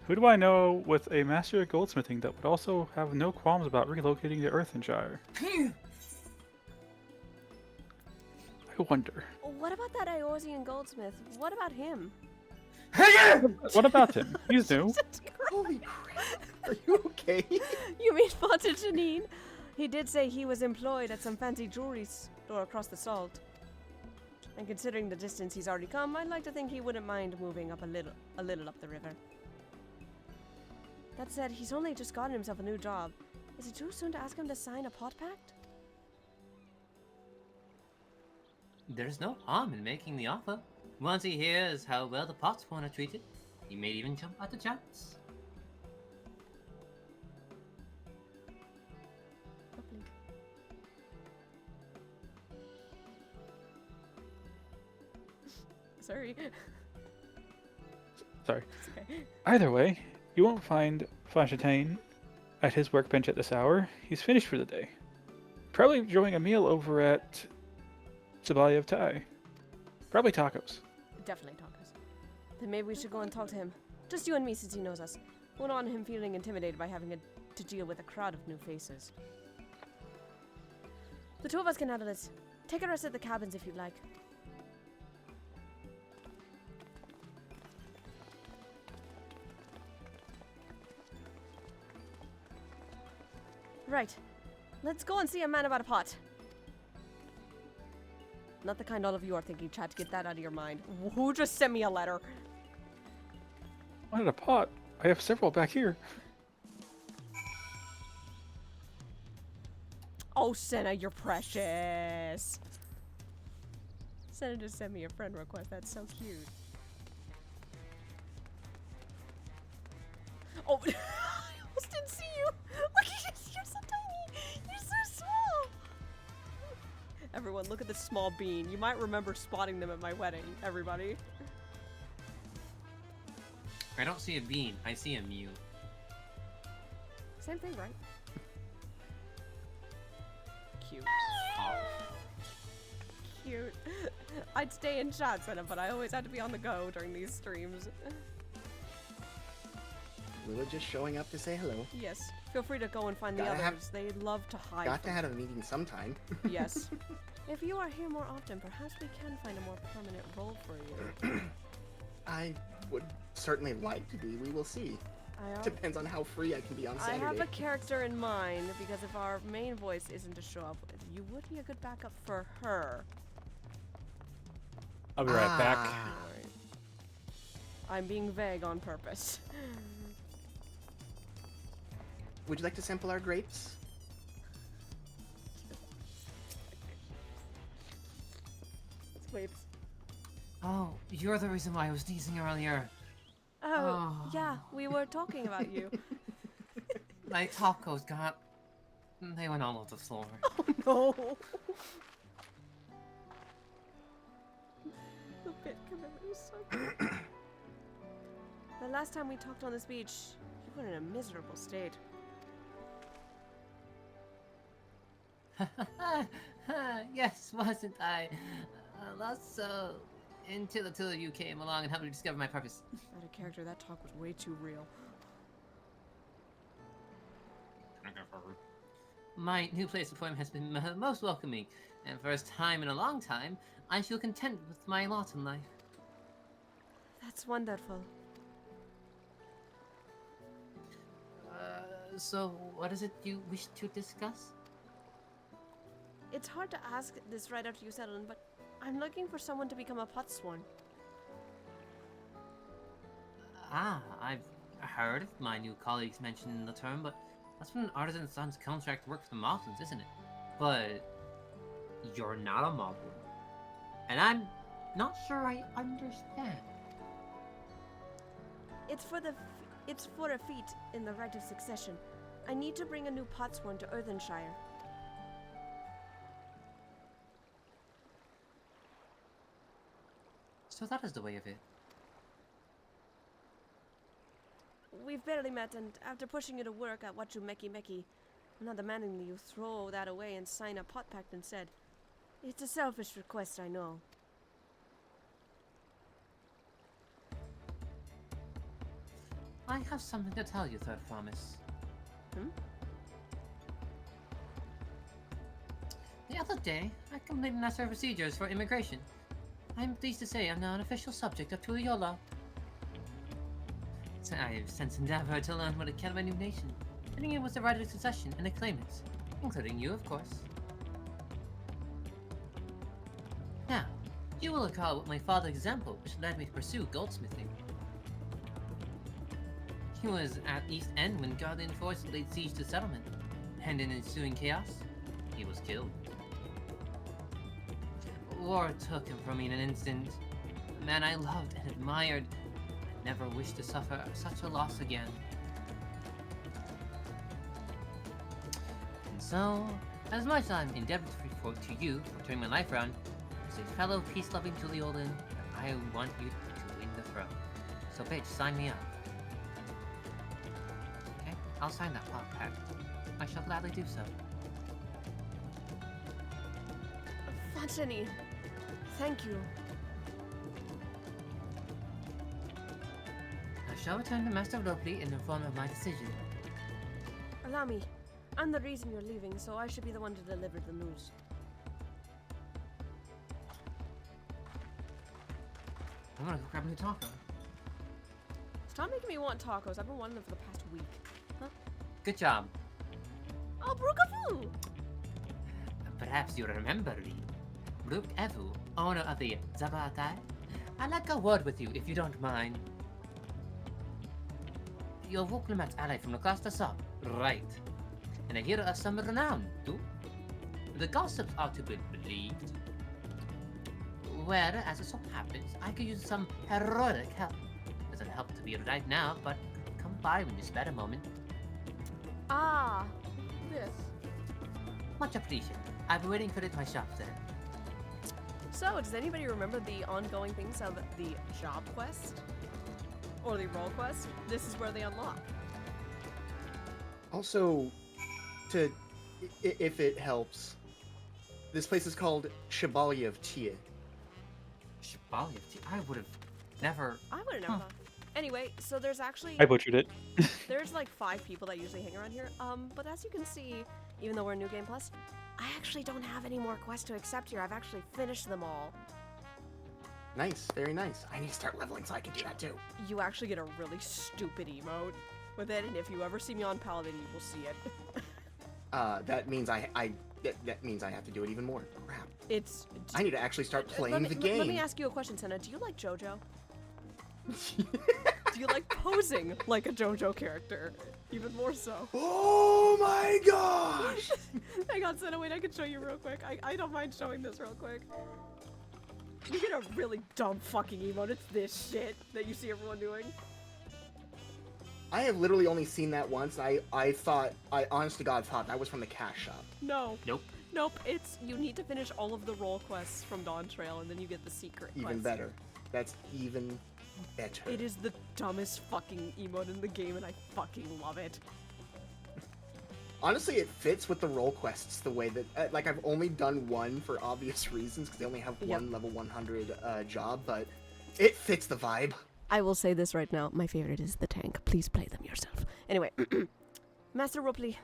Who do I know with a master of goldsmithing that would also have no qualms about relocating to Earthenshire? I wonder. What about that Iorsian goldsmith? What about him? What about him? He's new. Holy crap. Are you okay? You mean Fonte Janine? He did say he was employed at some fancy jewelry store across the salt. And considering the distance he's already come, I'd like to think he wouldn't mind moving up a little up the river. That said, he's only just gotten himself a new job. Is it too soon to ask him to sign a pot pact? There's no harm in making the offer. Once he hears how well the Potspawn are treated, he may even jump at the chance. Sorry. Sorry. Okay. Either way, you won't find Fontaine at his workbench at this hour. He's finished for the day. Probably enjoying a meal over at Sabaya of Tai. Probably tacos. Definitely tacos. Then maybe we should go and talk to him. Just you and me, since he knows us. Won't want him feeling intimidated by having to deal with a crowd of new faces. The two of us can handle this. Take a rest at the cabins if you'd like. Right. Let's go and see a man about a pot. Not the kind all of you are thinking, Chad. Get that out of your mind. Who just sent me a letter? Wanted a pot? I have several back here. Oh, Senna, you're precious. Senna just sent me a friend request. That's so cute. Oh, I almost didn't see you. Look at you. You're so tiny. You're so small. Everyone, look at this small bean. You might remember spotting them at my wedding, everybody. I don't see a bean, I see a mew. Same thing, right? Cute. Cute. I'd stay in chat, Senna, but I always had to be on the go during these streams. Lila just showing up to say hello. Yes. Feel free to go and find the Gotta have- others. They love to hide. Got to from have a meeting sometime. Yes. If you are here more often, perhaps we can find a more permanent role for you. I would certainly like to be. We will see. Depends on how free I can be on I Saturday. have a character in mind because if our main voice isn't to show up, you would be a good backup for her. I'll be right back. Alright. I'm being vague on purpose. Would you like to sample our grapes? Grapes. Oh, you're the reason why I was sneezing earlier. Oh, yeah, we were talking about you. My tacos got... They went all over the floor. Oh no! The pit commitment was so good. The last time we talked on this beach, you were in a miserable state. Yes, wasn't I? Lost so until the two of you came along and helped me discover my purpose. Out of character, that talk was way too real. My new place of employment has been most welcoming, and for first time in a long time, I feel content with my lot in life. That's wonderful. So what is it you wish to discuss? It's hard to ask this right after you settle in, but I'm looking for someone to become a Potsworn. Ah, I've heard my new colleagues mention the term, but that's when an artisan signs a contract to work for the Moblins, isn't it? But you're not a Moblin. And I'm not sure I understand. It's for a feat in the rite of succession. I need to bring a new potsworn to Earthenshire. So that is the way of it. We've barely met, and after pushing you to work at Wachu Meki Meki, I'm not demanding that you throw that away and sign a pot pact instead. It's a selfish request, I know. I have something to tell you, Third Promise. The other day, I completed necessary procedures for immigration. I'm pleased to say I'm now an official subject of Tuliyola. So I've since endeavored to learn what it can of a new nation, fitting in with the right of succession and the claimants, including you, of course. Now, you will recall what my father's example, which led me to pursue goldsmithing. He was at East End when Guardian forces laid siege to the settlement, and in ensuing chaos, he was killed. War took him from me in an instant. The man I loved and admired. I never wished to suffer such a loss again. And so, as much as I'm indebted to you for turning my life around, as a fellow peace-loving Tuliolan, I want you to win the throne. So bitch, sign me up. Okay, I'll sign that pot pact. I shall gladly do so. Fontaine, thank you. I shall return to Master Ropley and inform of my decision. Allow me. I'm the reason you're leaving, so I should be the one to deliver the news. I'm gonna go grab a new taco. Stop making me want tacos. I've been wanting them for the past week. Huh? Good job. Oh, Brookafoo! Perhaps you remember me. Brooke Evu, owner of the Zabatai. I'd like a word with you, if you don't mind. You're Voklumat's ally from across the sub, right? And a hero of some renown, too? The gossips are to be believed. Where, as it so happens, I could use some heroic help. Doesn't help to be right now, but come by when you spare a moment. Ah, this. Much appreciated. I've been waiting for it in my shop there. So, does anybody remember the ongoing things of the job quest? Or the role quest? This is where they unlock. Also, if it helps, this place is called Shabalia of Tia. Shabalia of Tia? I would have never... I would have never thought. Anyway, so there's actually... I butchered it. There's like 5 people that usually hang around here. But as you can see, even though we're in New Game Plus, I actually don't have any more quests to accept here. I've actually finished them all. Nice, very nice. I need to start leveling so I can do that too. You actually get a really stupid emote with it, and if you ever see me on Paladin, you will see it. That means that means I have to do it even more. Crap. I need to actually start playing the game. Let me ask you a question, Senna. Do you like JoJo? Do you like posing like a JoJo character? Even more so. Oh my gosh! Hang on, Senna, wait, I can show you real quick. I don't mind showing this real quick. You get a really dumb fucking emote. It's this shit that you see everyone doing. I have literally only seen that once. I honest to God thought that was from the cash shop. No. Nope. Nope, it's, you need to finish all of the role quests from Dawntrail, and then you get the secret Even quest. better. That's even better. It is the dumbest fucking emote in the game, and I fucking love it. Honestly, it fits with the role quests the way that, like, I've only done one for obvious reasons, because they only have one level 100 job, but it fits the vibe. I will say this right now, my favorite is the tank. Please play them yourself. Anyway, Master Ropley,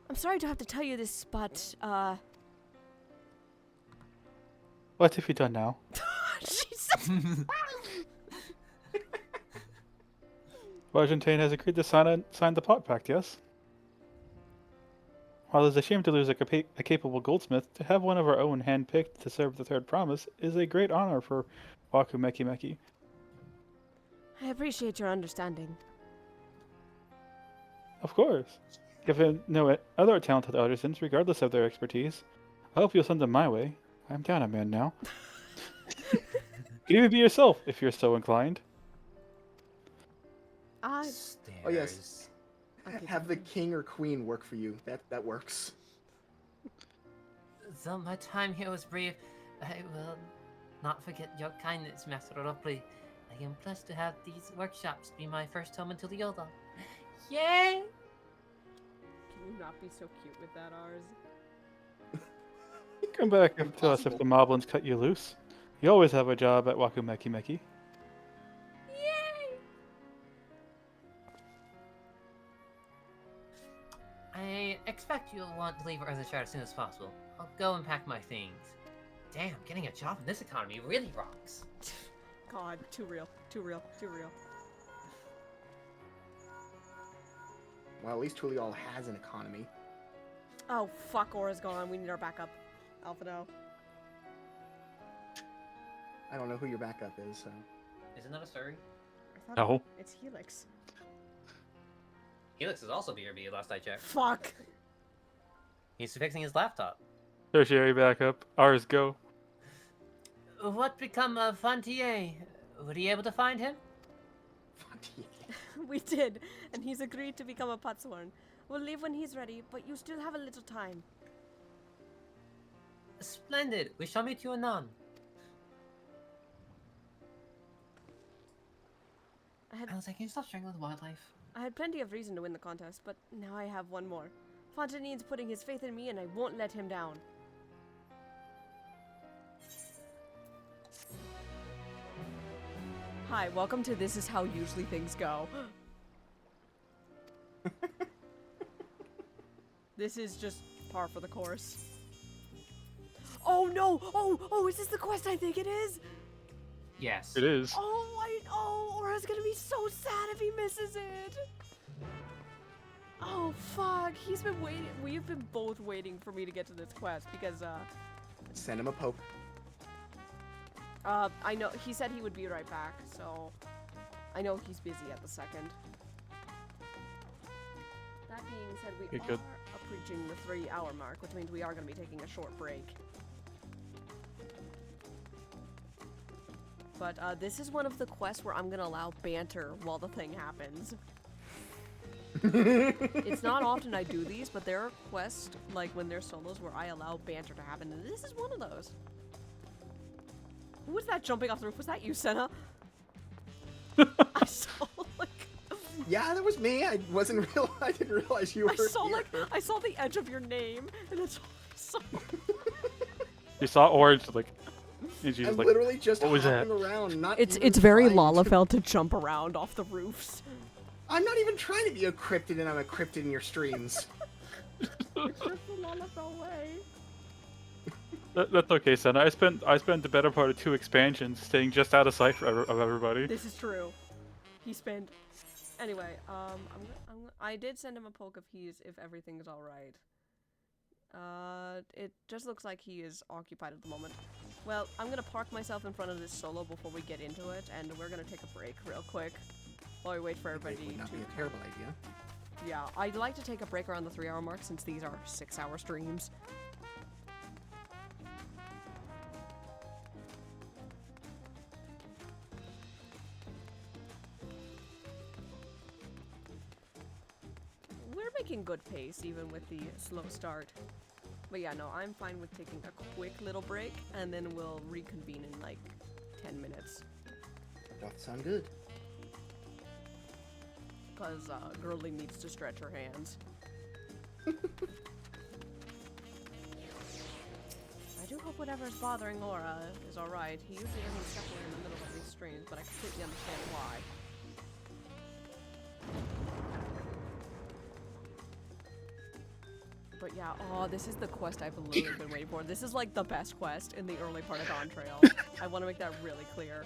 I'm sorry to have to tell you this, but, What have you done now? Jesus! Argentine has agreed to sign the pot pact, yes? While it's a shame to lose a capable goldsmith, to have one of our own handpicked to serve the Third Promise is a great honor for Waku Meki Meki. I appreciate your understanding. Of course. If you know other talented artisans, regardless of their expertise, I hope you'll send them my way. I'm down a man now. You can even be yourself if you're so inclined. Oh yes. Have the king or queen work for you. That works. Though my time here was brief, I will not forget your kindness, Master Ripley. I am blessed to have these workshops be my first home until the Yoda. Yay! Can you not be so cute with that, ours? Come back and tell us if the moblins cut you loose. You always have a job at Wakumeki Meki. Yay! I expect you'll want to leave Earthshire as soon as possible. I'll go and pack my things. Damn, getting a job in this economy really rocks. God, too real. Too real. Too real. Well, at least Tulial has an economy. Oh, fuck, Aura's gone. We need our backup. Alphado. I don't know who your backup is, so... Isn't that a Surrey? No. It's Helix. Helix is also BRB last I checked. Fuck! He's fixing his laptop. Tertiary backup. Ours go. What become of Fontier? Were you able to find him? We did, and he's agreed to become a Patsworn. We'll leave when he's ready, but you still have a little time. Splendid. We shall meet you anon. Can you stop strangling the wildlife? I had plenty of reason to win the contest, but now I have one more. Fontanine's putting his faith in me, and I won't let him down. Hi, welcome to This Is How Usually Things Go. This is just par for the course. Oh no! Oh, is this the quest I think it is? Yes. It is. Aura's gonna be so sad if he misses it. Oh fuck, he's been waiting. We've been both waiting for me to get to this quest because Send him a poke. I know he said he would be right back, so I know he's busy at the second. That being said, we are approaching the 3-hour mark, which means we are going to be taking a short break. But this is one of the quests where I'm going to allow banter while the thing happens. It's not often I do these, but there are quests, like when they're solos, where I allow banter to happen, and this is one of those. Who was that jumping off the roof? Was that you, Senna? I saw, like... Yeah, that was me. I didn't realize you were here. I saw the edge of your name, and that's all I saw. You saw orange, like... I'm literally just what was hopping that? around, not It's even very trying Lalafell to jump around off the roofs. I'm not even trying to be a cryptid, and I'm a cryptid in your streams. It's just the Lalafell way. That's okay, son. I spent the better part of 2 expansions staying just out of sight of everybody. This is true. He spent. Anyway, I did send him a poke if everything's all right. It just looks like he is occupied at the moment. Well, I'm gonna park myself in front of this solo before we get into it, and we're gonna take a break real quick while we wait for everybody It would not be a terrible idea. Yeah, I'd like to take a break around the 3-hour mark since these are 6-hour streams. We're making good pace even with the slow start. But yeah, no, I'm fine with taking a quick little break and then we'll reconvene in like 10 minutes. That sound good. Because Girly needs to stretch her hands. I do hope whatever's bothering Aura is alright. He usually doesn't step away in the middle of these streams, but I completely understand why. But yeah, oh, this is the quest I've literally been waiting for. This is like the best quest in the early part of Dawntrail. I want to make that really clear.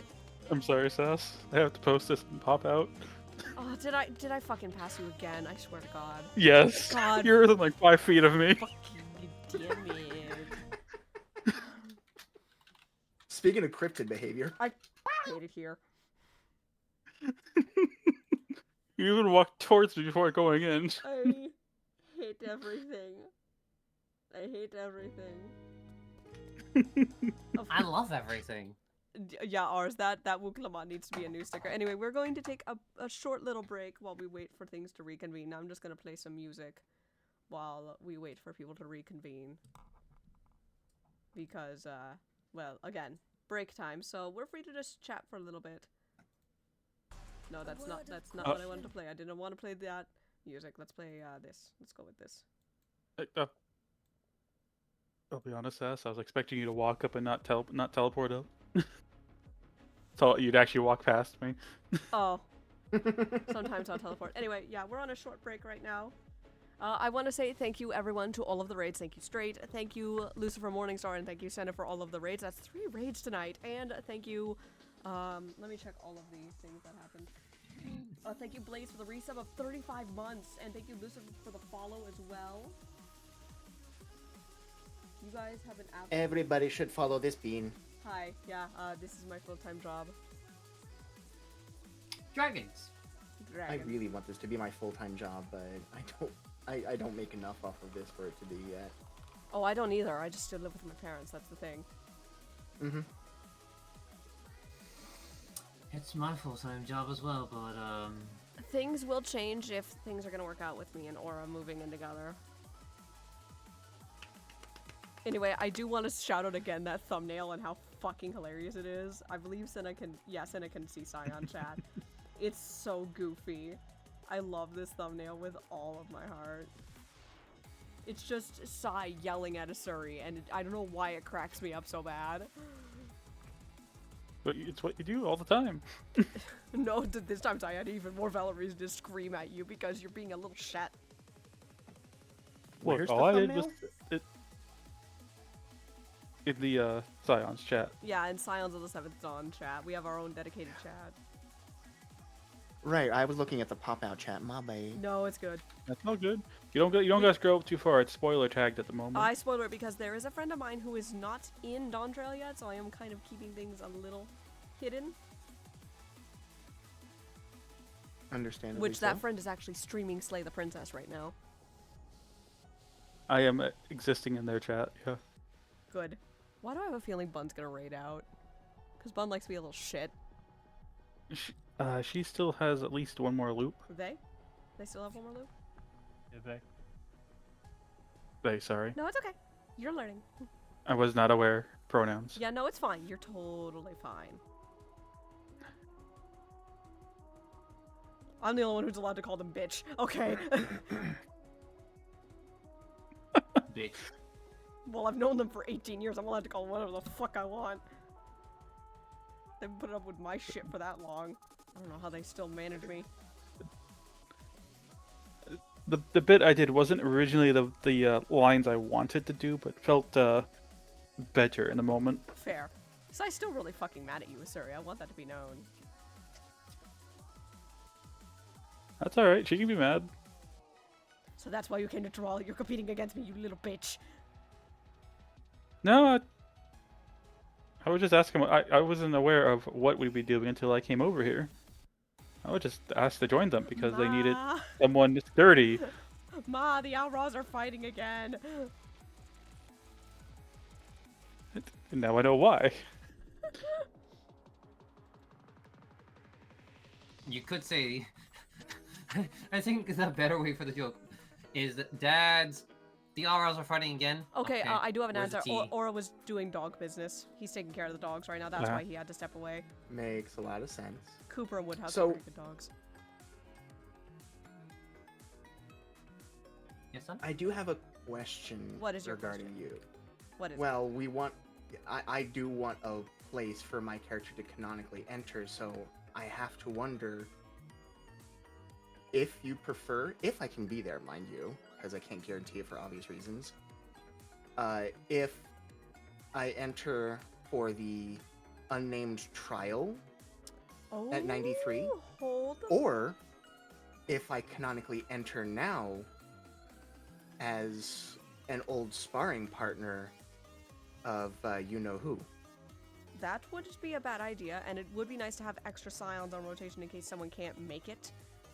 I'm sorry, Sass. I have to post this and pop out. Oh, did I fucking pass you again? I swear to God. Yes. God. You're within like 5 feet of me. Fucking damn it. Speaking of cryptid behavior. I hate it here. You even walked towards me before going in. I hate everything. I hate everything. I love everything. Yeah, ours. That Wuklamat needs to be a new sticker. Anyway, we're going to take a short little break while we wait for things to reconvene. I'm just gonna play some music while we wait for people to reconvene. Because, well, again, break time, so we're free to just chat for a little bit. No, that's not what I wanted to play. I didn't want to play that music. Let's play, this. Let's go with this. I'll be honest, Ass. I was expecting you to walk up and not teleport up. So you'd actually walk past me. Oh. Sometimes I'll teleport. Anyway, yeah, we're on a short break right now. I want to say thank you, everyone, to all of the raids. Thank you, Straight. Thank you, Lucifer Morningstar, and thank you, Senna, for all of the raids. That's 3 raids tonight. And thank you, let me check all of the things that happened. Thank you, Blaze, for the resub of 35 months. And thank you, Lucifer, for the follow as well. You guys have an app. Everybody should follow this bean. Hi, yeah, this is my full-time job. Dragons. I really want this to be my full-time job, but I don't make enough off of this for it to be yet. Oh, I don't either. I just still live with my parents. That's the thing. Mm-hmm. It's my full-time job as well, but Things will change if things are gonna work out with me and Aura moving in together. Anyway, I do want to shout out again that thumbnail and how fucking hilarious it is. I believe Senna can see Scion chat. It's so goofy. I love this thumbnail with all of my heart. It's just Sai yelling at Asuri, and I don't know why it cracks me up so bad. But it's what you do all the time. No, this time I had even more valid reason to scream at you because you're being a little shat. Look, all I did was in the Scion's chat. Yeah, and Scions of the 7th Dawn chat. We have our own dedicated chat. Right, I was looking at the pop-out chat. My bad. No, it's good. That's all good. You don't guys go too far. It's spoiler tagged at the moment. I spoiled it because there is a friend of mine who is not in Dawntrail yet, so I am kind of keeping things a little hidden. Understandably Which that so. friend is actually streaming Slay the Princess right now. I am existing in their chat. Yeah. Good. Why do I have a feeling Bun's gonna raid out? Because Bun likes to be a little shit. She still has at least one more loop. They? They still have one more loop? Yeah, Sorry. No, it's okay. You're learning. I was not aware. Pronouns. Yeah, no, it's fine. You're totally fine. I'm the only one who's allowed to call them bitch. Okay. Bitch. Well, I've known them for 18 years. I'm allowed to call them whatever the fuck I want. They've put up with my shit for that long. I don't know how they still manage me. The bit I did wasn't originally the lines I wanted to do, but felt better in the moment. Fair. So I'm still really fucking mad at you, Asuri. I want that to be known. That's alright. She can be mad. So that's why you came to draw. You're competing against me, you little bitch. No, I was just asking. I wasn't aware of what we'd be doing until I came over here. I was just asked to join them because they needed someone sturdy. Ma, the Outlaws are fighting again. And now I know why. You could say, I think the better way for the joke is that Dad's, the Auras are fighting again. Okay, I do have an Where's answer. the tea? Aura was doing dog business. He's taking care of the dogs right now. That's why he had to step away. Makes a lot of sense. Cooper and Woodhouse So- are pretty good dogs. Yes, son? I do have a question What is your regarding question? you. What is Well, we want... I do want a place for my character to canonically enter, so I have to wonder if you prefer, if I can be there, mind you, because I can't guarantee it for obvious reasons, if I enter for the unnamed trial at 93, or if I canonically enter now as an old sparring partner of you-know-who. That would be a bad idea, and it would be nice to have extra scions on rotation in case someone can't make it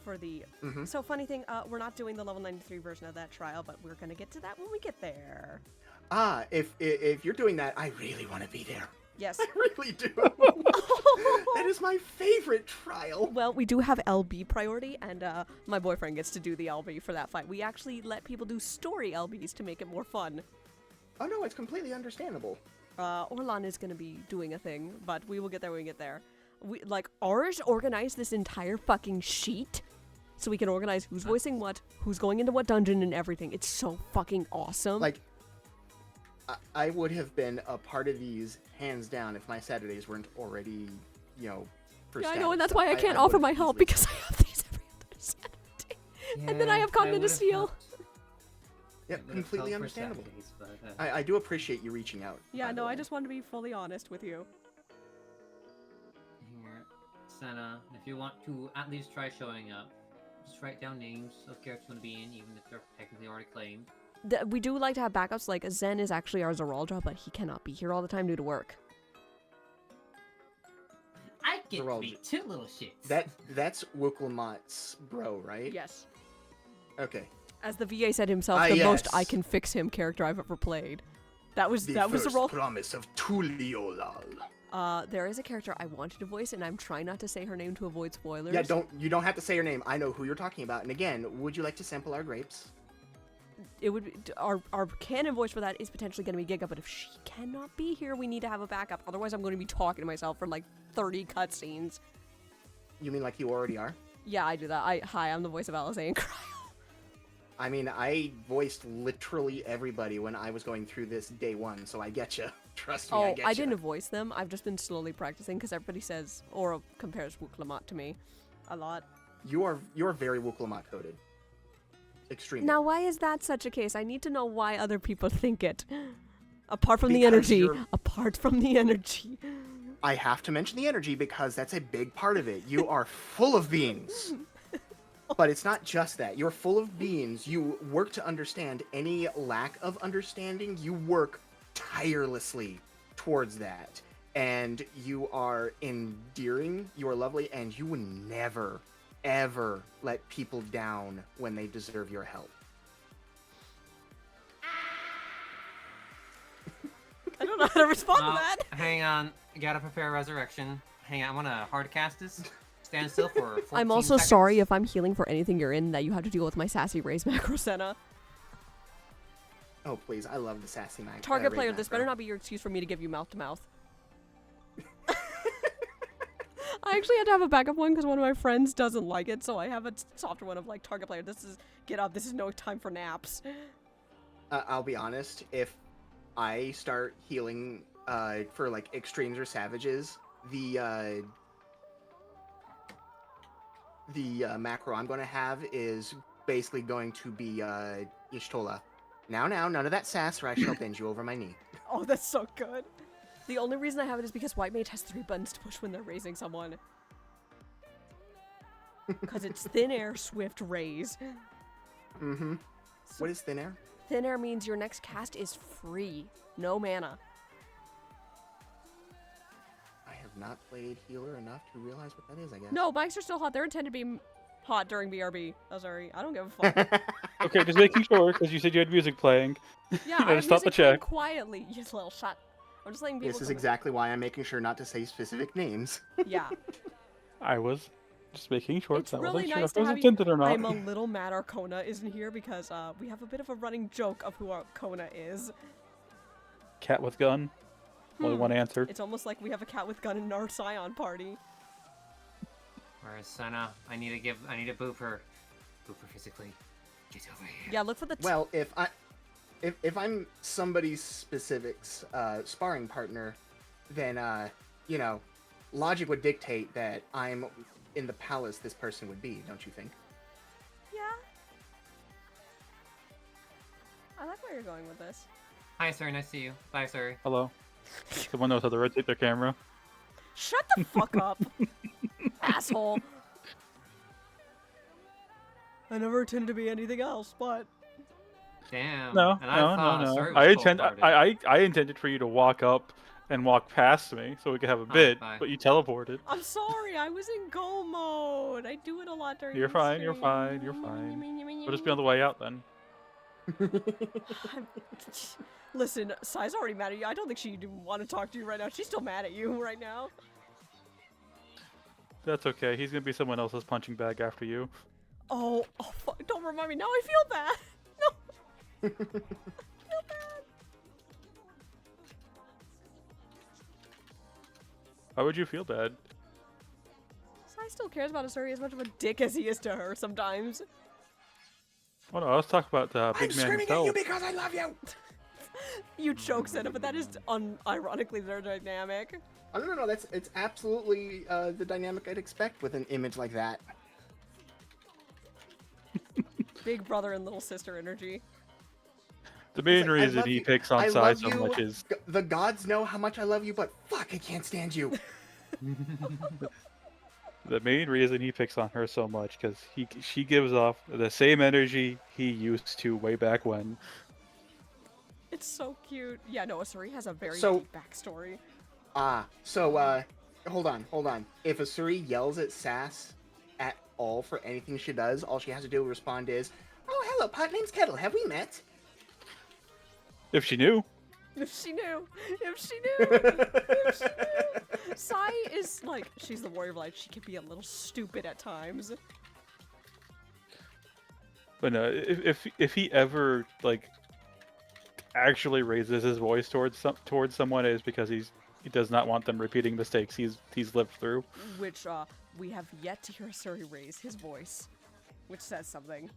for the... Mm-hmm. So, funny thing, we're not doing the level 93 version of that trial, but we're going to get to that when we get there. If you're doing that, I really want to be there. Yes. I really do. That is my favorite trial. Well, we do have LB priority, and my boyfriend gets to do the LB for that fight. We actually let people do story LBs to make it more fun. Oh no, it's completely understandable. Orlan is going to be doing a thing, but we will get there when we get there. Ours organized this entire fucking sheet, so we can organize who's voicing what, who's going into what dungeon, and everything. It's so fucking awesome. Like, I would have been a part of these hands down if my Saturdays weren't already, for Yeah, I static know, and that's stuff. why I can't offer my help, because I have these every other Saturday. And then I have Cognitive Steel. Yep, completely understandable. I do appreciate you reaching out. Yeah, no, I just wanted to be fully honest with you. Here, Senna, if you want to at least try showing up, just write down names of characters you want to be in, even if they're technically already claimed. We do like to have backups, like Zen is actually our Zeraldra, but he cannot be here all the time due to work. I get to be two little shits. That's Wooklamat's bro, right? Yes. Okay. As the VA said himself, the most I can fix him character I've ever played. That was the role. Promise of Tuliolal. There is a character I wanted to voice, and I'm trying not to say her name to avoid spoilers. Yeah, you don't have to say her name. I know who you're talking about. And again, would you like to sample our grapes? It would be, our canon voice for that is potentially going to be Giga, but if she cannot be here, we need to have a backup. Otherwise, I'm going to be talking to myself for like 30 cutscenes. You mean like you already are? Yeah, I do that. Hi, I'm the voice of Alice and Cryo. I mean, I voiced literally everybody when I was going through this day one, so I get you. Trust me, I get you. I didn't voice them. I've just been slowly practicing because everybody says or compares Wooklamat to me a lot. You're very Wooklamat coded. Extremely. Now, why is that such a case? I need to know why other people think it. Apart from the energy. Apart from the energy. I have to mention the energy because that's a big part of it. You are full of beans. But it's not just that. You're full of beans. You work to understand any lack of understanding. You work tirelessly towards that. And you are endearing. You are lovely. And you would never, ever let people down when they deserve your help. I don't know how to respond to that. Hang on. I gotta prepare resurrection. Hang on. I want to hard cast this. Stand still for 14 I'm also seconds. sorry if I'm healing for anything you're in that you have to deal with my sassy raise macro, Senna. Oh, please. I love the sassy macro. Target player, this better not be your excuse for me to give you mouth to mouth. I actually had to have a backup one because one of my friends doesn't like it, so I have a softer one of like, target player, get up, this is no time for naps. I'll be honest, if I start healing for like extremes or savages, the macro I'm going to have is basically going to be Ishtola. Now, none of that sass or I shall bend you over my knee. Oh, that's so good. The only reason I have it is because White Mage has 3 buttons to push when they're raising someone. Because it's Thin Air, Swift, Raise. Mm-hmm. What is Thin Air? Thin Air means your next cast is free. No mana. I have not played healer enough to realize what that is, I guess. No, mics are still hot. They're intended to be hot during BRB. Oh, sorry. I don't give a fuck. Okay, just making sure, because you said you had music playing. Yeah, I just stopped the check. Quietly, you little shut. I'm just letting people. This is exactly why I'm making sure not to say specific names. Yeah. I was just making sure. It's I really wasn't sure nice if to it was have intended you. or not. I'm a little mad Arcona isn't here because we have a bit of a running joke of who Arcona is. Cat with gun. Only one answer. It's almost like we have a cat with gun in our Scion party. Where's Senna? I need to boop her. Boop her physically. Get over here. Yeah, look for the. Well, if I'm somebody's specifics sparring partner, then you know, logic would dictate that I'm in the palace this person would be, don't you think? Yeah. I like where you're going with this. Hi, sir. Nice to see you. Bye, sir. Hello. Someone knows how to rotate their camera. Shut the fuck up, asshole. I never intended to be anything else, but. Damn. No. And I I intended for you to walk up and walked past me so we could have a Oh, bit, bye. but you teleported. I'm sorry, I was in goal mode. I do it a lot during You're the fine, you're stream. fine, you're fine. We'll just be on the way out then. Listen, Sai's already mad at you. I don't think she'd want to talk to you right now. She's still mad at you right now. That's okay. He's gonna be someone else's punching bag after you. Oh, fuck. Don't remind me. Now I feel bad. No. I feel bad. Why would you feel bad? Sai still cares about Asuri as much of a dick as he is to her sometimes. Oh no, let's talk about the big man screaming at himself. you because I love you. You joke, Senna, but that is unironically their dynamic. Oh, no, it's absolutely the dynamic I'd expect with an image like that. Big brother and little sister energy. The main It's like, I reason love he you- picks I on Sai love so you. much is The gods know how much I love you, but fuck, I can't stand you. the main reason he picks on her so much because she gives off the same energy he used to way back when. It's so cute. Yeah, no, Asuri has a very So- deep backstory. Hold on. If Asuri yells at Sass at all for anything she does, all she has to do to respond is, "Oh, hello, pot name's Kettle. Have we met?" If she knew. If she knew. If she knew. If she knew. Sai is like, she's the warrior of light. She can be a little stupid at times. But no, if he ever like actually raises his voice towards someone, it is because he does not want them repeating mistakes he's lived through. Which, we have yet to hear Asuri raise his voice. Which says something.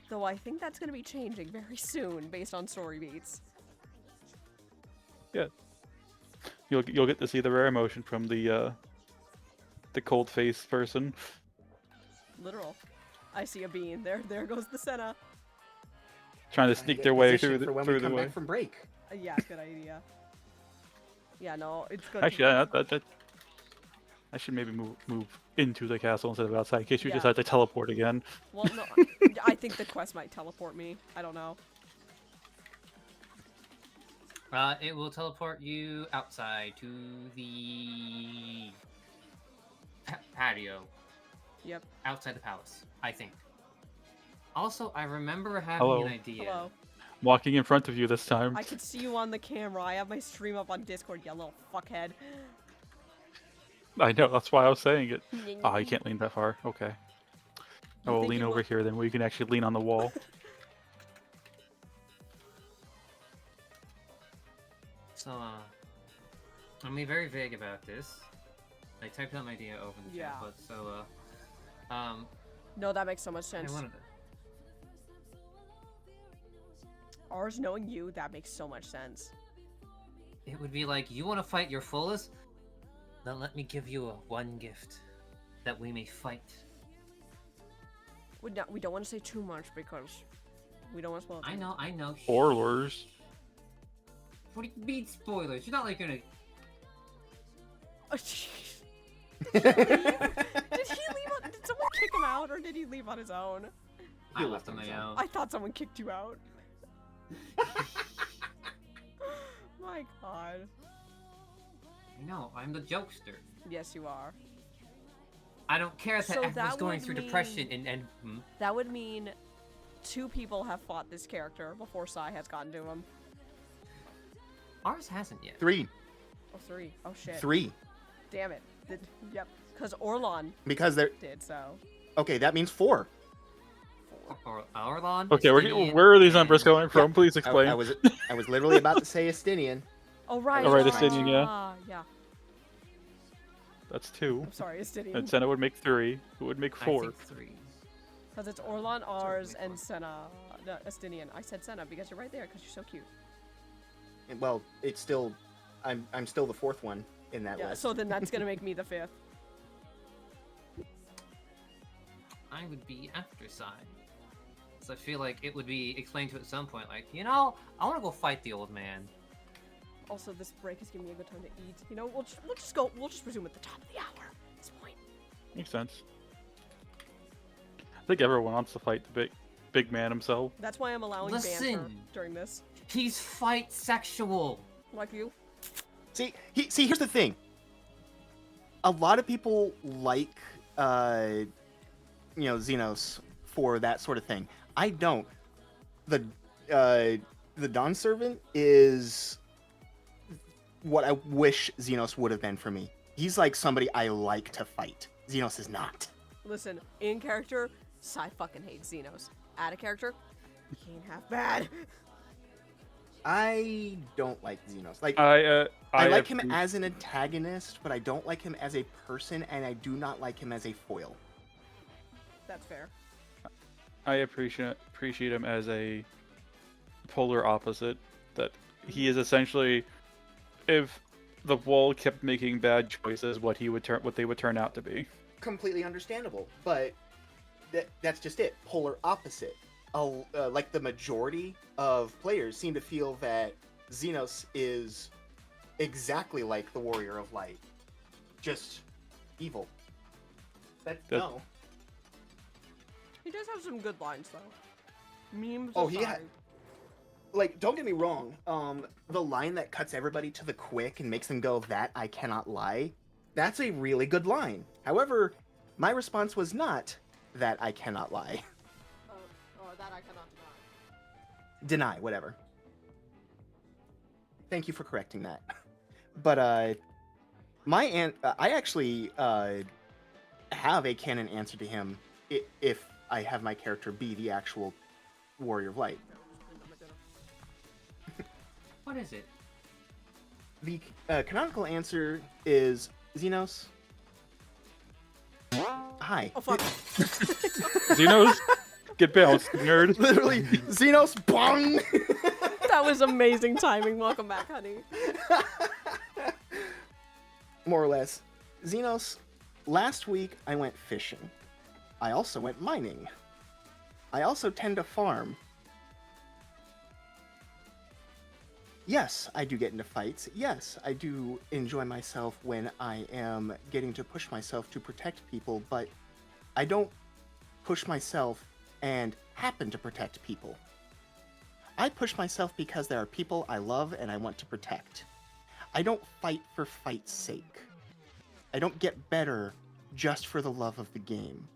Though I think that's going to be changing very soon based on story beats. Yeah. You'll get to see the rare emotion from the cold face person. Literal. I see a bean. There goes the Senna. Trying to sneak their way through for when the we come way. back from break. Yeah, good idea. Yeah, no, it's good. Actually, I should maybe move into the castle instead of outside in case you Yeah. decide to teleport again. Well, no, I think the quest might teleport me. I don't know. It will teleport you outside to the patio. Yep. Outside the palace, I think. Also, I remember having Hello. an idea. Hello. Walking in front of you this time. I can see you on the camera. I have my stream up on Discord, you little fuckhead. I know, that's why I was saying it. Oh, you can't lean that far. Okay. I will think lean you over will? here then where you can actually lean on the wall. So, I'm being very vague about this. I typed out my idea over the Yeah. chat, but so, No, that makes so much I sense. wanted to. Ours knowing you, that makes so much sense. It would be like, you want to fight your fullest? Then let me give you one gift, that we may fight. We don't want to say too much because we don't want to spoil it. I know. Spoilers. What do you mean spoilers? You're not like gonna. Oh, jeez. Did he leave on? Did someone kick him out, or did he leave on his own? I left on my own. I thought someone kicked you out. My God. No, I'm the jokester. Yes, you are. I don't care that So everyone's that going would through mean- depression and That would mean 2 people have fought this character before Sai has gotten to him. ours hasn't yet. 3. Oh, 3. Oh shit. 3. Damn it. Yep. Because Orlon Because they're did so. okay. That means 4. Or Orlon. Okay, Estinian, where are these numbers and- going from? Please explain. I was literally about to say Estinian. Oh right. All right, Estinian, yeah. Yeah. That's 2. I'm sorry, Estinian. And Senna would make 3. Who would make 4? I think 3. Because it's Orlon, ours, and Senna. No, Estinian. I said Senna because you're right there because you're so cute. Well, it's still, I'm still the 4th one in that Yeah. list. So then that's gonna make me the 5th. I would be after Sai. So I feel like it would be explained to at some point, like, you know, I want to go fight the old man. Also, this break is giving me a good time to eat. You know, we'll just resume at the top of the hour. At this point. Makes sense. I think everyone wants to fight the big man himself. That's why I'm allowing banter Listen. during this. He's fight sexual. Like you. See, here's the thing. A lot of people like, Xenos for that sort of thing. I don't. The Dawn Servant is what I wish Xenos would have been for me. He's like somebody I like to fight. Xenos is not. Listen, in character, I fucking hate Xenos. Out of character, he ain't half bad. I don't like Xenos. Like I like him as an antagonist, but I don't like him as a person, and I do not like him as a foil. That's fair. I appreciate him as a polar opposite. That he is essentially, if the wall kept making bad choices, what they would turn out to be. Completely understandable, but that's just it. Polar opposite. Like the majority of players seem to feel that Xenos is exactly like the Warrior of Light, just evil. No. He does have some good lines though. Memes. Oh, aside. he had. Like, don't get me wrong. The line that cuts everybody to the quick and makes them go, "That I cannot lie." That's a really good line. However, my response was not, "That I cannot lie." Or that I cannot Deny, whatever. Thank you for correcting that. But I actually have a canon answer to him if I have my character be the actual Warrior of Light. What is it? The canonical answer is Xenos. Hi. Oh fuck. Xenos, get bounced, nerd. Literally, Xenos, bong! That was amazing timing. Welcome back, honey. More or less. Xenos, last week I went fishing. I also went mining. I also tend to farm. Yes, I do get into fights. Yes, I do enjoy myself when I am getting to push myself to protect people, but I don't push myself and happen to protect people. I push myself because there are people I love and I want to protect. I don't fight for fight's sake. I don't get better just for the love of the game.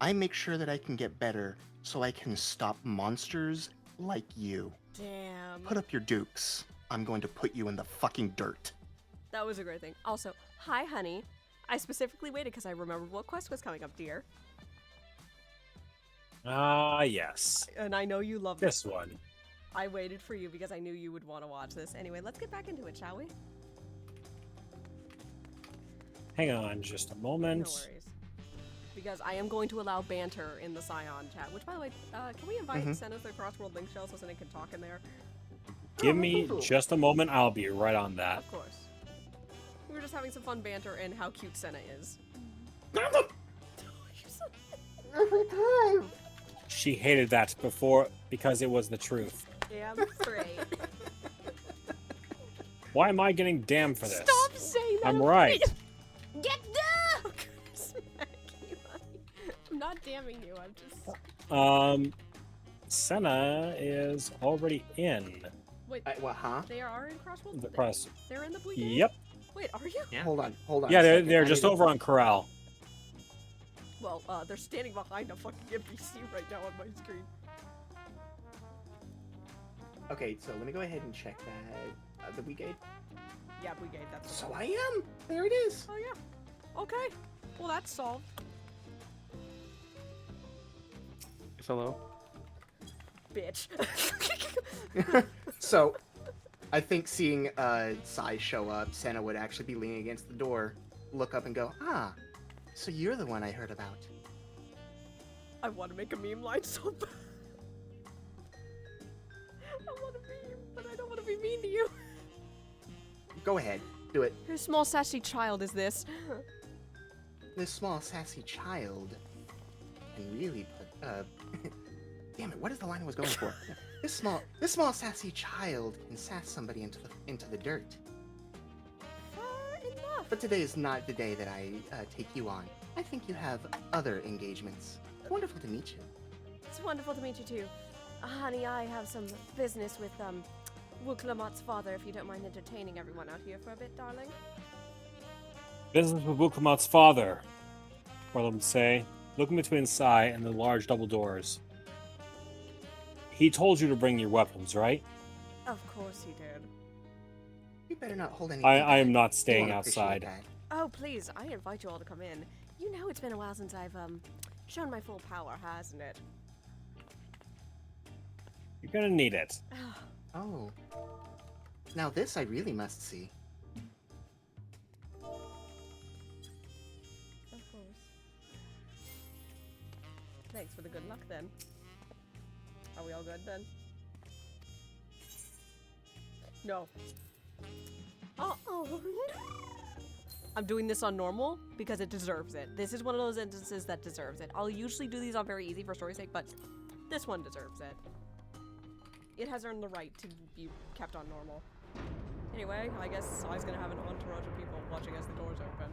I make sure that I can get better so I can stop monsters like you. Damn. Put up your dukes. I'm going to put you in the fucking dirt. That was a great thing. Also, hi, honey. I specifically waited because I remembered what quest was coming up, dear. Yes. And I know you love this one. I waited for you because I knew you would want to watch this. Anyway, let's get back into it, shall we? Hang on just a moment. No worries. Because I am going to allow banter in the Scion chat. Which, by the way, can we invite Senna to the Crossworld Link Shell so Senna can talk in there? Give me just a moment. I'll be right on that. Of course. We were just having some fun banter and how cute Senna is. Every time. She hated that before because it was the truth. Yeah, that's right. Why am I getting damned for this? Stop saying that. I'm right. Get down! Smack you, honey. I'm not damning you. I'm just. Senna is already in. Wait. What? Huh? They are in Crossworld. The press. They're in the Blue. Yep. Wait, are you? Yeah. Hold on. Yeah, they're just over on Corral. Well, they're standing behind a fucking NPC right now on my screen. Okay, so let me go ahead and check that. The Brigade? Yeah, Brigade, that's So I am! There it is! Oh, yeah. Okay. Well, that's solved. Hello? Bitch. So, I think seeing Sai show up, Senna would actually be leaning against the door, look up and go, "Ah, so you're the one I heard about." I want to make a meme line so bad. I want to meme, but I don't want to be mean to you. Go ahead, do it. Whose small sassy child is this? This small sassy child can really put, damn it, what is the line I was going for? This small sassy child can sass somebody into the dirt. Enough. But today is not the day that I take you on. I think you have other engagements. It's wonderful to meet you. It's wonderful to meet you too. Honey, I have some business with, Wuklamat's father, if you don't mind entertaining everyone out here for a bit, darling. Business with Wukamat's father, Orlin would say, looking between Sai and the large double doors. He told you to bring your weapons, right? Of course he did. You better not hold anything I am back. not You staying won't appreciate outside. that. Oh, please, I invite you all to come in. You know it's been a while since I've, shown my full power, hasn't it? You're gonna need it. Oh. Now this I really must see. Of course. Thanks for the good luck, then. Are we all good, then? No. Uh-oh. I'm doing this on normal because it deserves it. This is one of those instances that deserves it. I'll usually do these on very easy for story's sake, but this one deserves it. It has earned the right to be kept on normal. Anyway, I guess Sai's gonna have an entourage of people watching as the doors open.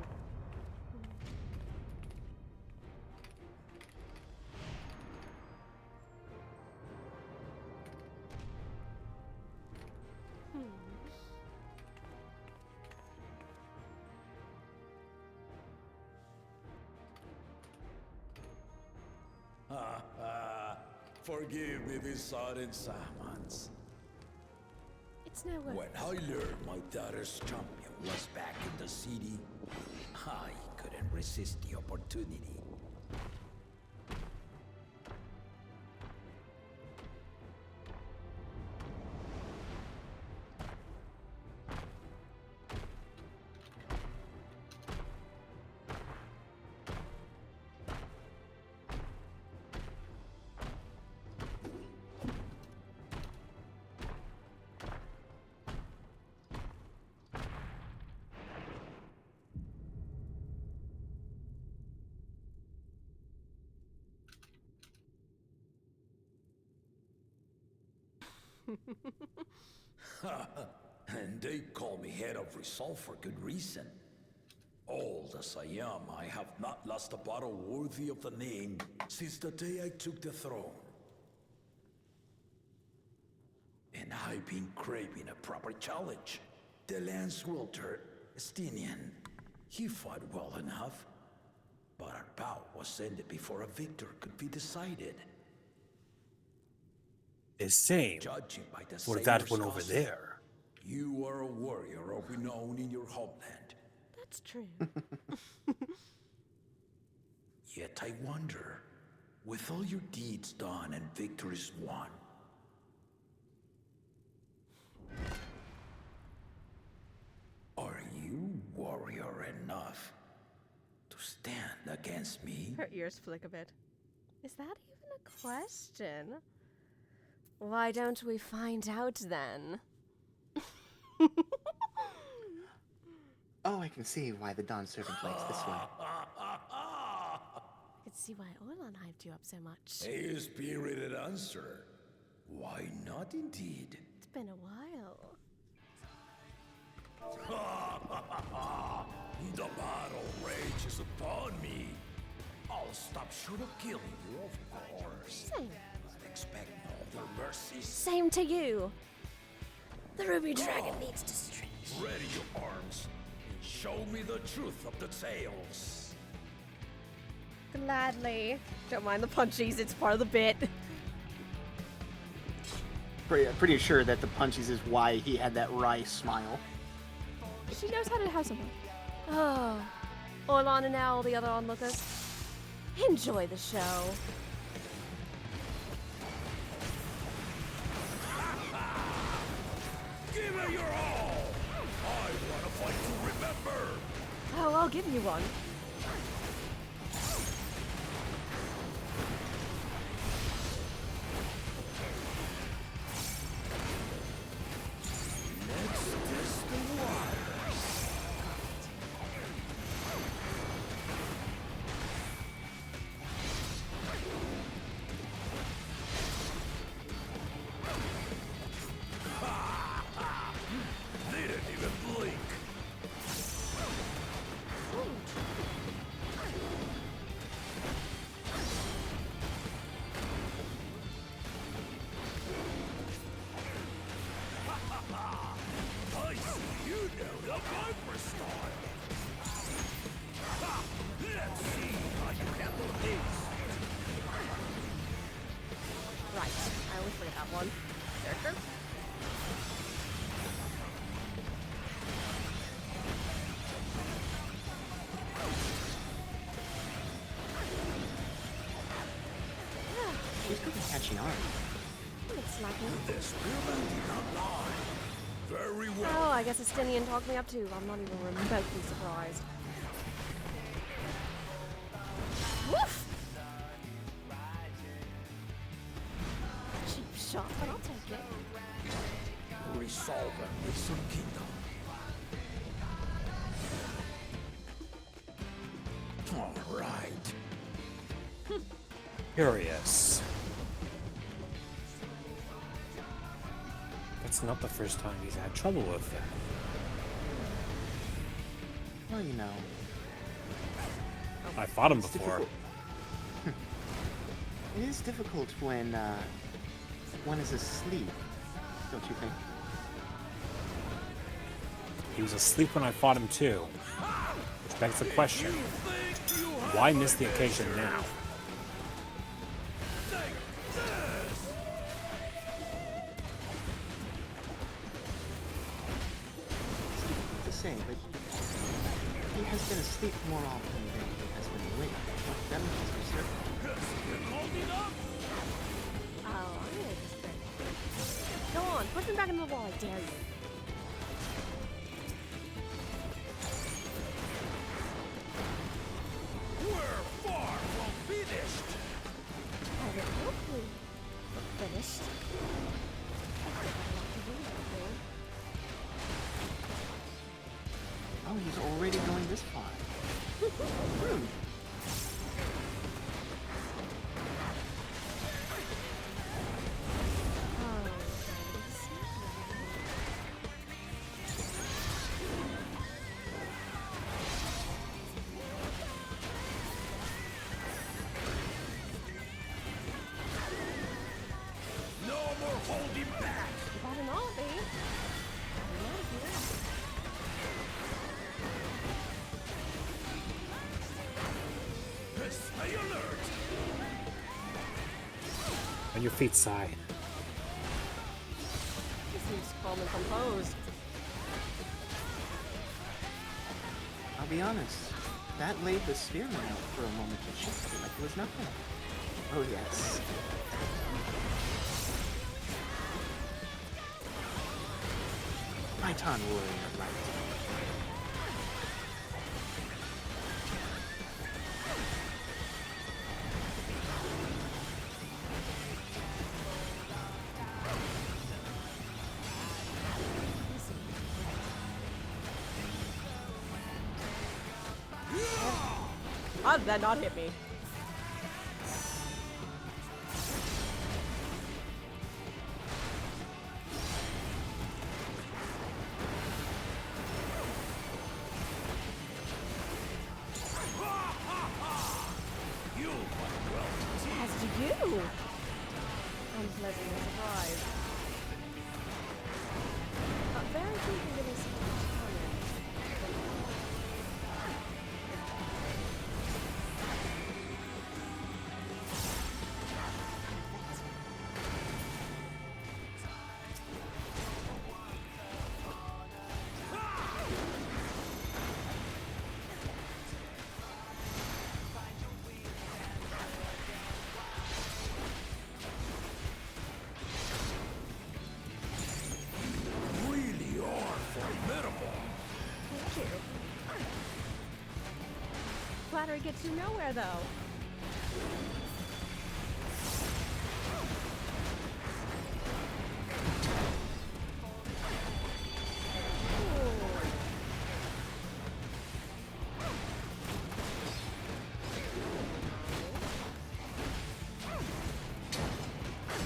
Forgive me these sudden summons. It's no worries. When I learned my daughter's champion was back in the city, I couldn't resist the opportunity. And they call me head of resolve for good reason. Old as I am, I have not lost a battle worthy of the name since the day I took the throne. And I've been craving a proper challenge. The lance wielder, Estinian, he fought well enough, but our bout was ended before a victor could be decided. The same Judging by the for that sailor's one over custom, there. You are a warrior of renown in your homeland. That's true. Yet I wonder, with all your deeds done and victories won, are you warrior enough to stand against me? Her ears flick a bit. Is that even a question? Why don't we find out then? Oh, I can see why the Dawn Servant likes this one. I can see why Orlon hyped you up so much. A spirited answer. Why not indeed? It's been a while. The battle rages upon me. I'll stop short of killing you, of course. Same. But expect no other mercies. Same to you. The Ruby Dragon needs to stretch. Ready your arms. And show me the truth of the tales. Gladly. Don't mind the punchies, it's part of the bit. Pretty sure that the punchies is why he had that wry smile. She knows how to have someone. Oh. Orlon and now all the other onlookers. Enjoy the show. Give it your all. I want to fight to remember. Oh, I'll give you one. Let's test the waters. They didn't even blink. Chiari. It's slacking. The spearman did not lie. Very well. Oh, I guess Estinian talked me up too. I'm not even remotely surprised. Woof! Cheap shot, but I'll take it. Resolve and listen, kingdom. All right. Curious. That's not the first time he's had trouble with them. Well, you know. I fought him It's before. difficult. It is difficult when one is asleep, don't you think? He was asleep when I fought him too. Which begs the question, why miss the occasion now? To say, but he has been asleep more often than he has been awake. That much is for certain. Oh, I'm gonna just break. Go on, push me back into the wall, I dare you. We're far from finished. I would hope we were finished. Oh, he's already going this far. Rude. No more holding back. You got an all, babe. You're out of here. Stay alert. On your feet, Sai. He seems calm and composed. I'll be honest. That laid the spearman out for a moment to shift like it was nothing. Oh yes. Python warrior, right? How did that not hit me? You might well As do you. Unpleasantly surprised. Very few can give me some really are formidable. Thank you. Flattery gets you nowhere, though.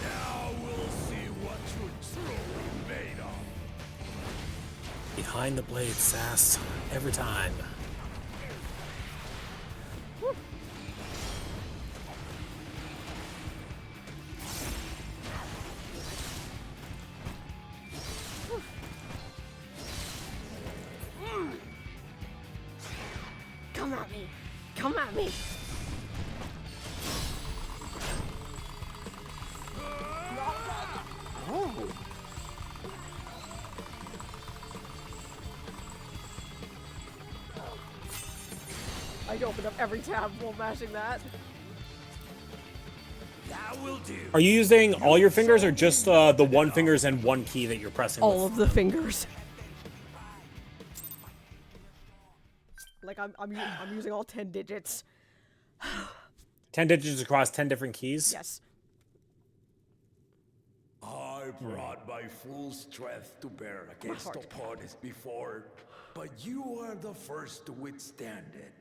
Now we'll see what you're truly made of. Behind the blade, Sass. Every time. Come at me. Come at me. Oh. I opened up every tab while mashing that. Are you using all your fingers or just the one fingers and one key that you're pressing? All of the fingers. Like I'm using all 10 digits. 10 digits across 10 different keys? Yes. I brought my full strength to bear against opponents before, but you are the first to withstand it.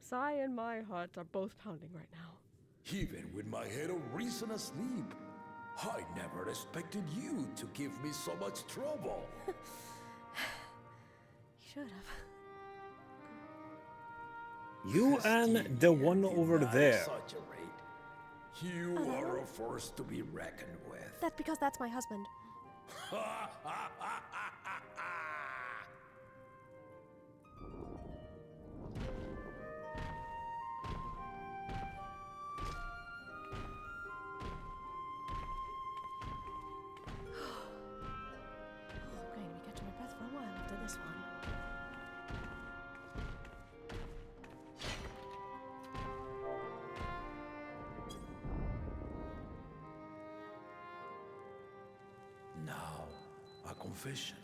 Sai and my heart are both pounding right now. Even with my head of reason asleep, I never expected you to give me so much trouble. You should have. You and the one over there. You are a force to be reckoned with. That's because that's my husband. I'm going to be catching my breath for a while after this one. Now, a confession.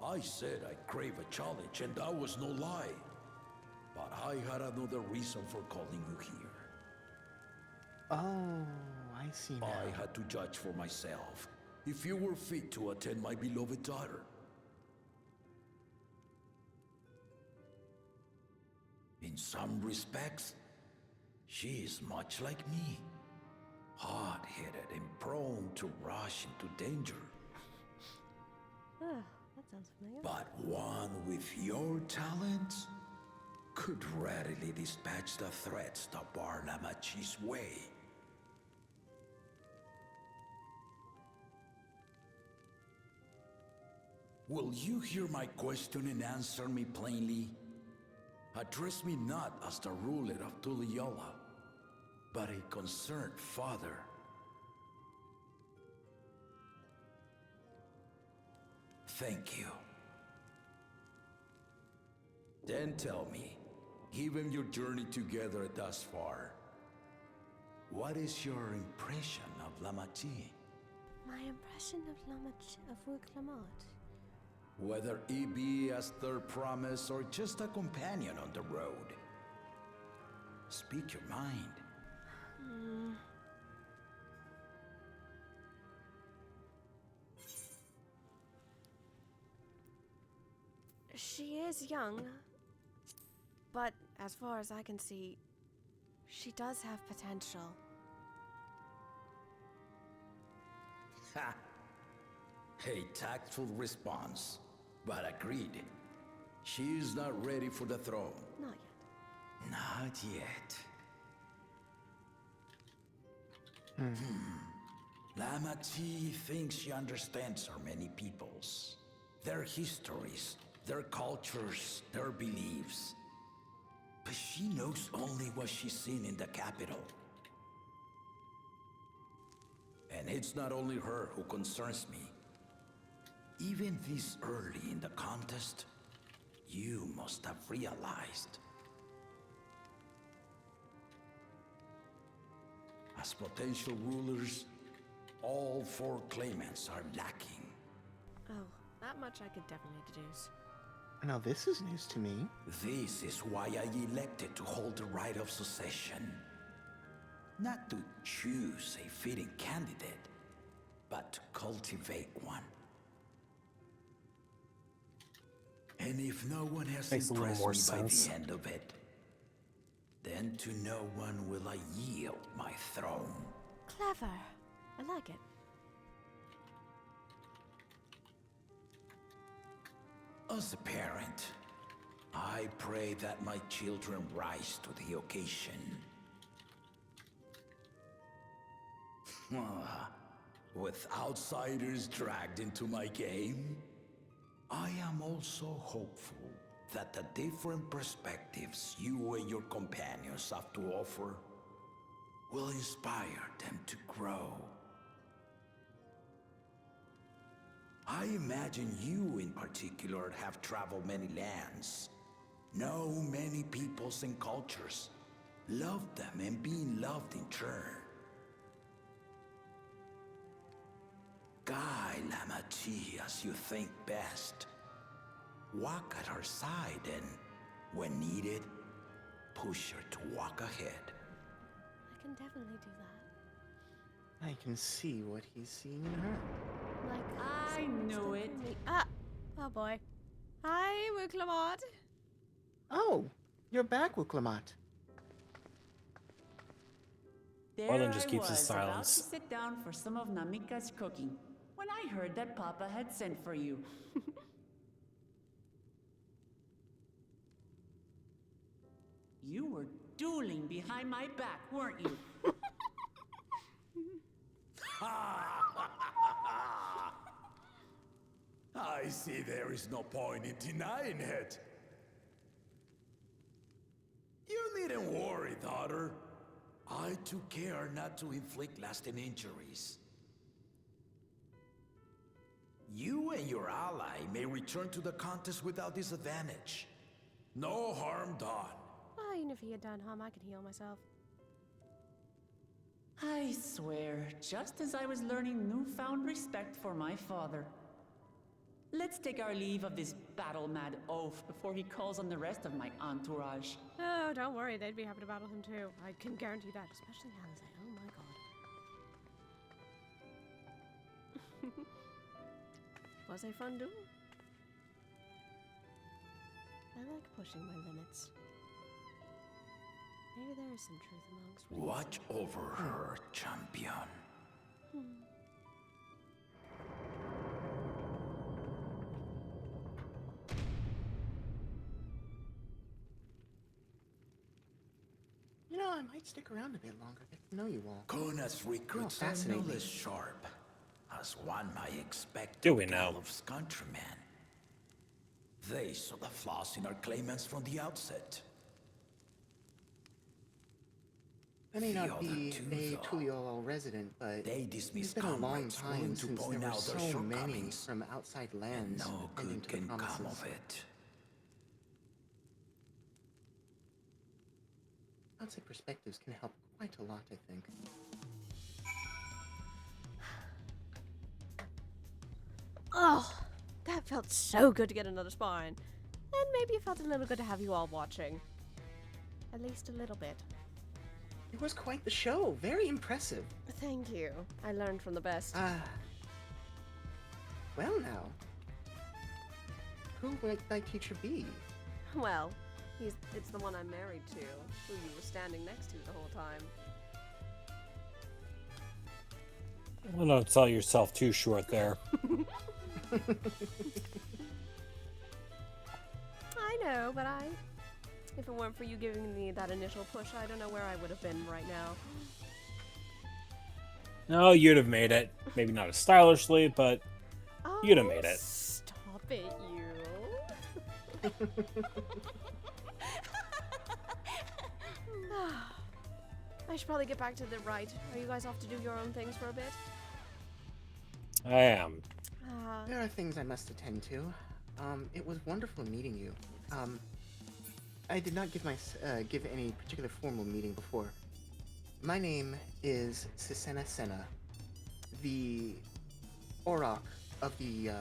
I said I crave a challenge, and that was no lie. But I had another reason for calling you here. Oh, I see now. I had to judge for myself if you were fit to attend my beloved daughter. In some respects, she is much like me. Hard-headed and prone to rush into danger. That sounds familiar. But one with your talents could readily dispatch the threats that bar Lamachi's way. Will you hear my question and answer me plainly? Address me not as the ruler of Tuliola, but a concerned father. Thank you. Then tell me, given your journey together thus far, what is your impression of Lamachi? My impression of Lamat. Whether he be as their promise or just a companion on the road. Speak your mind. She is young, but as far as I can see, she does have potential. Ha! A tactful response, but agreed. She is not ready for the throne. Not yet. Not yet. Lamachi thinks she understands our many peoples, their histories, their cultures, their beliefs. But she knows only what she's seen in the capital. And it's not only her who concerns me. Even this early in the contest, you must have realized. As potential rulers, all four claimants are lacking. Oh, that much I could definitely deduce. Now this is news to me. This is why I elected to hold the right of succession. Not to choose a fitting candidate, but to cultivate one. And if no one has Makes a little impressed more me sense. by the end of it, then to no one will I yield my throne. Clever. I like it. As a parent, I pray that my children rise to the occasion. With outsiders dragged into my game, I am also hopeful that the different perspectives you and your companions have to offer will inspire them to grow. I imagine you in particular have traveled many lands, know many peoples and cultures, loved them and been loved in turn. Guide Lamachi as you think best. Walk at her side and, when needed, push her to walk ahead. I can definitely do that. I can see what he's seeing in her. Like, I knew it. Ah! Oh boy. Hi, Wuklamot. Oh, you're back, Wuklamat. There Marlon just I keeps his was, about to silence. sit down for some of Namika's cooking when I heard that Papa had sent for you. You were dueling behind my back, weren't you? I see there is no point in denying it. You needn't worry, daughter. I took care not to inflict lasting injuries. You and your ally may return to the contest without disadvantage. No harm done. Oh, even if he had done harm, I could heal myself. I swear, just as I was learning newfound respect for my father. Let's take our leave of this battle-mad oaf before he calls on the rest of my entourage. Oh, don't worry, they'd be happy to battle him too. I can guarantee that, especially Hansa. Oh my god. Was a fun duel? I like pushing my limits. Maybe there is some truth amongst women. Watch over her, champion. You know, I might stick around a bit longer, get to know you all. Kuna's recruits Oh, are no fascinating. less sharp, as one might expect Do of we know? Galuf's countrymen. They saw the flaws in our claimants from the outset. I may The not other be two, a though, Tuliol resident, but they it's dismiss been a long comrades willing time to since there point were out their so many shortcomings, from outside and lands no bending good to the can come promises. of it. Outside perspectives can help quite a lot, I think. Oh, that felt so good to get another spine. And maybe it felt a little good to have you all watching. At least a little bit. It was quite the show. Very impressive. Thank you. I learned from the best. Well now. Who might thy teacher be? Well, it's the one I'm married to, who you were standing next to the whole time. Well, don't sell yourself too short there. I know, but if it weren't for you giving me that initial push, I don't know where I would have been right now. No, you'd have made it. Maybe not as stylishly, but you'd have made it. Stop it, you. I should probably get back to the right. Are you guys off to do your own things for a bit? I am. There are things I must attend to. It was wonderful meeting you. I did not give any particular formal meeting before. My name is Sisena Senna, the Orok of the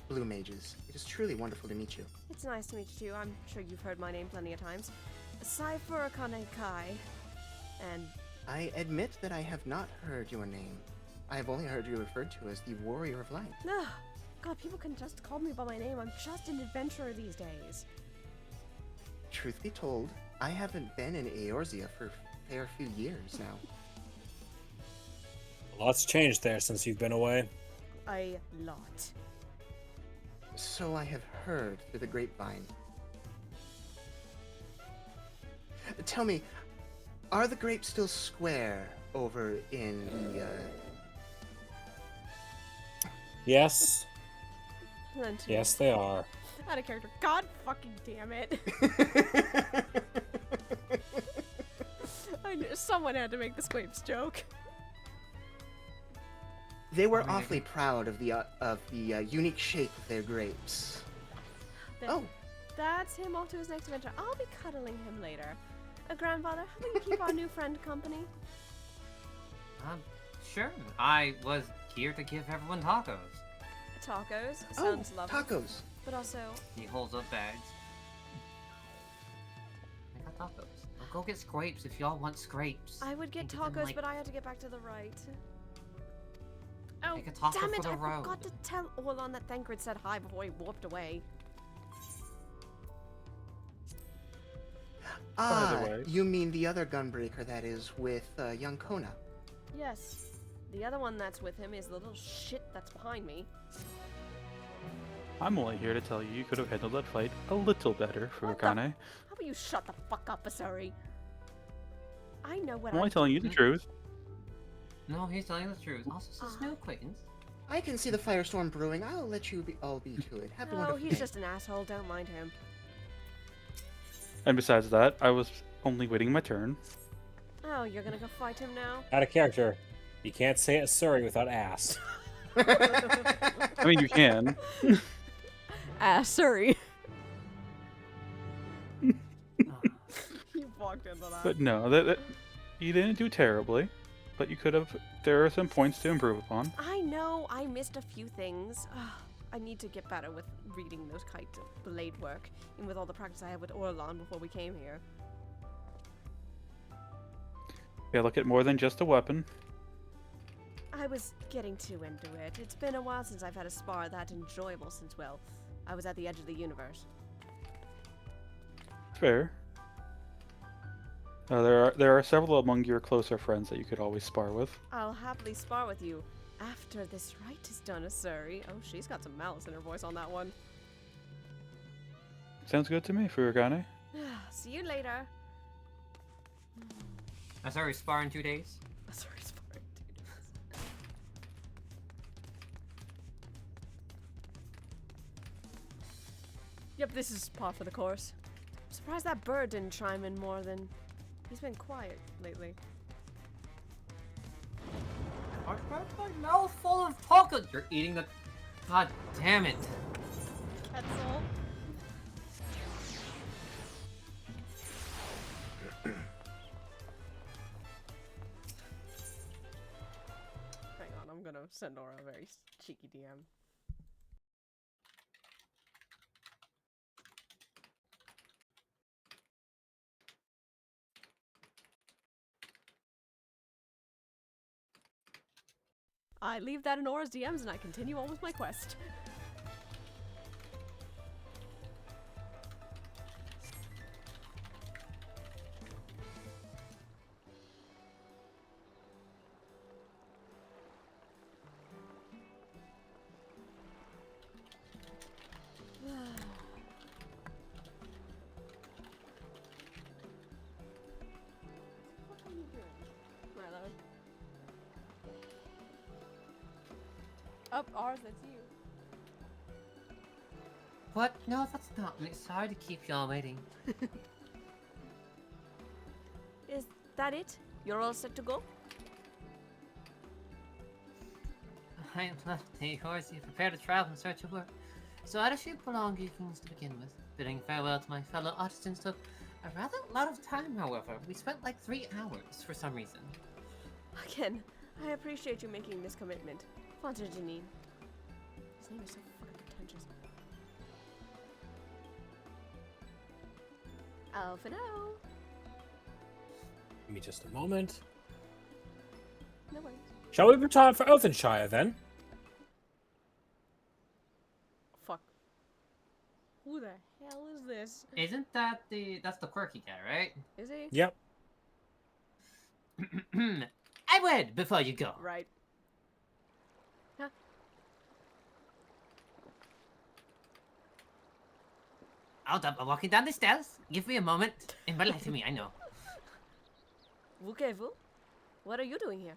Blue Mages. It is truly wonderful to meet you. It's nice to meet you too. I'm sure you've heard my name plenty of times. Cypher Akane Kai. And I admit that I have not heard your name. I have only heard you referred to as the Warrior of Light. God, people can just call me by my name. I'm just an adventurer these days. Truth be told, I haven't been in Eorzea for a fair few years now. Lots changed there since you've been away. A lot. So I have heard through the grapevine. Tell me, are the grapes still square over in the, Yes. Then too. Yes, they are. Out of character. God fucking damn it. I knew someone had to make the Squapes joke. They were awfully proud of the unique shape of their grapes. That's him off to his next adventure. I'll be cuddling him later. Grandfather, how about you keep our new friend company? Sure. I was here to give everyone tacos. Tacos sounds lovely. Tacos. But also, He holds up bags. I got tacos. I'll go get scrapes if y'all want scrapes. I would get Can them, tacos, like- but I had to get back to the right. Oh, Make a taco damn for it! the I road. forgot to tell Orlon that Thancred said hi before he warped away. Ah, way. you mean the other gunbreaker that is with young Kona? Yes. The other one that's with him is the little shit that's behind me. I'm only here to tell you could have handled that fight a little better, Furukane. How about you shut the fuck up, Asuri? I know what I'm only telling you the truth. No, he's telling the truth. Also, this is no acquaintance. I can see the firestorm brewing. I'll let you all be to it. Have a No, wonderful he's day. just an asshole. Don't mind him. And besides that, I was only waiting my turn. Oh, you're gonna go fight him now? Out of character. You can't say Asuri without ass. I mean, you can. Asuri. You walked into that. But no, that you didn't do terribly. But you could have. There are some points to improve upon. I know I missed a few things. I need to get better with reading those kind of blade work, and with all the practice I had with Orlon before we came here. Yeah, look at more than just a weapon. I was getting too into it. It's been a while since I've had a spar that enjoyable since, well, I was at the edge of the universe. Fair. There are several among your closer friends that you could always spar with. I'll happily spar with you after this rite is done, Asuri. Oh, she's got some malice in her voice on that one. Sounds good to me, Furugane. See you later. I'm sorry, spar in 2 days. Asuri spar in 2 days. Yep, this is par for the course. I'm surprised that bird didn't chime in more than... He's been quiet lately. I've got my mouth full of tacos. You're eating the... God damn it. Pretzel. Hang on, I'm gonna send Aura a very cheeky DM. I leave that in Aura's DMs and I continue on with my quest. What are you doing, Milo? Up, ours, that's you. What? No, that's not me. Sorry to keep y'all waiting. Is that it? You're all set to go? I am left to yours. You prepare to travel in search of work. So I had a few belongings to begin with. Bidding farewell to my fellow artisans took a rather lot of time, however. We spent like 3 hours for some reason. Again, I appreciate you making this commitment. Father Janine. His name is so fucking pretentious. Alphino. Give me just a moment. No worries. Shall we return for Oathenshire then? Fuck. Who the hell is this? Isn't that that's the quirky guy, right? Is he? Yep. I would before you go. Right. Huh? Hold up, I'm walking down the stairs. Give me a moment. Enlighten me, I know. Vukevu? What are you doing here?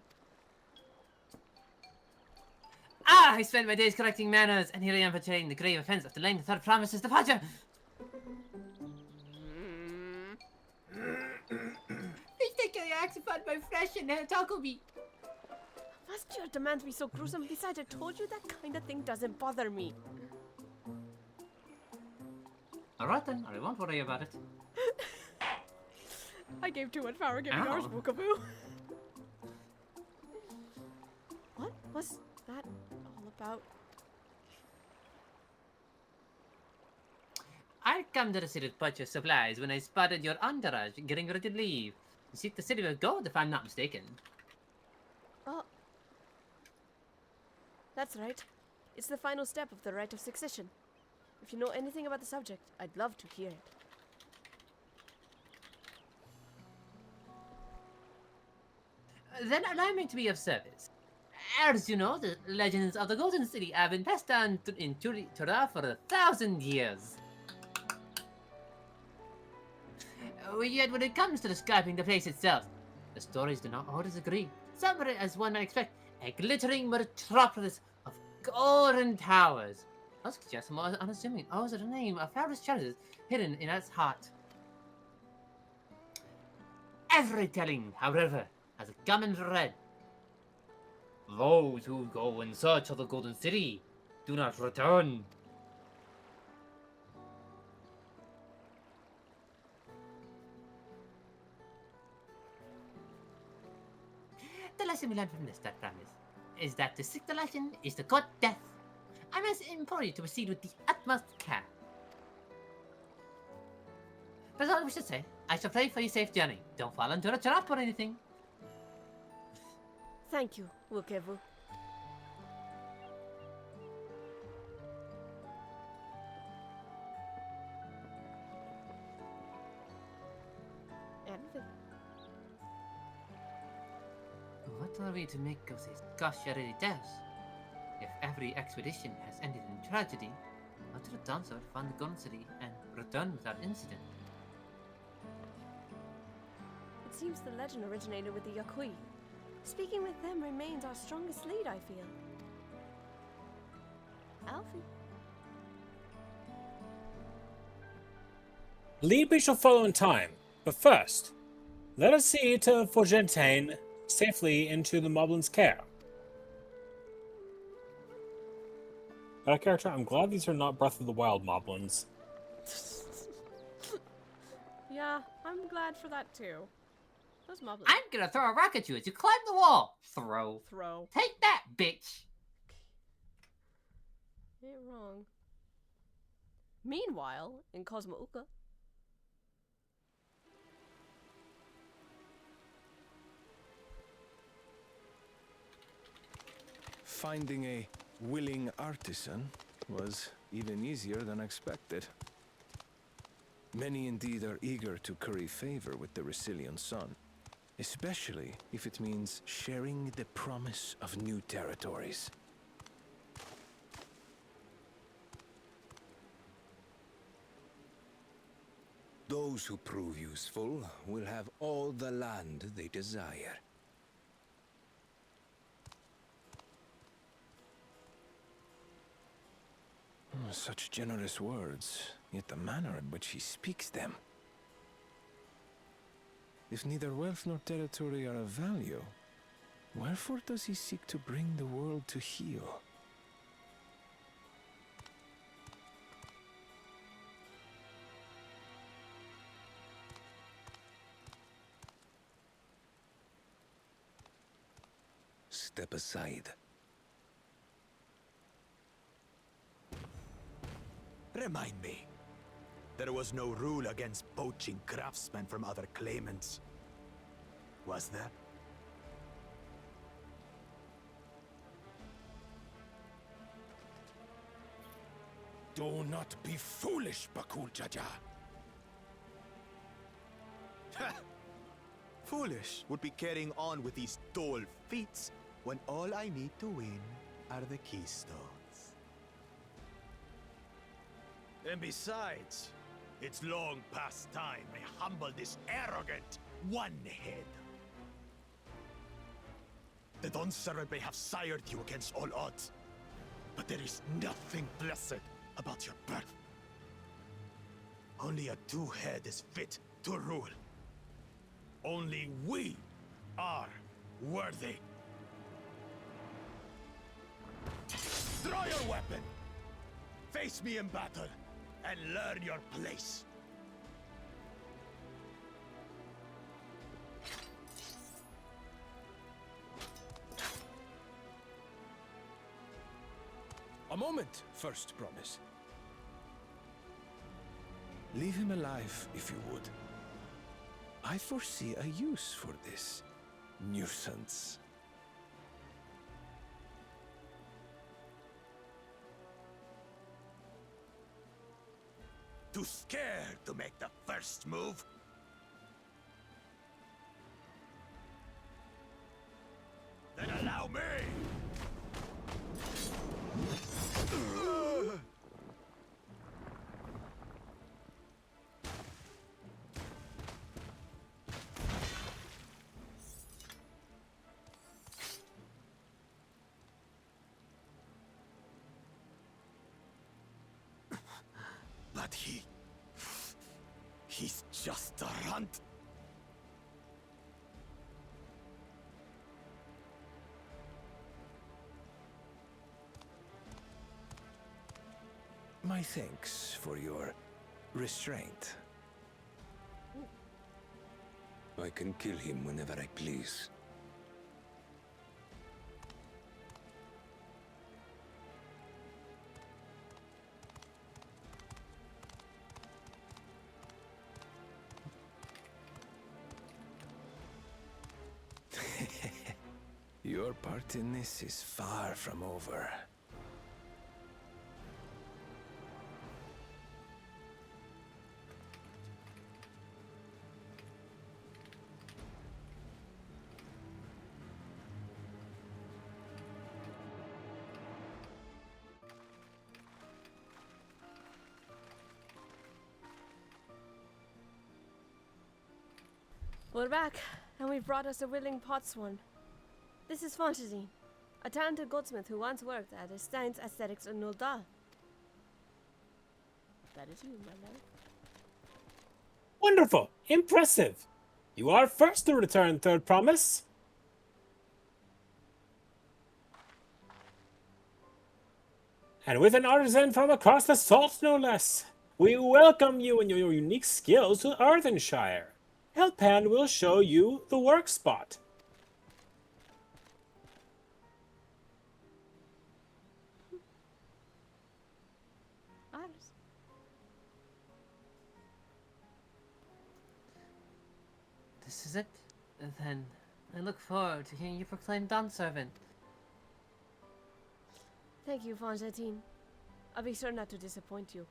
Ah, I spent my days collecting manners, and here I am portraying the grave offense of delaying the third promise's departure. I think I asked about my flesh and taco meat. Must your demands be so gruesome? Besides, I told you that kind of thing doesn't bother me. Alright then, I won't worry about it. I gave too much power giving ours, Ow. Vukevu. What was that about? I come to the city to purchase supplies when I spotted your entourage getting ready to leave. You seek the city of gold, if I'm not mistaken. Oh. That's right. It's the final step of the rite of succession. If you know anything about the subject, I'd love to hear it. Then allow me to be of service. As you know, the legends of the Golden City have been passed down in Tura for 1,000 years. Yet when it comes to describing the place itself, the stories do not always agree. Some are, as one might expect, a glittering metropolis of golden towers. Others suggest more unassuming owes the name of fabulous treasures hidden in its heart. Every telling, however, has a common thread. Those who go in search of the Golden City do not return. The lesson we learn from this, I promise, is that to seek the legend is to court death. I must implore you to proceed with the utmost care. That's all I wish to say. I shall pray for your safe journey. Don't fall into a trap or anything. Thank you, Wukevu. Anything. What are we to make of this cautionary tales? If every expedition has ended in tragedy, how did the dancer find the Golden City and return without incident? It seems the legend originated with the Yakui. Speaking with them remains our strongest lead, I feel. Alfie? Lead we shall follow in time, but first, let us see to Forgentain safely into the Moblin's care. Out of character, I'm glad these are not Breath of the Wild Moblins. Yeah, I'm glad for that too. Those moblins. I'm gonna throw a rock at you as you climb the wall. Throw. Take that, bitch. Ain't wrong. Meanwhile, in Cosmouka. Finding a willing artisan was even easier than expected. Many indeed are eager to curry favor with the Resilient Sun, especially if it means sharing the promise of new territories. Those who prove useful will have all the land they desire. Such generous words, yet the manner in which he speaks them. If neither wealth nor territory are of value, wherefore does he seek to bring the world to heel? Step aside. Remind me. There was no rule against poaching craftsmen from other claimants. Was there? Do not be foolish, Bakul Jaja. Foolish would be carrying on with these dull feats when all I need to win are the keystones. And besides, it's long past time I humble this arrogant one-head. The Dawn Servant may have sired you against all odds, but there is nothing blessed about your birth. Only a two-head is fit to rule. Only we are worthy. Draw your weapon! Face me in battle, and learn your place. moment, first promise. Leave him alive, if you would. I foresee a use for this nuisance. Too scared to make the first move? Then allow me! But he's just a runt. My thanks for your restraint. I can kill him whenever I please. Your part in this is far from over. We're back, and we've brought us a willing potsworn. This is Fontaine, a talented goldsmith who once worked at Stein's Aesthetics in Nulda. That is you, my love. Wonderful! Impressive! You are first to return, third promise. And with an artisan from across the salt, no less, we welcome you and your unique skills to Ardenshire. Helpan will show you the work spot. This is it? Then I look forward to hearing you proclaim Dawnservant. Thank you, Fontaine. I'll be sure not to disappoint you.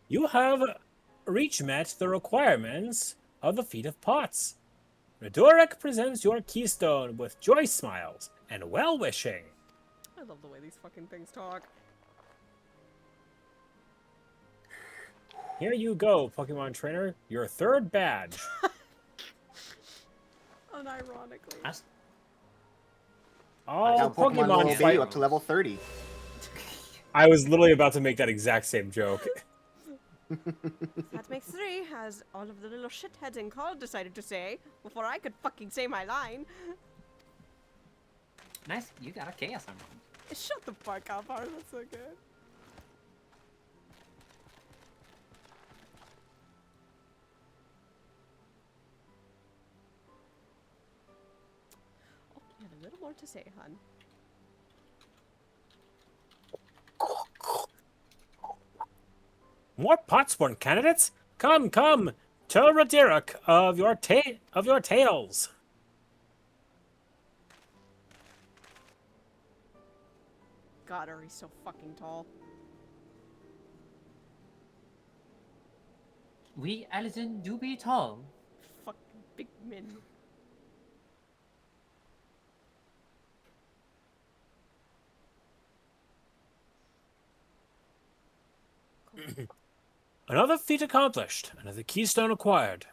You have met the requirements of the Feat of Pots. Redorek presents your keystone with joy smiles and well-wishing. I love the way these fucking things talk. Here you go, Pokemon Trainer. Your third badge. Unironically. All Now Pokemon will obey fight. you up to level 30. I was literally about to make that exact same joke. That makes 3, as all of the little shitheads in Call decided to say, before I could fucking say my line. Nice, you got a Chaos Emerald. Shut the fuck up, Art, that's so good. Oh, you had a little more to say, hun. More Potsworn candidates? Come, come! Tell Redorek of your tales. God, he's so fucking tall. We Elton do be tall. Fucking big men. Another feat accomplished, another keystone acquired.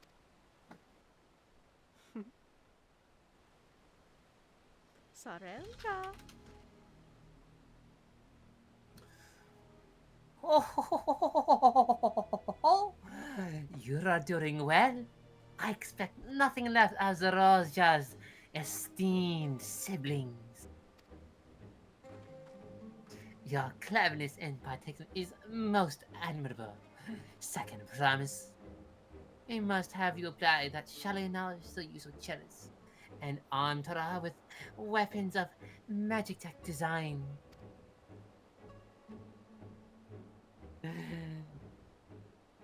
Sarenka. Oh, you are doing well. I expect nothing less as Roja's esteemed siblings. Your cleverness in particular is most admirable. Second promise. We must have you apply that shallow knowledge so you so jealous, and arm Torah with weapons of magic tech design.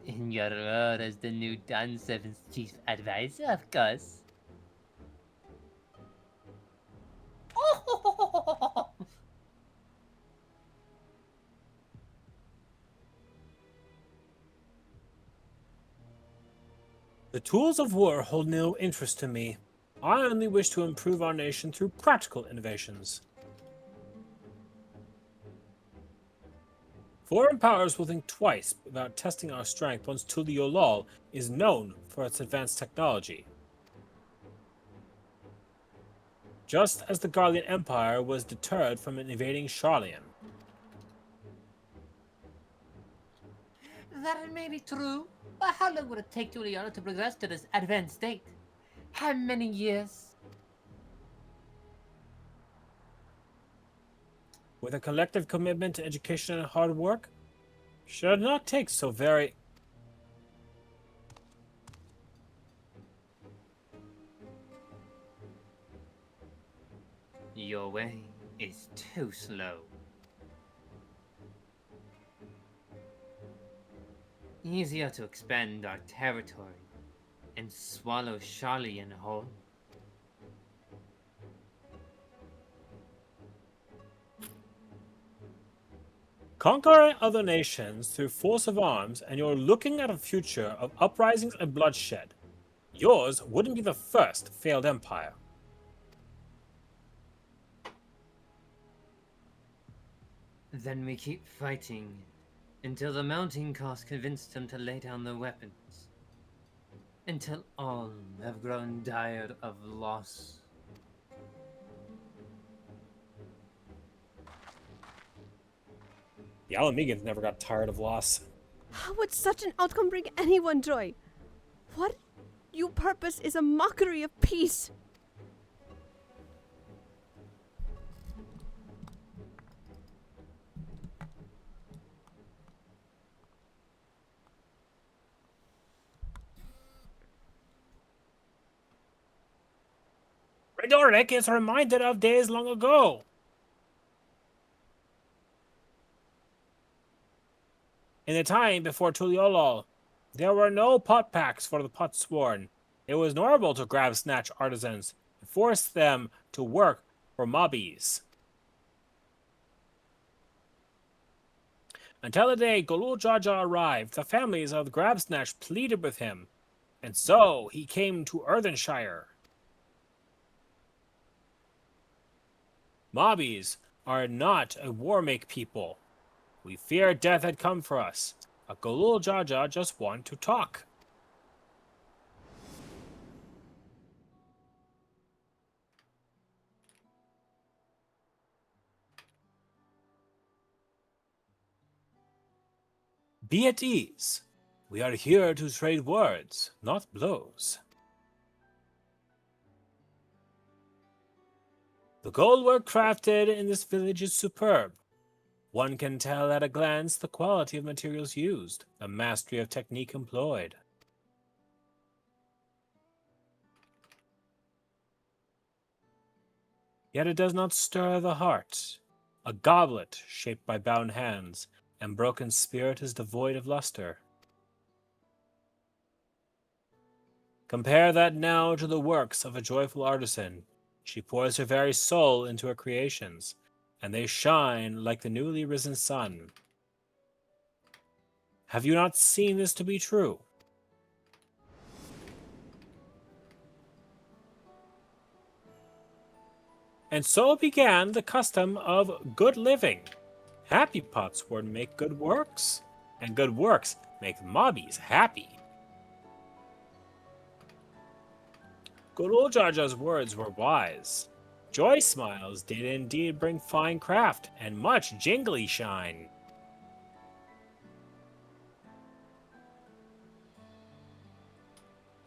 In your role as the new Dawn 7's chief advisor, of course. The tools of war hold no interest to me. I only wish to improve our nation through practical innovations. Foreign powers will think twice about testing our strength once Tuliolol is known for its advanced technology. Just as the Garlean Empire was deterred from invading Charlian. That may be true, but how long would it take Juliana to progress to this advanced state? How many years? With a collective commitment to education and hard work, should not take so very... Your way is too slow. Easier to expand our territory and swallow Charlian whole. Conquer other nations through force of arms, and you're looking at a future of uprisings and bloodshed. Yours wouldn't be the first failed empire. Then we keep fighting until the mounting cost convinced them to lay down their weapons. Until all have grown tired of loss. The Alamegans never got tired of loss. How would such an outcome bring anyone joy? What you purpose is a mockery of peace. Redoric is reminded of days long ago. In the time before Tuliolol, there were no pot packs for the potsworn. It was normal to grab snatch artisans and force them to work for mobbies. Until the day Golul Jaja arrived, the families of the Grabsnatch pleaded with him, and so he came to Earthenshire. Mobbies are not a war-make people. We fear death had come for us, but Golul Jaja just want to talk. Be at ease. We are here to trade words, not blows. The gold work crafted in this village is superb. One can tell at a glance the quality of materials used, the mastery of technique employed. Yet it does not stir the heart. A goblet shaped by bound hands, and broken spirit is devoid of luster. Compare that now to the works of a joyful artisan. She pours her very soul into her creations, and they shine like the newly risen sun. Have you not seen this to be true? And so began the custom of good living. Happy potsworn make good works, and good works make mobbies happy. Golul Jaja's words were wise. Joy smiles did indeed bring fine craft and much jingly shine.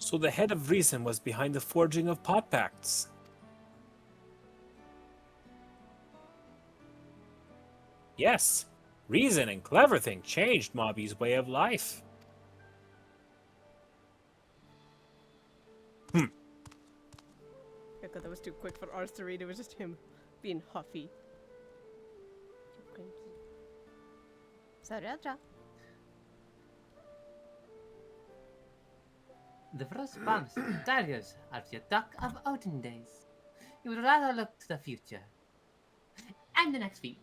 So the head of reason was behind the forging of pot pacts. Yes, reason and clever thing changed Mobby's way of life. Oh god, that was too quick for ours to read. It was just him being huffy. Sarada. The first promise daggers at your duck of olden days. You would rather look to the future. And the next feat.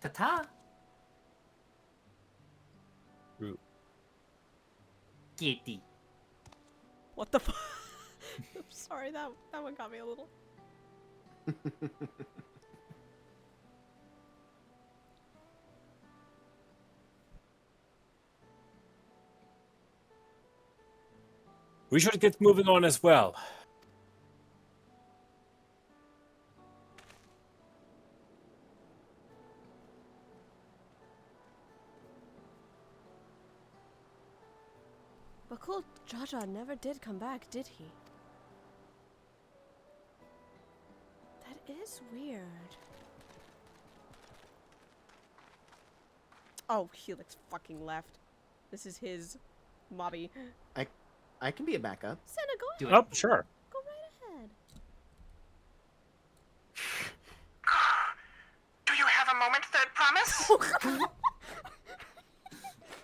Ta-ta! Kitty. What the fuck? I'm sorry, that one got me a little. We should get moving on as well. But cool, Jaja never did come back, did he? That is weird. Oh, Helix fucking left. This is his mobby. I can be a backup. Senna, go Do ahead. Oh, sure. Go right ahead. Do you have a moment, third promise?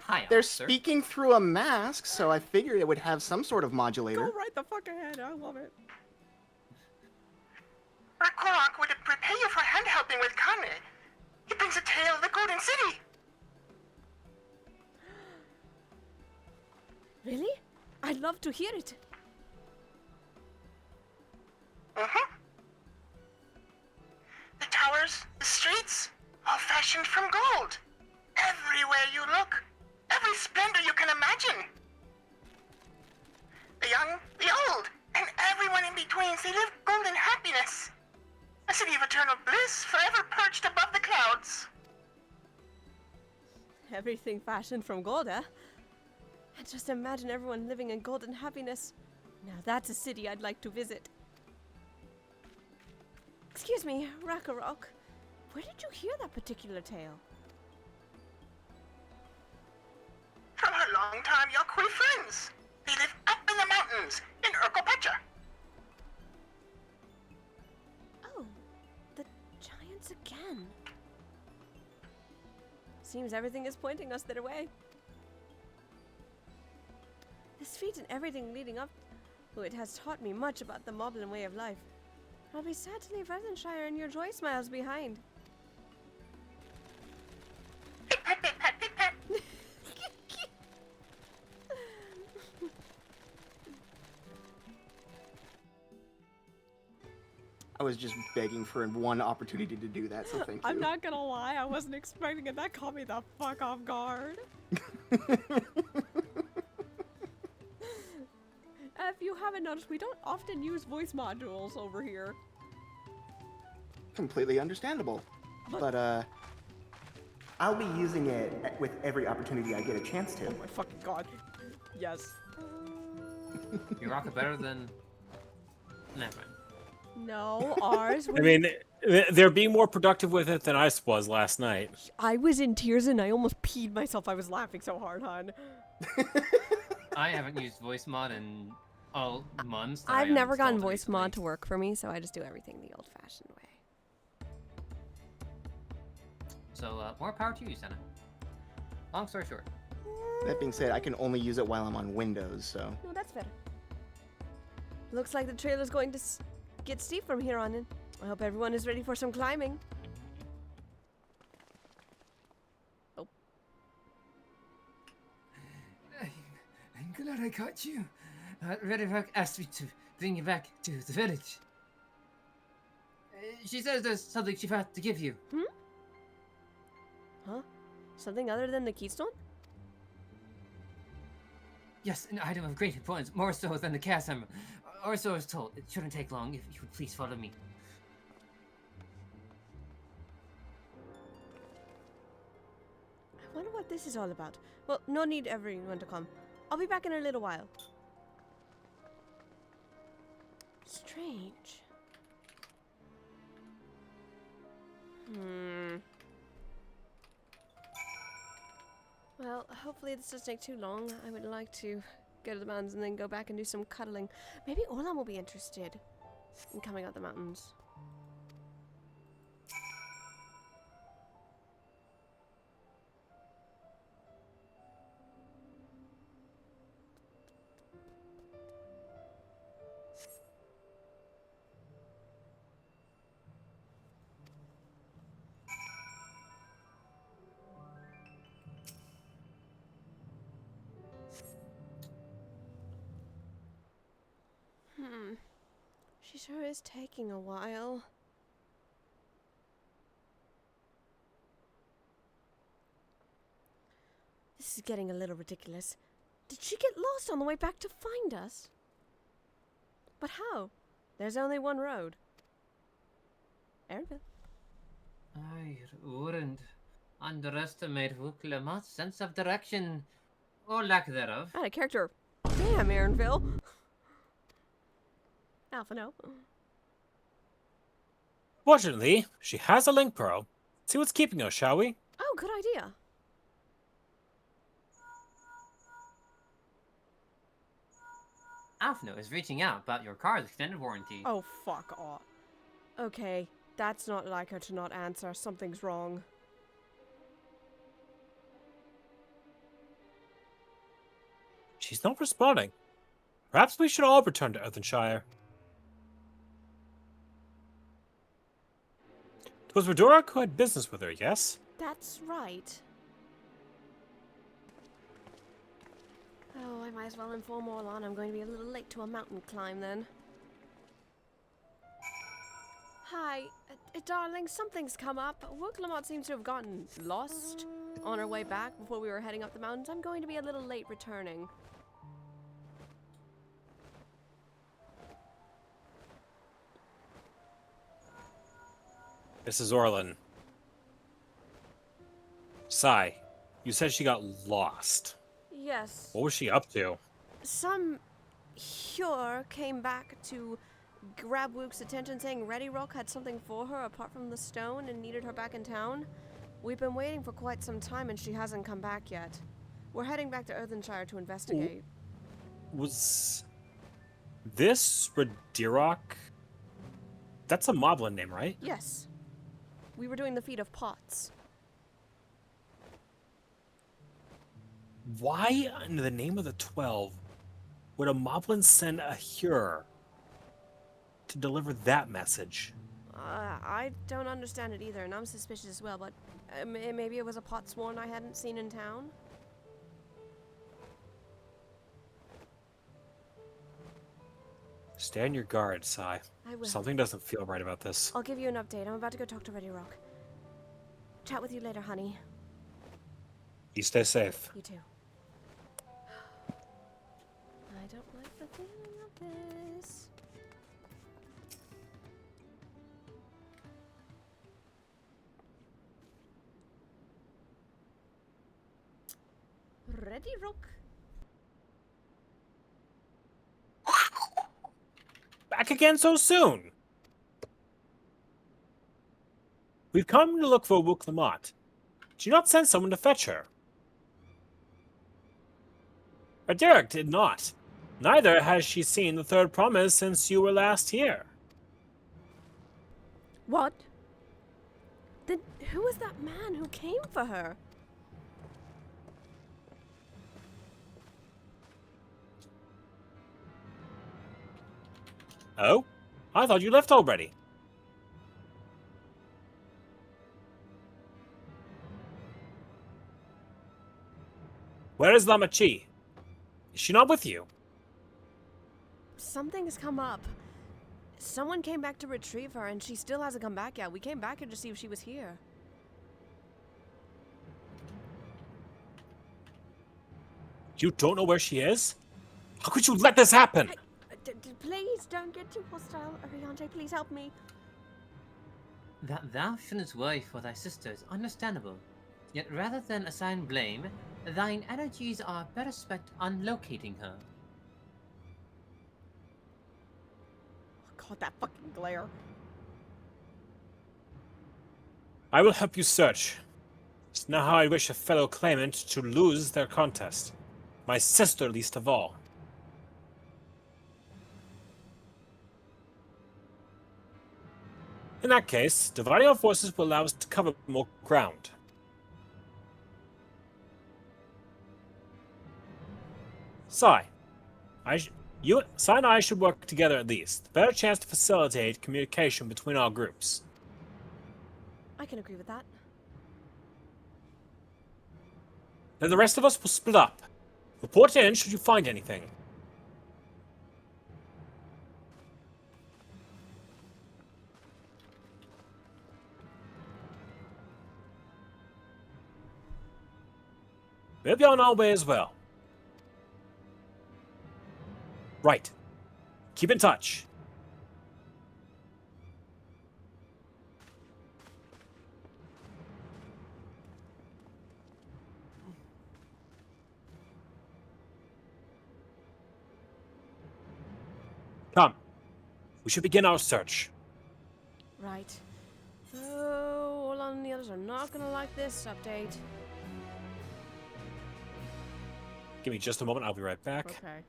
Hi, They're officer. speaking through a mask, so I figured it would have some sort of modulator. Go right the fuck ahead. I love it. Rakorok would prepare you for hand helping with Kane. He brings a tale of the Golden City. Really? I'd love to hear it. The towers, the streets, all fashioned from gold. Everywhere you look, every splendor you can imagine. The young, the old, and everyone in between, they live golden happiness. A city of eternal bliss, forever perched above the clouds. Everything fashioned from gold, eh? And just imagine everyone living in golden happiness. Now that's a city I'd like to visit. Excuse me, Rakarok. Where did you hear that particular tale? From her longtime Yokui friends. They live up in the mountains in Urkopacha. Oh, the giants again. Seems everything is pointing us their way. This feat and everything leading up to it has taught me much about the Moblin way of life. I'll be sad to leave Resenshire and your joy smiles behind. I was just begging for one opportunity to do that, so thank you. I'm not gonna lie, I wasn't expecting it. That caught me the fuck off guard. If you haven't noticed, we don't often use voice modules over here. Completely understandable. But, I'll be using it with every opportunity I get a chance to. Oh my fucking god. Yes. You rock it better than... Never mind. No, ours was... I mean, they're being more productive with it than I was last night. I was in tears and I almost peed myself. I was laughing so hard, hon. I haven't used voice mod in months. that I've I never gotten uninstalled it voice recently. mod to work for me, so I just do everything the old-fashioned way. So, more power to you, Senna. Long story short. That being said, I can only use it while I'm on Windows, so... No, that's fair. Looks like the trail is going to get steep from here on in. I hope everyone is ready for some climbing. Oh. I'm glad I caught you. Redivak asked me to bring you back to the village. She says there's something she forgot to give you. Hmm? Huh? Something other than the keystone? Yes, an item of great importance, more so than the cast hammer. Or so I was told. It shouldn't take long if you would please follow me. I wonder what this is all about. Well, no need everyone to come. I'll be back in a little while. Strange. Well, hopefully this doesn't take too long. I would like to go to the mountains and then go back and do some cuddling. Maybe Orlan will be interested in coming out the mountains. She sure is taking a while. This is getting a little ridiculous. Did she get lost on the way back to find us? But how? There's only one road. Erinville. I wouldn't underestimate Wuklamat's sense of direction, or lack thereof. Out of character. Damn, Erinville. Alpha, no. Fortunately, she has a link pearl. See what's keeping her, shall we? Oh, good idea. Alfno is reaching out about your car's extended warranty. Oh, fuck off. Okay, that's not like her to not answer. Something's wrong. She's not responding. Perhaps we should all return to Earthenshire. It was Redorak who had business with her, yes? That's right. Oh, I might as well inform Orlan I'm going to be a little late to a mountain climb then. Hi, darling, something's come up. Wuklamat seems to have gotten lost on her way back before we were heading up the mountains. I'm going to be a little late returning. This is Orlan. Sai, you said she got lost. Yes. What was she up to? Some Hyur came back to grab Wook's attention saying Ready Rock had something for her apart from the stone and needed her back in town. We've been waiting for quite some time and she hasn't come back yet. We're heading back to Earthenshire to investigate. Was this Redirok? That's a Moblin name, right? Yes. We were doing the feat of pots. Why, in the name of the 12, would a Moblin send a Hyur to deliver that message? I don't understand it either, and I'm suspicious as well, but maybe it was a pot sworn I hadn't seen in town? Stand your guard, Sai. I will. Something doesn't feel right about this. I'll give you an update. I'm about to go talk to Ready Rock. Chat with you later, honey. You stay safe. You too. I don't like the feeling of this. Ready Rock. Back again so soon? We've come to look for Wuklamat. Did you not send someone to fetch her? Derek did not. Neither has she seen the third promise since you were last here. What? Then who was that man who came for her? Oh? I thought you left already. Where is Lamachi? Is she not with you? Something has come up. Someone came back to retrieve her, and she still hasn't come back yet. We came back here to see if she was here. You don't know where she is? How could you let this happen? Please don't get too hostile, Ariante. Please help me. That thou shouldn't worry for thy sister is understandable. Yet rather than assign blame, Thine energies are better spent on locating her. Oh, God, that fucking glare. I will help you search. It's not how I wish a fellow claimant to lose their contest. My sister least of all. In that case, dividing our forces will allow us to cover more ground. Sai, Sai and I should work together at least. Better chance to facilitate communication between our groups. I can agree with that. Then the rest of us will split up. Report in should you find anything. We'll be on our way as well. Right. Keep in touch. Come. We should begin our search. Right. Oh, hold on, the others are not gonna like this update. Give me just a moment, I'll be right back. Okay.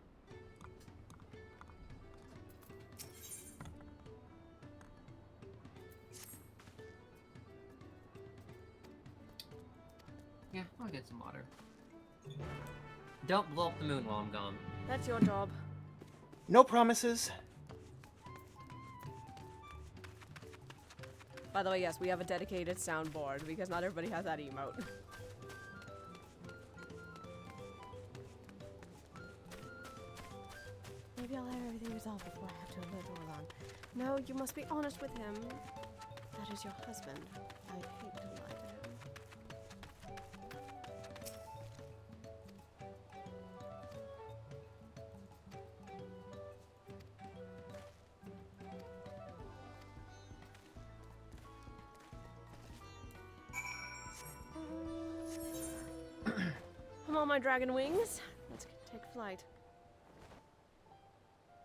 Yeah, I'll get some water. Don't blow up the moon while I'm gone. That's your job. No promises. By the way, yes, we have a dedicated soundboard because not everybody has that emote. Maybe I'll have everything resolved before I have to alert Orlon. No, you must be honest with him. That is your husband. I'd hate to lie to him. Come on, my dragon wings. Let's take flight.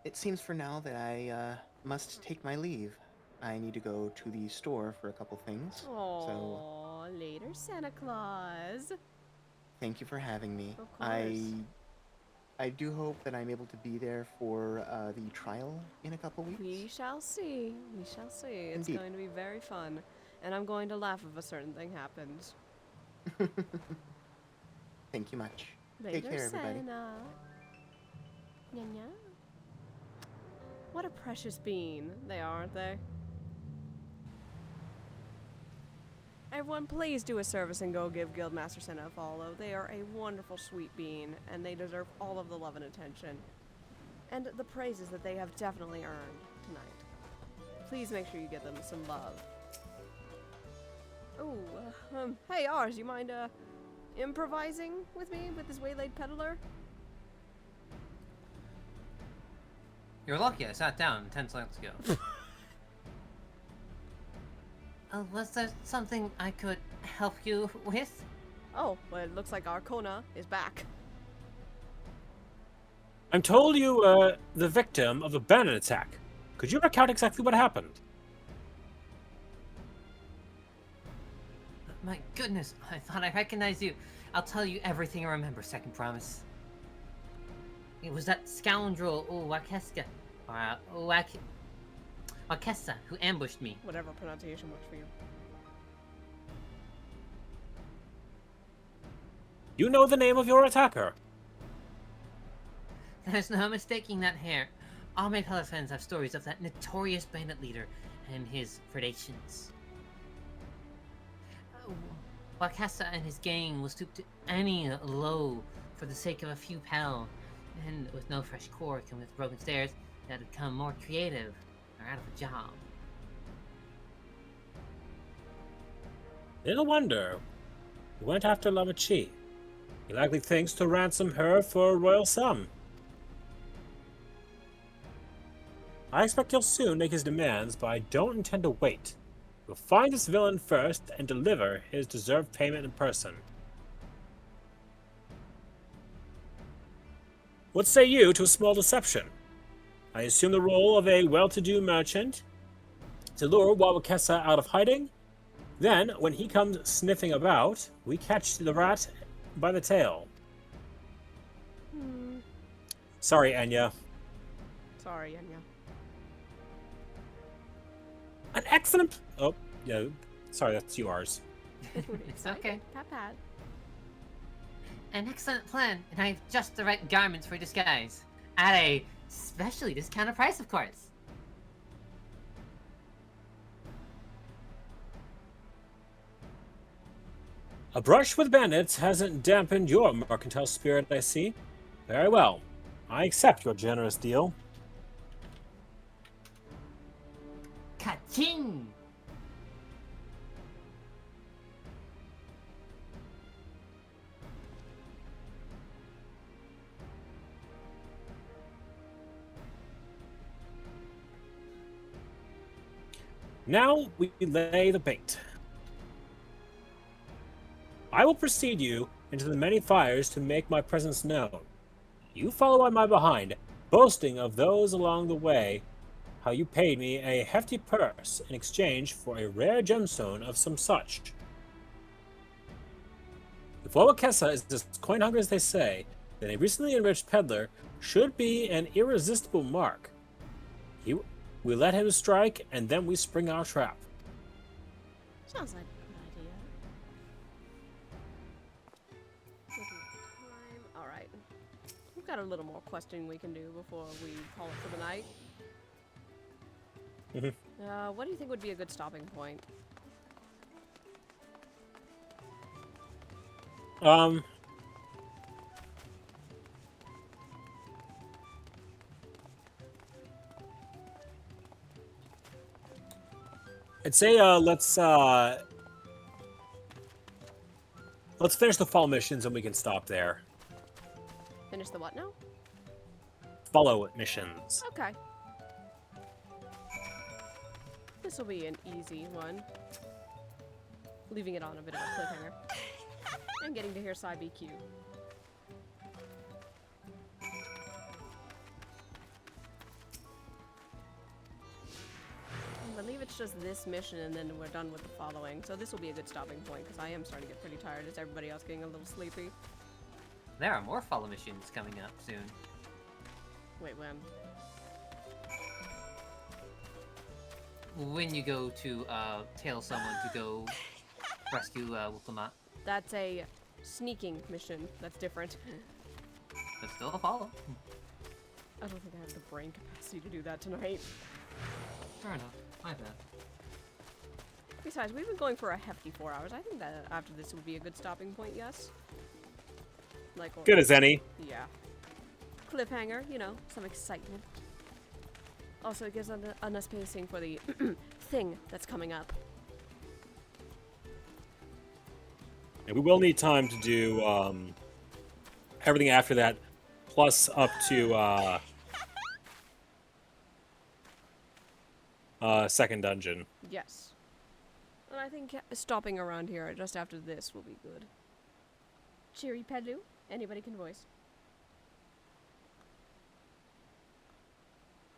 It seems for now that I must take my leave. I need to go to the store for a couple things. So Later, Santa Claus. thank you for having me. Of course. I do hope that I'm able to be there for the trial in a couple weeks. We shall see. We shall see. It's Indeed. going to be very fun. And I'm going to laugh if a certain thing happens. Thank you much. Later, Take care, everybody. Santa. Nya-nya. What a precious bean they are, aren't they? Everyone, please do a service and go give Guildmaster Senna a follow. They are a wonderful, sweet bean, and they deserve all of the love and attention. And the praises that they have definitely earned tonight. Please make sure you give them some love. Oh, hey, Ars, you mind, improvising with me with this waylaid peddler? You're lucky I sat down 10 seconds ago. Was there something I could help you with? Oh, well, it looks like Arcona is back. I'm told you were the victim of a bandit attack. Could you recount exactly what happened? My goodness, I thought I recognized you. I'll tell you everything I remember, second promise. It was that scoundrel, Wakesa, who ambushed me. Whatever pronunciation works for you. You know the name of your attacker. There's no mistaking that hair. All my fellow friends have stories of that notorious bandit leader and his predations. Wakesa and his gang will stoop to any low for the sake of a few pal, and with no fresh cork and with broken stairs, that would become more creative or out of a job. Little wonder. He went after Lamachi. He likely thinks to ransom her for a royal sum. I expect he'll soon make his demands, but I don't intend to wait. We'll find this villain first and deliver his deserved payment in person. What say you to a small deception? I assume the role of a well-to-do merchant to lure Wawakesa out of hiding. Then, when he comes sniffing about, we catch the rat by the tail. Sorry, Enya. Sorry, Enya. An excellent... Oh, yeah. Sorry, that's yours. It's okay. Pat pat. An excellent plan, and I have just the right garments for disguise. At a specially discounted price, of course. A brush with bandits hasn't dampened your mercantile spirit, I see. Very well. I accept your generous deal. Ka-ching! Now we lay the bait. I will precede you into the many fires to make my presence known. You follow on my behind, boasting of those along the way, how you paid me a hefty purse in exchange for a rare gemstone of some such. If Wawakesa is as coin-hungry as they say, then a recently enriched peddler should be an irresistible mark. We let him strike, and then we spring our trap. Sounds like a good idea. Alright. We've got a little more questing we can do before we call it for the night. What do you think would be a good stopping point? I'd say let's finish the fall missions and we can stop there. Finish the what now? Follow missions. Okay. This will be an easy one. Leaving it on a bit of a cliffhanger. And getting to hear Psy BQ. I believe it's just this mission and then we're done with the following. So this will be a good stopping point because I am starting to get pretty tired. Is everybody else getting a little sleepy? There are more follow missions coming up soon. Wait, when? When you go to tail someone to go rescue Wukamat. That's a sneaking mission. That's different. But still a follow. I don't think I have the brain capacity to do that tonight. Fair enough. My bad. Besides, we've been going for a hefty 4 hours. I think that after this would be a good stopping point, yes? Like, or, Good as any. Yeah. Cliffhanger, you know, some excitement. Also, it gives us pacing for the thing that's coming up. And we will need time to do everything after that, plus up to second dungeon. Yes. And I think stopping around here just after this will be good. Cheery Pedlu, anybody can voice.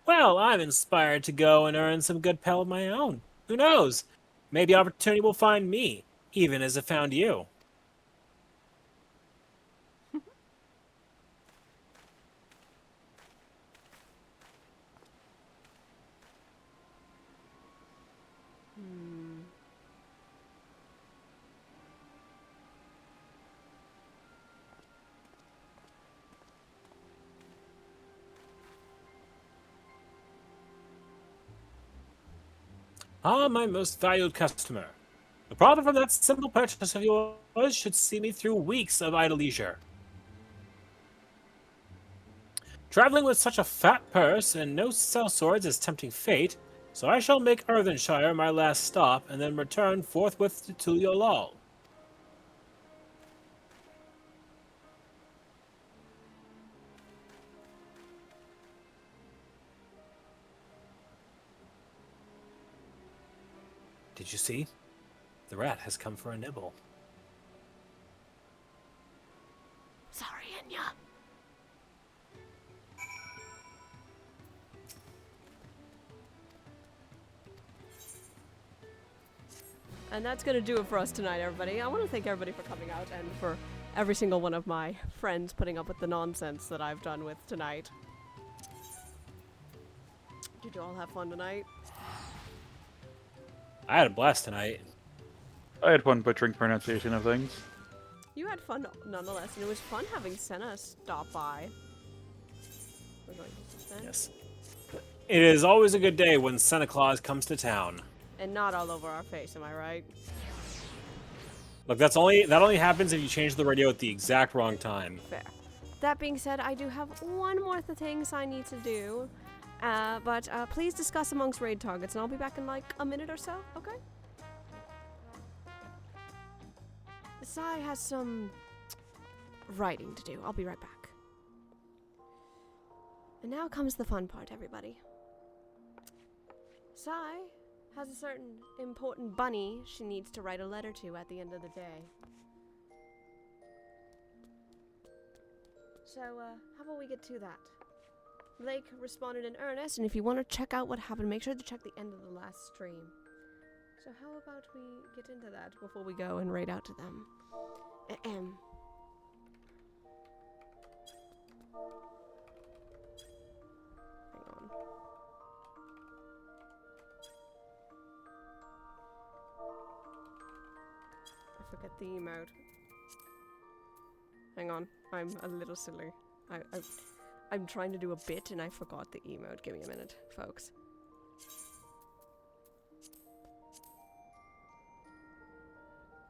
Well, I'm inspired to go and earn some good pell of my own. Who knows? Maybe opportunity will find me, even as it found you. Ah, my most valued customer. The profit from that simple purchase of yours should see me through weeks of idle leisure. Traveling with such a fat purse and no sellswords is tempting fate, so I shall make Earthenshire my last stop and then return forthwith to Tuliolal. Did you see? The rat has come for a nibble. Sorry, Enya. And that's going to do it for us tonight, everybody. I want to thank everybody for coming out and for every single one of my friends putting up with the nonsense that I've done with tonight. Did you all have fun tonight? I had a blast tonight. I had fun butchering pronunciation of things. You had fun nonetheless, and it was fun having Senna stop by. We're going to suspend. Yes. It is always a good day when Santa Claus comes to town. And not all over our face, am I right? Look, that only happens if you change the radio at the exact wrong time. Fair. That being said, I do have one more thing I need to do. But please discuss amongst raid targets, and I'll be back in like a minute or so, okay? Sai has some writing to do. I'll be right back. And now comes the fun part, everybody. Sai has a certain important bunny she needs to write a letter to at the end of the day. So, how about we get to that? Blake responded in earnest, and if you want to check out what happened, make sure to check the end of the last stream. So how about we get into that before we go and raid out to them? Ahem. Hang on. I forget the emote. Hang on, I'm a little silly. I'm trying to do a bit and I forgot the emote. Give me a minute, folks.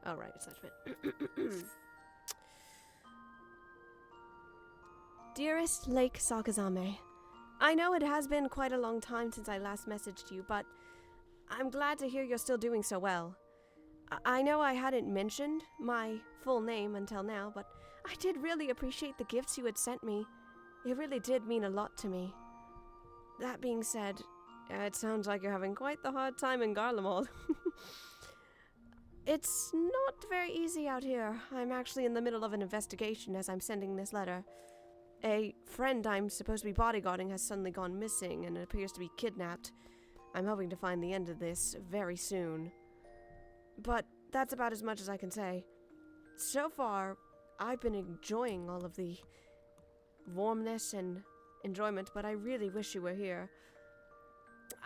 Alright, it's that. Dearest Lake Sakazame, I know it has been quite a long time since I last messaged you, but I'm glad to hear you're still doing so well. I know I hadn't mentioned my full name until now, but I did really appreciate the gifts you had sent me. It really did mean a lot to me. That being said, it sounds like you're having quite the hard time in Garlemald. It's not very easy out here. I'm actually in the middle of an investigation as I'm sending this letter. A friend I'm supposed to be bodyguarding has suddenly gone missing and appears to be kidnapped. I'm hoping to find the end of this very soon. But that's about as much as I can say. So far, I've been enjoying all of the warmness and enjoyment, but I really wish you were here.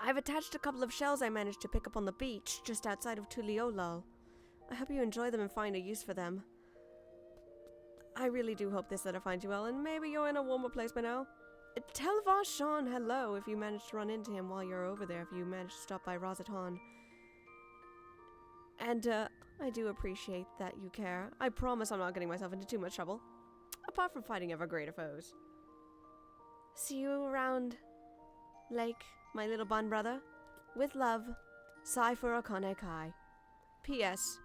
I've attached a couple of shells I managed to pick up on the beach just outside of Tuliolal. I hope you enjoy them and find a use for them. I really do hope this letter finds you well, and maybe you're in a warmer place by now. Tell Vashon hello if you manage to run into him while you're over there, if you manage to stop by Razatan. And, I do appreciate that you care. I promise I'm not getting myself into too much trouble. Apart from fighting ever greater foes. See you around, Lake, my little bun brother. With love, Cypher Akane Kai. P.S.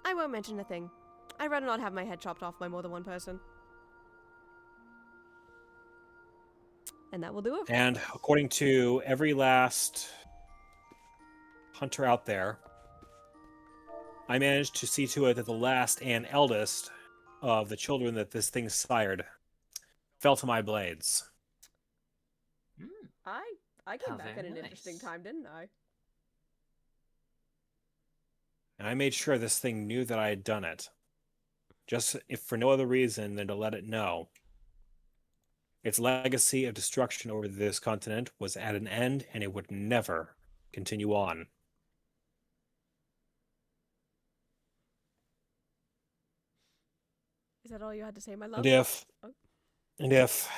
I won't mention a thing. I'd rather not have my head chopped off by more than one person. And that will do it. And according to every last hunter out there, I managed to see to it that the last and eldest of the children that this thing sired fell to my blades. I came back at an interesting time, didn't I? And I made sure this thing knew that I had done it. Just if for no other reason than to let it know. Its legacy of destruction over this continent was at an end, and it would never continue on. Is that all you had to say, my love? And if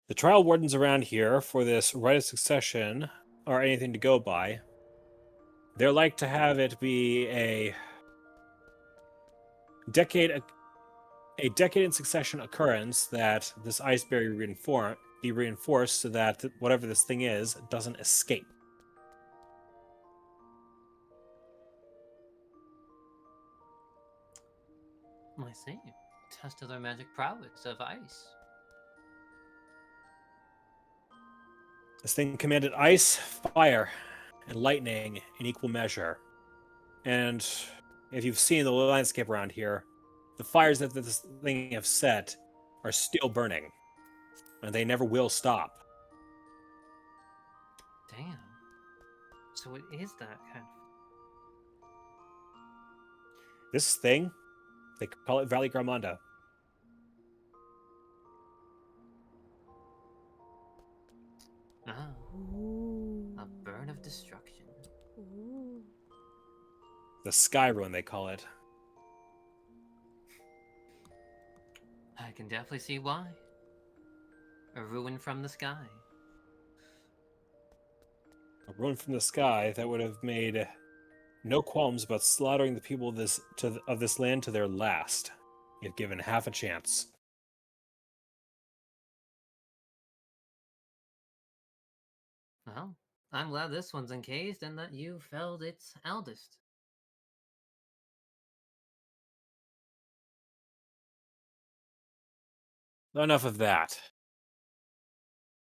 the trial wardens around here for this right of succession are anything to go by, they're like to have it be a decade in succession occurrence that this ice barrier be reinforced so that whatever this thing is doesn't escape. I see. Test of their magic prowess of ice. This thing commanded ice, fire, and lightning in equal measure. And if you've seen the landscape around here, the fires that this thing have set are still burning. And they never will stop. Damn. So it is that kind of... This thing, they call it Valley Garmanda. Ah. A burn of destruction. Ooh. The Sky Ruin, they call it. I can definitely see why. A ruin from the sky. A ruin from the sky that would have made no qualms about slaughtering the people of this land to their last, if given half a chance. Well, I'm glad this one's encased and that you felled its eldest. Enough of that.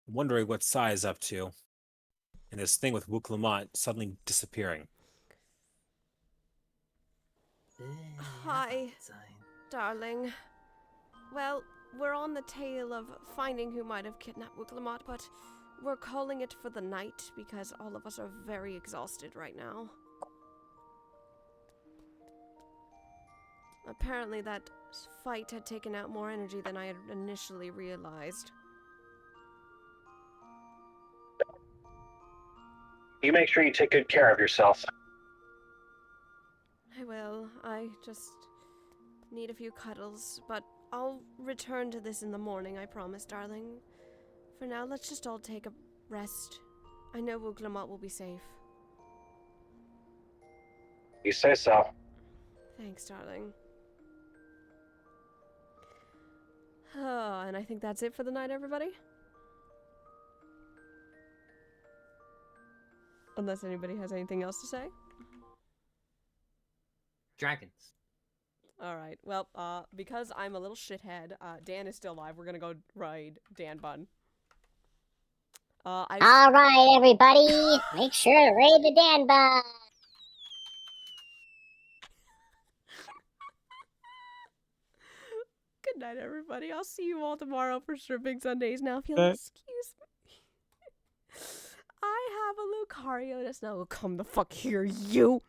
I'm wondering what Sai is up to. And this thing with Wook Lamont suddenly disappearing. Hi, darling. Well, we're on the tail of finding who might have kidnapped Wooklamot, but we're calling it for the night because all of us are very exhausted right now. Apparently that fight had taken out more energy than I had initially realized. You make sure you take good care of yourself. I will. I just need a few cuddles, but I'll return to this in the morning, I promise, darling. For now, let's just all take a rest. I know Wooklamot will be safe. You say so. Thanks, darling. And I think that's it for the night, everybody. Unless anybody has anything else to say. Dragons. Alright, well, because I'm a little shithead, Dan is still alive. We're gonna go ride Dan Bun. Alright, everybody, make sure to raid the Dan Bun. Good night, everybody. I'll see you all tomorrow for Stripping Sundays. Now, if you'll excuse me. I have a Lucario to snow. Come the fuck here, you!